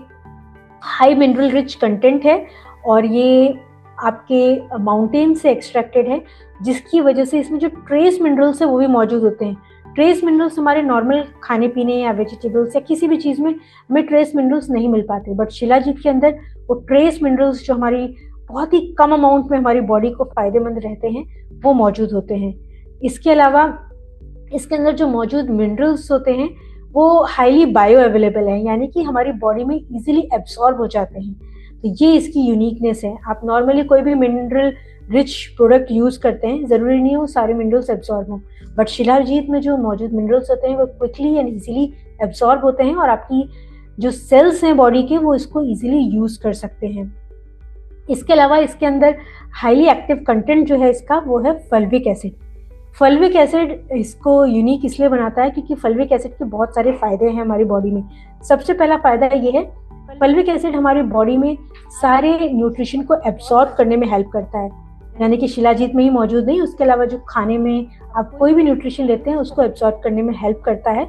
हाई मिनरल रिच कंटेंट है और ये आपके माउंटेन से एक्सट्रैक्टेड है, जिसकी वजह से इसमें जो ट्रेस मिनरल्स है वो भी मौजूद होते हैं। ट्रेस मिनरल्स हमारे नॉर्मल खाने पीने या वेजिटेबल्स या किसी भी चीज़ में हमें ट्रेस मिनरल्स नहीं मिल पाते, बट शिलाजीत के अंदर वो ट्रेस मिनरल्स जो हमारी बहुत ही कम अमाउंट में हमारी बॉडी को फायदेमंद रहते हैं वो मौजूद होते हैं। इसके अलावा इसके अंदर जो मौजूद मिनरल्स होते हैं वो हाईली बायो अवेलेबल हैं, यानी कि हमारी बॉडी में इजीली एब्सॉर्ब हो जाते हैं। तो ये इसकी यूनिकनेस है। आप नॉर्मली कोई भी मिनरल रिच प्रोडक्ट यूज करते हैं, जरूरी नहीं हो सारे मिनरल्स एब्सॉर्ब हों, बट शिलाजीत में जो मौजूद मिनरल्स होते हैं वो क्विकली एंड इजीली एब्सॉर्ब होते हैं और आपकी जो सेल्स हैं बॉडी के वो इसको इजीली यूज कर सकते हैं। इसके अलावा इसके अंदर हाईली एक्टिव कंटेंट जो है इसका वो है फल्विक एसिड। फल्विक एसिड इसको यूनिक इसलिए बनाता है क्योंकि फल्विक एसिड के बहुत सारे फायदे हैं हमारी बॉडी में। सबसे पहला फायदा ये है, फल्विक एसिड हमारी बॉडी में सारे न्यूट्रिशन को एब्सॉर्ब करने में हेल्प करता है, यानी कि शिलाजीत में ही मौजूद नहीं, उसके अलावा जो खाने में आप कोई भी न्यूट्रिशन लेते हैं उसको एब्सॉर्ब करने में हेल्प करता है।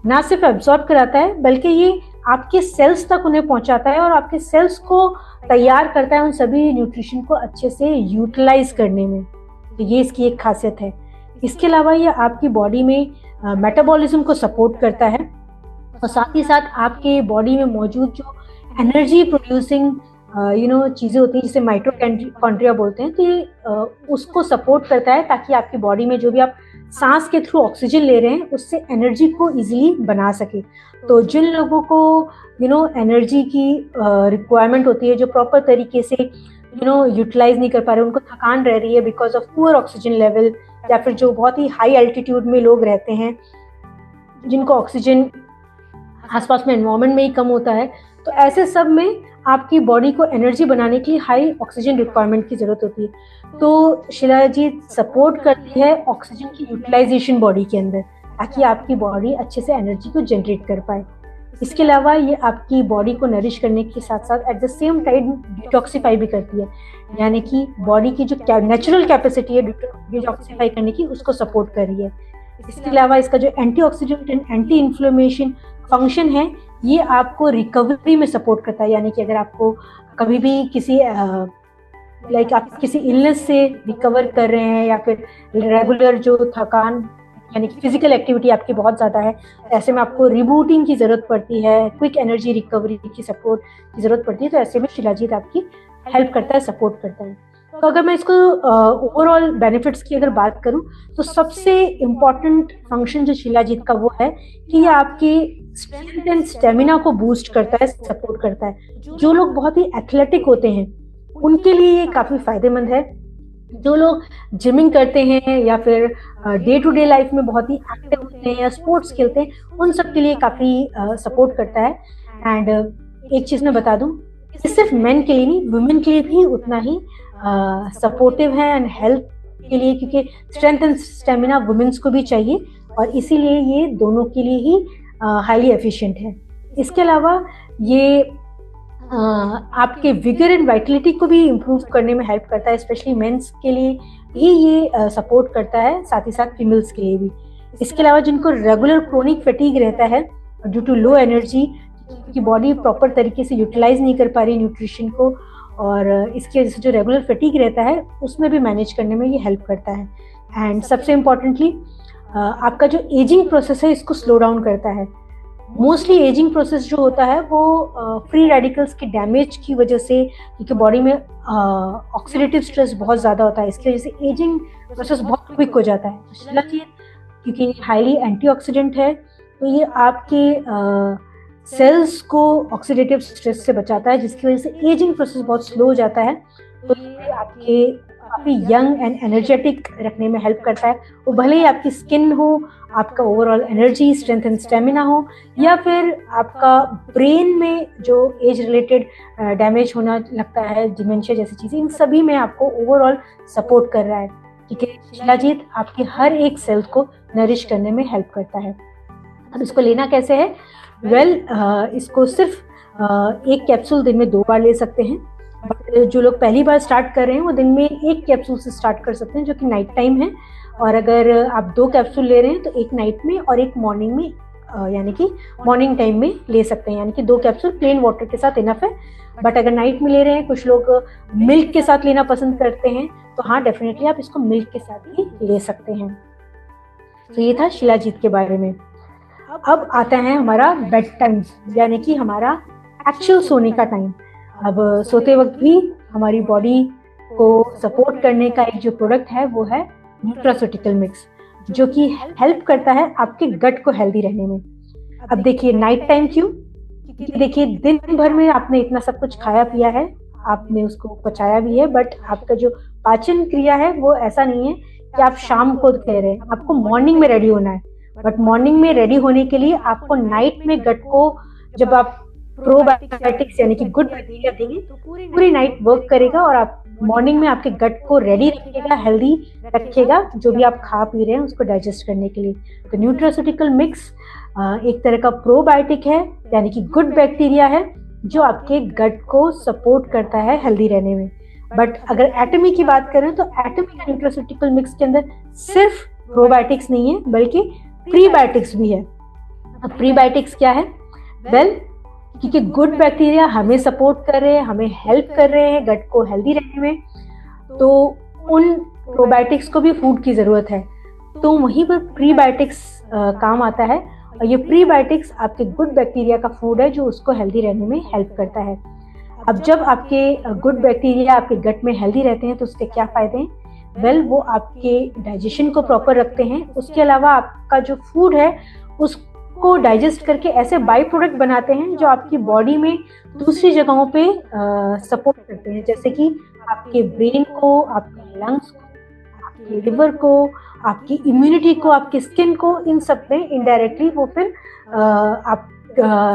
ना सिर्फ एब्सॉर्ब कराता है बल्कि ये आपके सेल्स तक उन्हें पहुंचाता है और आपके सेल्स को तैयार करता है उन सभी न्यूट्रिशन को अच्छे से यूटिलाइज करने में। तो ये इसकी एक खासियत है। इसके अलावा ये आपकी बॉडी में मेटाबॉलिज्म को सपोर्ट करता है और साथ ही साथ आपके बॉडी में मौजूद जो एनर्जी प्रोड्यूसिंग चीजें होती हैं जिसे माइटोकॉन्ड्रिया बोलते हैं, तो ये उसको सपोर्ट करता है ताकि आपकी बॉडी में जो भी आप सांस के थ्रू ऑक्सीजन ले रहे हैं उससे एनर्जी को इजीली बना सके। तो जिन लोगों को एनर्जी की रिक्वायरमेंट होती है, जो प्रॉपर तरीके से यूटिलाइज नहीं कर पा रहे, उनको थकान रह रही है because of poor oxygen level, या फिर जो बहुत ही हाई एल्टीट्यूड में लोग रहते हैं जिनको ऑक्सीजन आसपास में एनवायरनमेंट में ही कम होता है, तो ऐसे सब में आपकी बॉडी को एनर्जी बनाने के लिए हाई ऑक्सीजन रिक्वायरमेंट की जरूरत होती है। तो शिलाजीत सपोर्ट करती है ऑक्सीजन की यूटिलाइजेशन बॉडी के अंदर ताकि आपकी बॉडी अच्छे से एनर्जी को जनरेट कर पाए। इसके अलावा ये आपकी बॉडी को नरिश करने के साथ साथ at the same time detoxify भी करती है, यानी कि बॉडी की जो नेचुरल कैपेसिटी है डिटॉक्सिफाई करने की उसको सपोर्ट कर रही है। इसके अलावा इसका जो antioxidant and anti inflammation function है ये आपको रिकवरी में सपोर्ट करता है, यानी कि अगर आपको कभी भी किसी आप किसी इलनेस से रिकवर कर रहे हैं या फिर रेगुलर जो थकान यानी कि फिजिकल एक्टिविटी आपकी बहुत ज़्यादा है, ऐसे में आपको रिबूटिंग की ज़रूरत पड़ती है, क्विक एनर्जी रिकवरी की सपोर्ट की ज़रूरत पड़ती है, तो ऐसे में शिलाजीत आपकी हेल्प करता है, सपोर्ट करता है। तो अगर मैं इसको ओवरऑल बेनिफिट्स की अगर बात करूं तो सबसे इम्पॉर्टेंट फंक्शन जो शिलाजीत का वो है कि ये आपके स्ट्रेंथ एंड स्टेमिना को बूस्ट करता है, सपोर्ट करता है। जो लोग बहुत ही एथलेटिक होते हैं उनके लिए ये काफ़ी फायदेमंद है। जो लोग जिमिंग करते हैं या फिर डे टू डे लाइफ में बहुत ही एक्टिव होते हैं या स्पोर्ट्स खेलते हैं, उन सब के लिए काफ़ी सपोर्ट करता है। एंड एक चीज़ मैं बता दूं, ये सिर्फ मेन के लिए नहीं, वुमेन के लिए भी उतना ही सपोर्टिव है एंड हेल्प के लिए, क्योंकि स्ट्रेंथ एंड स्टेमिना वुमेन्स को भी चाहिए और इसीलिए ये दोनों के लिए ही हाईली एफिशिएंट है। इसके अलावा ये आपके विगर एंड वाइटलिटी को भी इम्प्रूव करने में हेल्प करता है, स्पेशली मेंस के लिए ही ये सपोर्ट करता है, साथ ही साथ फीमेल्स के लिए भी। इसके अलावा जिनको रेगुलर क्रोनिक फैटीग रहता है ड्यू टू लो एनर्जी, की बॉडी प्रॉपर तरीके से यूटिलाइज नहीं कर पा रही न्यूट्रिशन को, और इसकी वजह से जो रेगुलर फैटीग रहता है उसमें भी मैनेज करने में ये हेल्प करता है। एंड सबसे इम्पॉर्टेंटली आपका जो एजिंग प्रोसेस है इसको स्लो डाउन करता है। मोस्टली एजिंग प्रोसेस जो होता है वो फ्री रेडिकल्स के डैमेज की वजह से, क्योंकि बॉडी में ऑक्सीडेटिव स्ट्रेस बहुत ज़्यादा होता है, इसकी वजह से एजिंग प्रोसेस बहुत क्विक हो जाता है। शिलाजीत क्योंकि हाईली एंटीऑक्सीडेंट है तो ये आपके सेल्स को ऑक्सीडेटिव स्ट्रेस से बचाता है, जिसकी वजह से एजिंग प्रोसेस बहुत स्लो हो जाता है। तो ये आपके काफ़ी यंग एंड एनर्जेटिक रखने में हेल्प करता है। वो भले ही आपकी स्किन हो, आपका overall energy, strength and stamina हो, या फिर आपका ब्रेन में जो एज रिलेटेड डैमेज होना लगता है, डिमेंशिया जैसी चीज़ें, इन सभी में आपको ओवरऑल सपोर्ट कर रहा है, क्योंकि शिलाजीत आपके हर एक सेल को नरिश करने में हेल्प करता है। अब इसको लेना कैसे है? इसको सिर्फ एक कैप्सूल दिन में 2 बार ले सकते हैं, बट जो लोग पहली बार स्टार्ट कर रहे हैं वो दिन में 1 कैप्सूल से स्टार्ट कर सकते हैं, जो कि नाइट टाइम है। और अगर आप 2 कैप्सूल ले रहे हैं तो एक नाइट में और एक मॉर्निंग में, यानी कि मॉर्निंग टाइम में ले सकते हैं, यानी कि 2 कैप्सूल प्लेन वाटर के साथ इनफ है। बट अगर नाइट में ले रहे हैं, कुछ लोग मिल्क के साथ लेना पसंद करते हैं, तो हाँ डेफिनेटली आप इसको मिल्क के साथ ही ले सकते हैं। तो ये था शिलाजीत के बारे में। अब आता है हमारा बेड टाइम, यानी कि हमारा एक्चुअल सोने का टाइम। अब सोते वक्त भी हमारी बॉडी को सपोर्ट करने का एक जो प्रोडक्ट है वो है न्यूट्रास्यूटिकल मिक्स, जो कि हेल्प करता है आपके गट को हेल्दी रहने में। अब देखिए नाइट टाइम क्यों? क्योंकि देखिए दिन भर में आपने इतना सब कुछ खाया पिया है, आपने उसको पचाया भी है, बट आपका जो पाचन क्रिया है वो ऐसा नहीं है कि आप शाम को कह रहे हैं, आपको मॉर्निंग में रेडी होना है, बट मॉर्निंग में रेडी होने के लिए आपको नाइट में गट को, जब आप प्रोबायोटिक्स यानी कि गुड बैक्टीरिया देंगे तो पूरी नाइट वर्क करेगा और आप मॉर्निंग में आपके गट को रेडी रखेगा, हेल्दी रखेगा, जो भी आप खा पी रहे हैं उसको डाइजेस्ट करने के लिए। तो न्यूट्रास्यूटिकल मिक्स एक तरह का प्रोबायोटिक है, यानी कि गुड बैक्टीरिया है जो आपके गट को सपोर्ट करता है हेल्दी रहने में। बट अगर एटमी की बात करें तो एटमी का न्यूट्रास्यूटिकल मिक्स के अंदर सिर्फ प्रोबायोटिक्स नहीं है बल्कि प्रीबायोटिक्स भी है। अब प्रीबायोटिक्स क्या है? वेल, क्योंकि गुड बैक्टीरिया हमें सपोर्ट कर रहे हैं, हमें हेल्प कर रहे हैं गट को हेल्दी रहने में, तो उन प्रोबायोटिक्स को भी फूड की जरूरत है, तो वहीं पर प्रीबायोटिक्स काम आता है। और ये प्रीबायोटिक्स आपके गुड बैक्टीरिया का फूड है जो उसको हेल्दी रहने में हेल्प करता है। अब जब आपके गुड बैक्टीरिया आपके गट में हेल्दी रहते हैं तो उसके क्या फायदे हैं? वेल, वो आपके डाइजेशन को प्रॉपर रखते हैं, उसके अलावा आपका जो फूड है उसको डाइजेस्ट करके ऐसे बाई प्रोडक्ट बनाते हैं जो आपकी बॉडी में दूसरी जगहों पे सपोर्ट करते हैं, जैसे कि आपके ब्रेन को, आपके लंग्स को, आपके लिवर को, आपकी इम्यूनिटी को, आपकी स्किन को, इन सब में इनडायरेक्टली वो फिर आप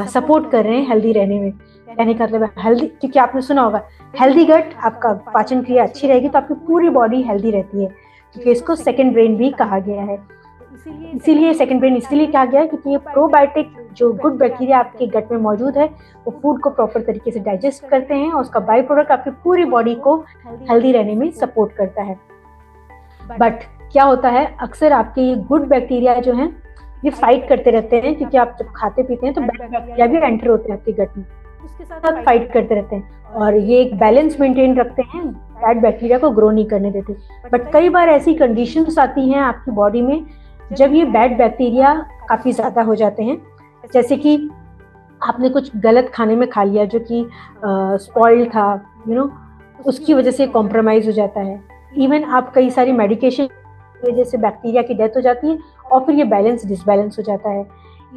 सपोर्ट कर रहे हैं हेल्दी रहने में। यानी मतलब हेल्दी, क्योंकि आपने सुना होगा हेल्दी गट, आपका पाचन क्रिया अच्छी रहेगी तो आपकी पूरी बॉडी हेल्दी रहती है, क्योंकि इसको सेकंड ब्रेन भी कहा गया है। इसीलिए सेकंड ब्रेन इसलिए कहा गया है क्योंकि ये प्रोबायोटिक जो गुड बैक्टीरिया आपके गट में मौजूद है वो फूड को प्रॉपर तरीके से डाइजेस्ट करते हैं और उसका बाई प्रोडक्ट आपकी पूरी बॉडी को हेल्दी रहने में सपोर्ट करता है। बट क्या होता है, अक्सर आपके ये गुड बैक्टीरिया जो हैं ये फाइट करते रहते हैं, क्योंकि आप जब खाते पीते हैं तो बैड बैक्टीरिया भी एंटर होते हैं आपके गट में, उसके साथ फाइट करते रहते हैं और ये एक बैलेंस मेंटेन रखते हैं, बैड बैक्टीरिया को ग्रो नहीं करने देते। बट कई बार ऐसी कंडीशंस आती हैं आपकी बॉडी में जब ये बैड बैक्टीरिया काफी ज्यादा हो जाते हैं, जैसे कि आपने कुछ गलत खाने में खा लिया जो कि स्पॉइल्ड था, उसकी वजह से कॉम्प्रोमाइज हो जाता है। इवन आप कई सारी मेडिकेशन की वजह से बैक्टीरिया की डेथ हो जाती है और फिर ये बैलेंस डिसबैलेंस हो जाता है।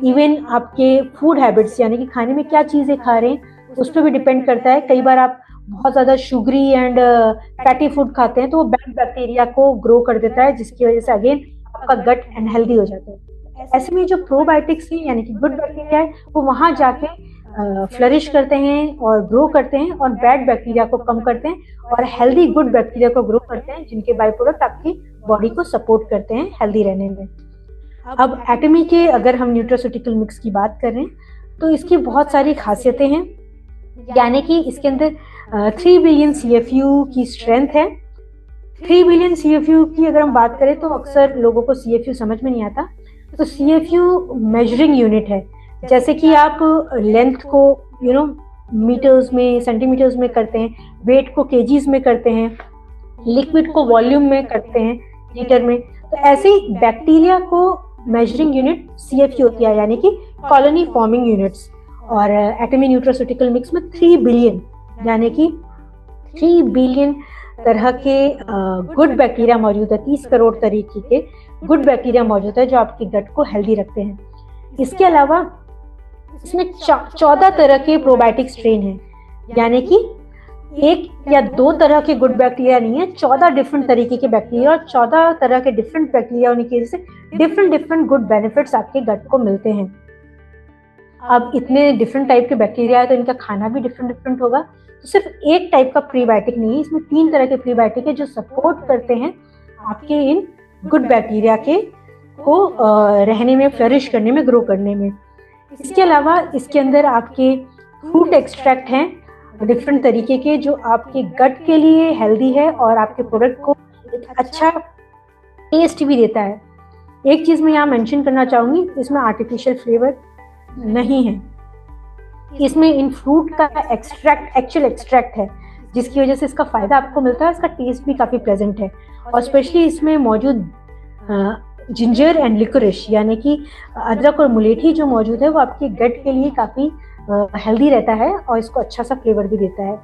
इवन आपके फूड हैबिट्स, यानी कि खाने में क्या चीजें खा रहे हैं उस पर भी डिपेंड करता है। कई बार आप बहुत ज्यादा शुगरी एंड फैटी फूड खाते हैं तो वो बैड बैक्टीरिया को ग्रो कर देता है, जिसकी वजह से अगेन आपका गट अनहेल्दी हो जाता है। ऐसे में जो प्रोबायोटिक्स है यानी कि गुड बैक्टीरिया है वो वहां जाके फ्लरिश करते हैं और ग्रो करते हैं और बैड बैक्टीरिया को कम करते हैं और हेल्दी गुड बैक्टीरिया को ग्रो करते हैं, जिनके बाई प्रोडक्ट आपकी बॉडी को सपोर्ट करते हैं हेल्दी रहने में। अब एटमी के अगर हम न्यूट्रास्यूटिकल मिक्स की बात करें तो इसकी बहुत सारी खासियतें हैं, यानी कि इसके अंदर 3 बिलियन CFU की स्ट्रेंथ है। 3 बिलियन CFU की अगर हम बात करें तो अक्सर लोगों को CFU समझ में नहीं आता। तो CFU मेजरिंग यूनिट है, जैसे कि आप लेंथ को मीटर्स में, सेंटीमीटर्स में करते हैं, वेट को केजीज में करते हैं, लिक्विड को वॉल्यूम में करते हैं, लीटर में, तो ऐसे ही बैक्टीरिया को मेजरिंग यूनिट CFU होती है, यानी कि कॉलोनी फॉर्मिंग यूनिट्स। और एटमी न्यूट्रास्यूटिकल मिक्स में 3 बिलियन यानी कि 3 बिलियन तरह के गुड बैक्टीरिया मौजूद है, 30 करोड़ तरीके के गुड बैक्टीरिया मौजूद है जो आपके गट को हेल्दी रखते हैं। इसके अलावा इसमें 14 तरह के प्रोबायोटिक स्ट्रेन हैं, यानी कि 1 या 2 तरह के गुड बैक्टीरिया नहीं है, 14 डिफरेंट तरीके के बैक्टीरिया और 14 तरह के डिफरेंट बैक्टीरिया होने की वजह से डिफरेंट गुड बेनिफिट्स आपके गट को मिलते हैं। अब इतने डिफरेंट टाइप के बैक्टीरिया है तो इनका खाना भी डिफरेंट होगा। तो सिर्फ एक टाइप का प्रीबायोटिक नहीं है, इसमें 3 तरह के प्रीबायोटिक है जो सपोर्ट करते हैं आपके इन गुड बैक्टीरिया के को रहने में, फ्लरिश करने में, ग्रो करने में। इसके अलावा इसके अंदर आपके फ्रूट एक्सट्रैक्ट हैं डिफरेंट तरीके के जो आपके गट के लिए हेल्दी है और आपके प्रोडक्ट को एक अच्छा टेस्ट भी देता है। एक चीज मैं यहाँ मेंशन करना चाहूंगी, इसमें आर्टिफिशियल फ्लेवर नहीं है, इसमें इन फ्रूट का एक्सट्रैक्ट एक्चुअल एक्सट्रैक्ट है, जिसकी वजह से इसका फायदा आपको मिलता है। इसका टेस्ट भी काफी प्लेजेंट है और स्पेशली इसमें मौजूद जिंजर एंड लिकोरिश यानी कि अदरक और मुलेठी जो मौजूद है वो आपके गट के लिए काफी हेल्दी रहता है और इसको अच्छा सा फ्लेवर भी देता है।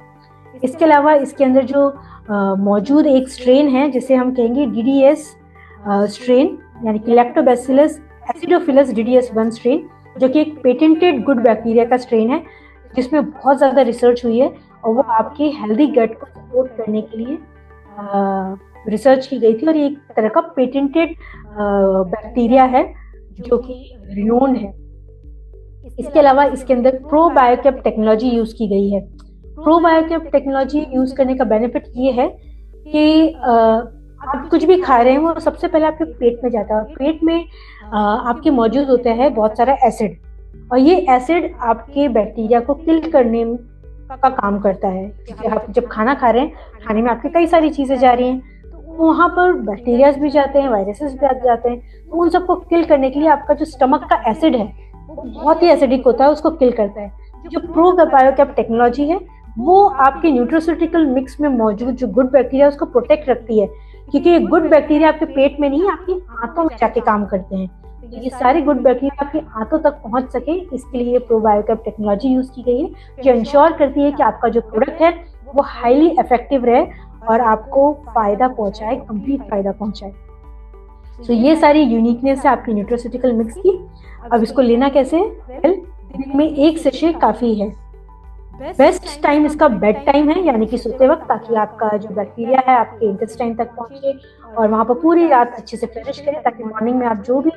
इसके अलावा इसके अंदर जो मौजूद एक स्ट्रेन है जिसे हम कहेंगे DDS स्ट्रेन यानी कि लैक्टोबैसिलस एसिडोफिलस DDS1 स्ट्रेन, जो कि एक पेटेंटेड गुड बैक्टीरिया का स्ट्रेन है जिसमें बहुत ज़्यादा रिसर्च हुई है और वो आपके हेल्दी गट को सपोर्ट करने के लिए रिसर्च की गई थी और ये एक तरह का पेटेंटेड बैक्टीरिया है जो कि रिनोन है। इसके अलावा इसके अंदर प्रोबायोकेप टेक्नोलॉजी यूज की गई है। प्रोबायोकेप टेक्नोलॉजी यूज करने का बेनिफिट ये है कि आप कुछ भी खा रहे हैं वो सबसे पहले आपके पेट में जाता है और पेट में आपके मौजूद होता है बहुत सारा एसिड, और ये एसिड आपके बैक्टीरिया को किल करने का काम करता है। क्योंकि आप जब खाना खा रहे हैं, खाने में आपके कई सारी चीजें जा रही हैं, तो वहाँ पर बैक्टीरियाज भी जाते हैं, वायरसेस भी जाते हैं, तो उन सबको किल करने के लिए आपका जो स्टमक का एसिड है वो बहुत ही एसिडिक होता है, उसको किल करता है। जो प्रोबायोकेप टेक्नोलॉजी है वो आपके न्यूट्रोसिटिकल मिक्स में मौजूद जो गुड बैक्टीरिया उसको प्रोटेक्ट रखती है, क्योंकि ये गुड बैक्टीरिया आपके पेट में नहीं, आपकी आंतों में जाके काम करते हैं। तो ये सारे गुड बैक्टीरिया आपकी आंतों तक पहुंच सके, इसके लिए प्रोबायोकेप टेक्नोलॉजी यूज की गई है, जो इंश्योर करती है कि आपका जो प्रोडक्ट है वो हाईली इफेक्टिव रहे और आपको फायदा पहुंचाए, कंप्लीट फायदा पहुंचाए। तो ये सारी यूनिकनेस है आपकी न्यूट्रोसिटिकल मिक्स की। अब इसको लेना कैसे है? वेल, दिन में एक सेशे काफी है। बेस्ट टाइम इसका बेड टाइम है, यानी कि सोते वक्त, ताकि आपका जो बैक्टीरिया है आपके इंटेस्टाइन तक पहुंचे और वहां पर पूरी रात अच्छे से फ्लरिश करे, ताकि मॉर्निंग में आप जो भी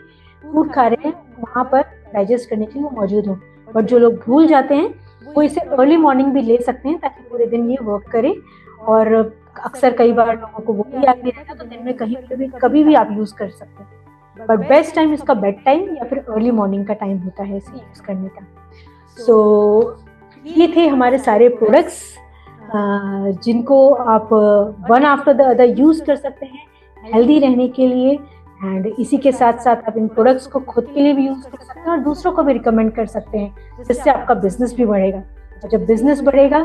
फूड खा रहे हैं वहां पर डाइजेस्ट करने के लिए वो मौजूद हो। बट जो लोग भूल जाते हैं वो इसे अर्ली मॉर्निंग भी ले सकते हैं, ताकि पूरे दिन ये वर्क करे। और अक्सर कई बार लोगों को वो भी याद नहीं रहता, तो दिन में कभी भी आप यूज कर सकते हैं। बट बेस्ट टाइम इसका बेड टाइम या फिर अर्ली मॉर्निंग का टाइम होता है इसे यूज करने का। सो ये थे हमारे सारे प्रोडक्ट्स जिनको आप one after the other use कर सकते हैं हेल्दी रहने के लिए। एंड इसी के साथ साथ आप इन प्रोडक्ट्स को खुद के लिए भी यूज कर सकते हैं और दूसरों को भी रिकमेंड कर सकते हैं, जिससे आपका बिजनेस भी बढ़ेगा। और जब बिजनेस बढ़ेगा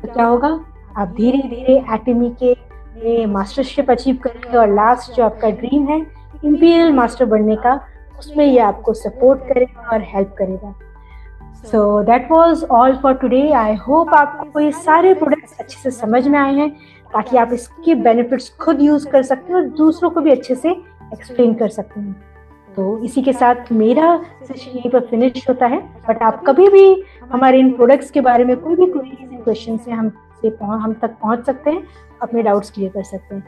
तो क्या होगा, आप धीरे धीरे एटमी के मास्टरशिप अचीव करेंगे और लास्ट जो आपका ड्रीम है इंपीरियल मास्टर बनने का, उसमें ये आपको सपोर्ट करेगा और हेल्प करेगा। So that was all for today. I hope आपको ये सारे प्रोडक्ट्स अच्छे से समझ में आए हैं, ताकि आप इसके बेनिफिट्स खुद यूज कर सकते हैं और दूसरों को भी अच्छे से एक्सप्लेन कर सकते हैं। तो इसी के साथ मेरा सेशन यहीं पर फिनिश होता है। बट आप कभी भी हमारे इन प्रोडक्ट्स के बारे में कोई भी क्वेश्चन से हम तक पहुंच सकते हैं, अपने डाउट्स क्लियर कर सकते हैं।